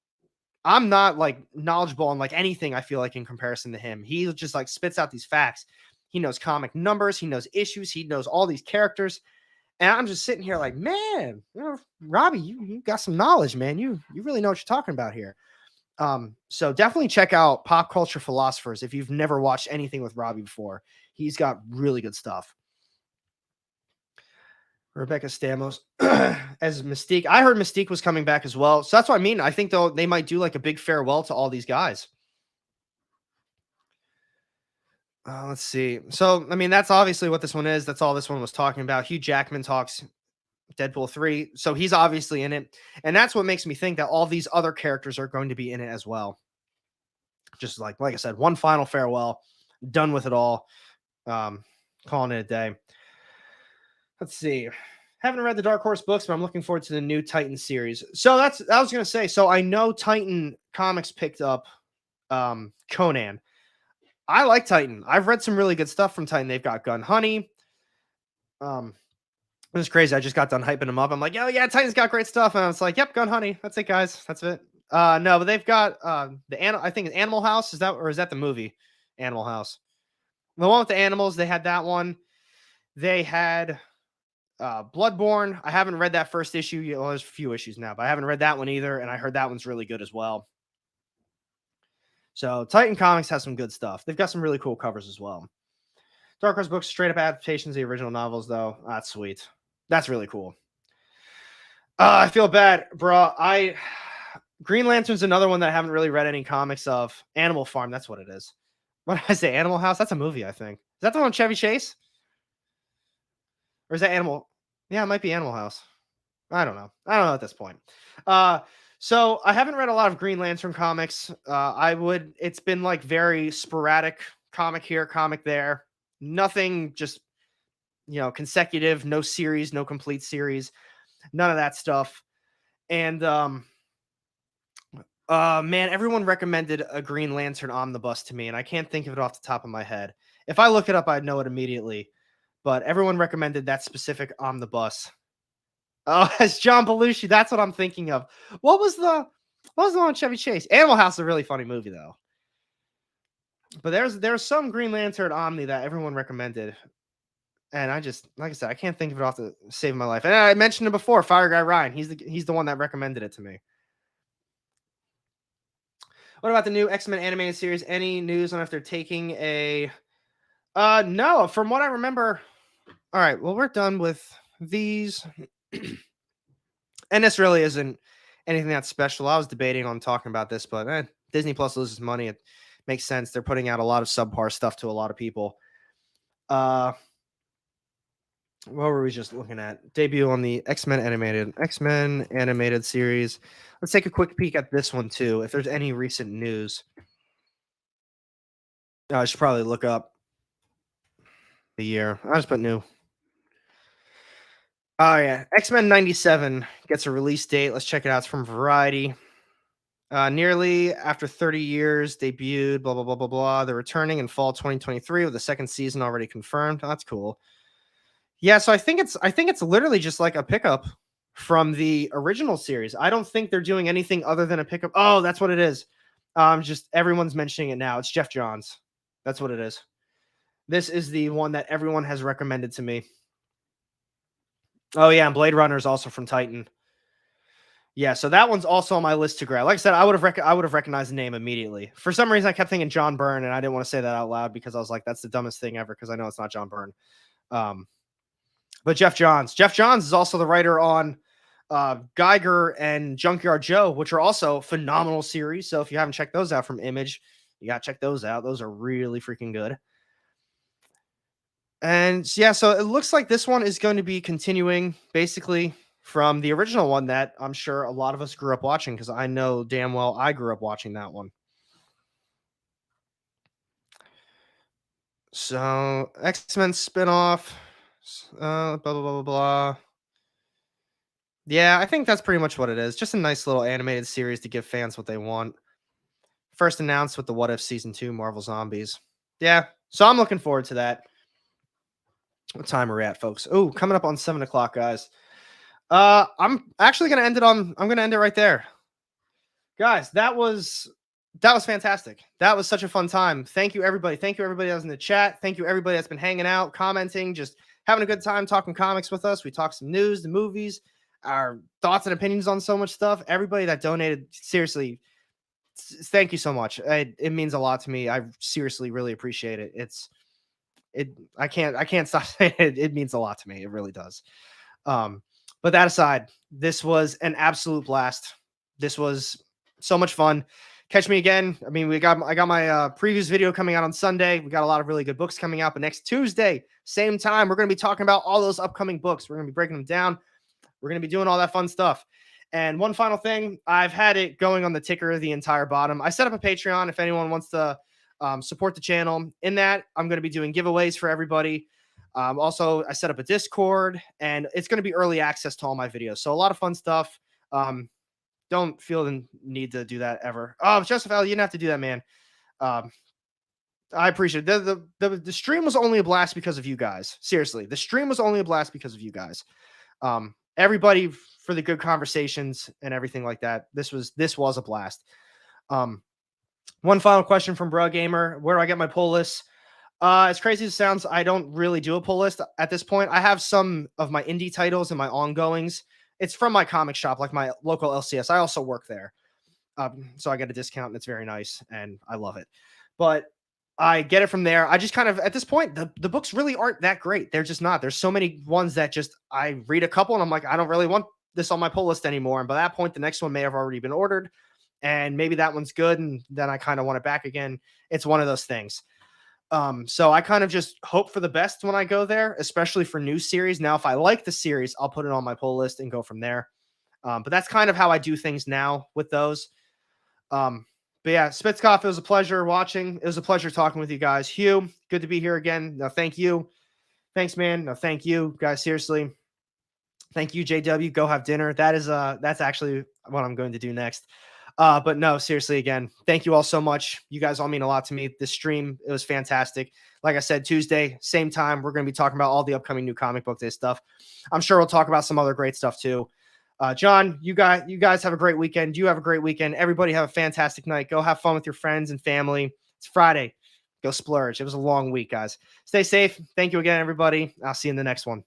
not like knowledgeable on like anything, I feel like, in comparison to him. He just like spits out these facts. He knows comic numbers, he knows issues, he knows all these characters. And I'm just sitting here like, man, Robbie, you got some knowledge, man. You really know what you're talking about here. So definitely check out Pop Culture Philosophers if you've never watched anything with Robbie before. He's got really good stuff. Rebecca Stamos as Mystique. I heard Mystique was coming back as well. So that's what I mean. I think they might do like a big farewell to all these guys. Let's see. So, I mean, that's obviously what this one is. That's all this one was talking about. Hugh Jackman talks Deadpool 3. So he's obviously in it. And that's what makes me think that all these other characters are going to be in it as well. Just like I said, one final farewell. Done with it all. Calling it a day. Let's see. Haven't read the Dark Horse books, but I'm looking forward to the new Titan series. So I was going to say, so I know Titan Comics picked up Conan. I like Titan. I've read some really good stuff from Titan. They've got Gun Honey. It was crazy. I just got done hyping them up. I'm like, oh yeah, Titan's got great stuff. And I was like, yep, Gun Honey. That's it, guys. That's it. No, but they've got I think it's Animal House. Is that the movie? Animal House. The one with the animals, they had that one. They had Bloodborne. I haven't read that first issue. Well, there's a few issues now, but I haven't read that one either. And I heard that one's really good as well. So Titan Comics has some good stuff. They've got some really cool covers as well. Dark Horse books, straight up adaptations of the original novels, though. That's sweet. That's really cool. I feel bad, bro. Green Lantern's another one that I haven't really read any comics of. Animal Farm, that's what it is. What did I say? Animal House? That's a movie, I think. Is that the one with Chevy Chase? Or is that Animal? Yeah, it might be Animal House. I don't know at this point. So I haven't read a lot of Green Lantern comics. It's been like very sporadic, comic here, comic there. Nothing just, consecutive, no series, no complete series, none of that stuff. And, man, everyone recommended a Green Lantern omnibus to me, and I can't think of it off the top of my head. If I look it up, I'd know it immediately. But everyone recommended that specific omnibus. Oh, it's John Belushi. That's what I'm thinking of. What was the one with Chevy Chase? Animal House is a really funny movie, though. But there's some Green Lantern Omni that everyone recommended. And I just, like I said, I can't think of it off the save my life. And I mentioned it before, Fire Guy Ryan. He's the one that recommended it to me. What about the new X-Men animated series? Any news on if they're taking a no, from what I remember. All right, well, we're done with these. And this really isn't anything that's special. I was debating on talking about this, but Disney Plus loses money. It makes sense. They're putting out a lot of subpar stuff to a lot of people. What were we just looking at? Debut on the X-Men animated series. Let's take a quick peek at this one too. If there's any recent news, I should probably look up the year. I just put new. Oh yeah, X-Men 97 gets a release date. Let's check it out. It's from Variety. Nearly after 30 years, debuted. Blah blah blah blah blah. They're returning in fall 2023 with the second season already confirmed. Oh, that's cool. Yeah, so I think it's literally just like a pickup from the original series. I don't think they're doing anything other than a pickup. Oh, that's what it is. Just everyone's mentioning it now. It's Jeff Johns. That's what it is. This is the one that everyone has recommended to me. Oh yeah, and Blade Runner is also from Titan. Yeah, so that one's also on my list to grab. Like I said, I would have recognized the name immediately. For some reason, I kept thinking John Byrne, and I didn't want to say that out loud because I was like, that's the dumbest thing ever because I know it's not John Byrne. But Jeff Johns. Jeff Johns is also the writer on Geiger and Junkyard Joe, which are also phenomenal series. So if you haven't checked those out from Image, you got to check those out. Those are really freaking good. And yeah, so it looks like this one is going to be continuing basically from the original one that I'm sure a lot of us grew up watching, because I know damn well I grew up watching that one. So X-Men spinoff, blah blah blah blah blah. Yeah, I think that's pretty much what it is. Just a nice little animated series to give fans what they want. First announced with the What If Season 2 Marvel Zombies. Yeah, so I'm looking forward to that. What time are we at, folks? Oh, coming up on 7 o'clock, guys. I'm actually gonna end it on. I'm gonna end it right there, guys. That was fantastic. That was such a fun time. Thank you, everybody. Thank you, everybody that was in the chat. Thank you, everybody that's been hanging out, commenting, just having a good time talking comics with us. We talked some news, the movies, our thoughts and opinions on so much stuff. Everybody that donated, seriously, thank you so much. It means a lot to me. I seriously really appreciate it. I can't stop saying it. It means a lot to me. It really does. But that aside, this was an absolute blast. This was so much fun. Catch me again. I mean, I got my previews video coming out on Sunday. We got a lot of really good books coming out. But next Tuesday, same time, we're going to be talking about all those upcoming books. We're going to be breaking them down. We're going to be doing all that fun stuff. And one final thing, I've had it going on the ticker the entire bottom. I set up a Patreon if anyone wants to support the channel. In that, I'm going to be doing giveaways for everybody. Also, I set up a Discord, and it's going to be early access to all my videos. So a lot of fun stuff. Don't feel the need to do that ever. Oh, Joseph L., you didn't have to do that, man. I appreciate it. The stream was only a blast because of you guys. Seriously, the stream was only a blast because of you guys. Everybody for the good conversations and everything like that. This was a blast. One final question from Bro Gamer: where do I get my pull lists? As crazy as it sounds, I don't really do a pull list at this point. I have some of my indie titles and my ongoings. It's from my comic shop, like my local LCS. I also work there. So I get a discount, and it's very nice, and I love it. But I get it from there. I just kind of, at this point, the books really aren't that great. They're just not. There's so many ones that just, I read a couple and I'm like, I don't really want this on my pull list anymore. And by that point, the next one may have already been ordered, and maybe that one's good, and then I kind of want it back again. It's one of those things. So I kind of just hope for the best when I go there, especially for new series. Now, if I like the series, I'll put it on my pull list and go from there. But that's kind of how I do things now with those. But yeah, Spitzkoff, it was a pleasure watching. It was a pleasure talking with you guys. Hugh, good to be here again. No, thank you. Thanks, man. No, thank you, guys. Seriously. Thank you, JW. Go have dinner. That's actually what I'm going to do next. But no, seriously, again, thank you all so much. You guys all mean a lot to me. This stream, it was fantastic. Like I said, Tuesday, same time, we're going to be talking about all the upcoming new comic book day stuff. I'm sure we'll talk about some other great stuff too. John, you guys have a great weekend. You have a great weekend. Everybody have a fantastic night. Go have fun with your friends and family. It's Friday. Go splurge. It was a long week, guys. Stay safe. Thank you again, everybody. I'll see you in the next one.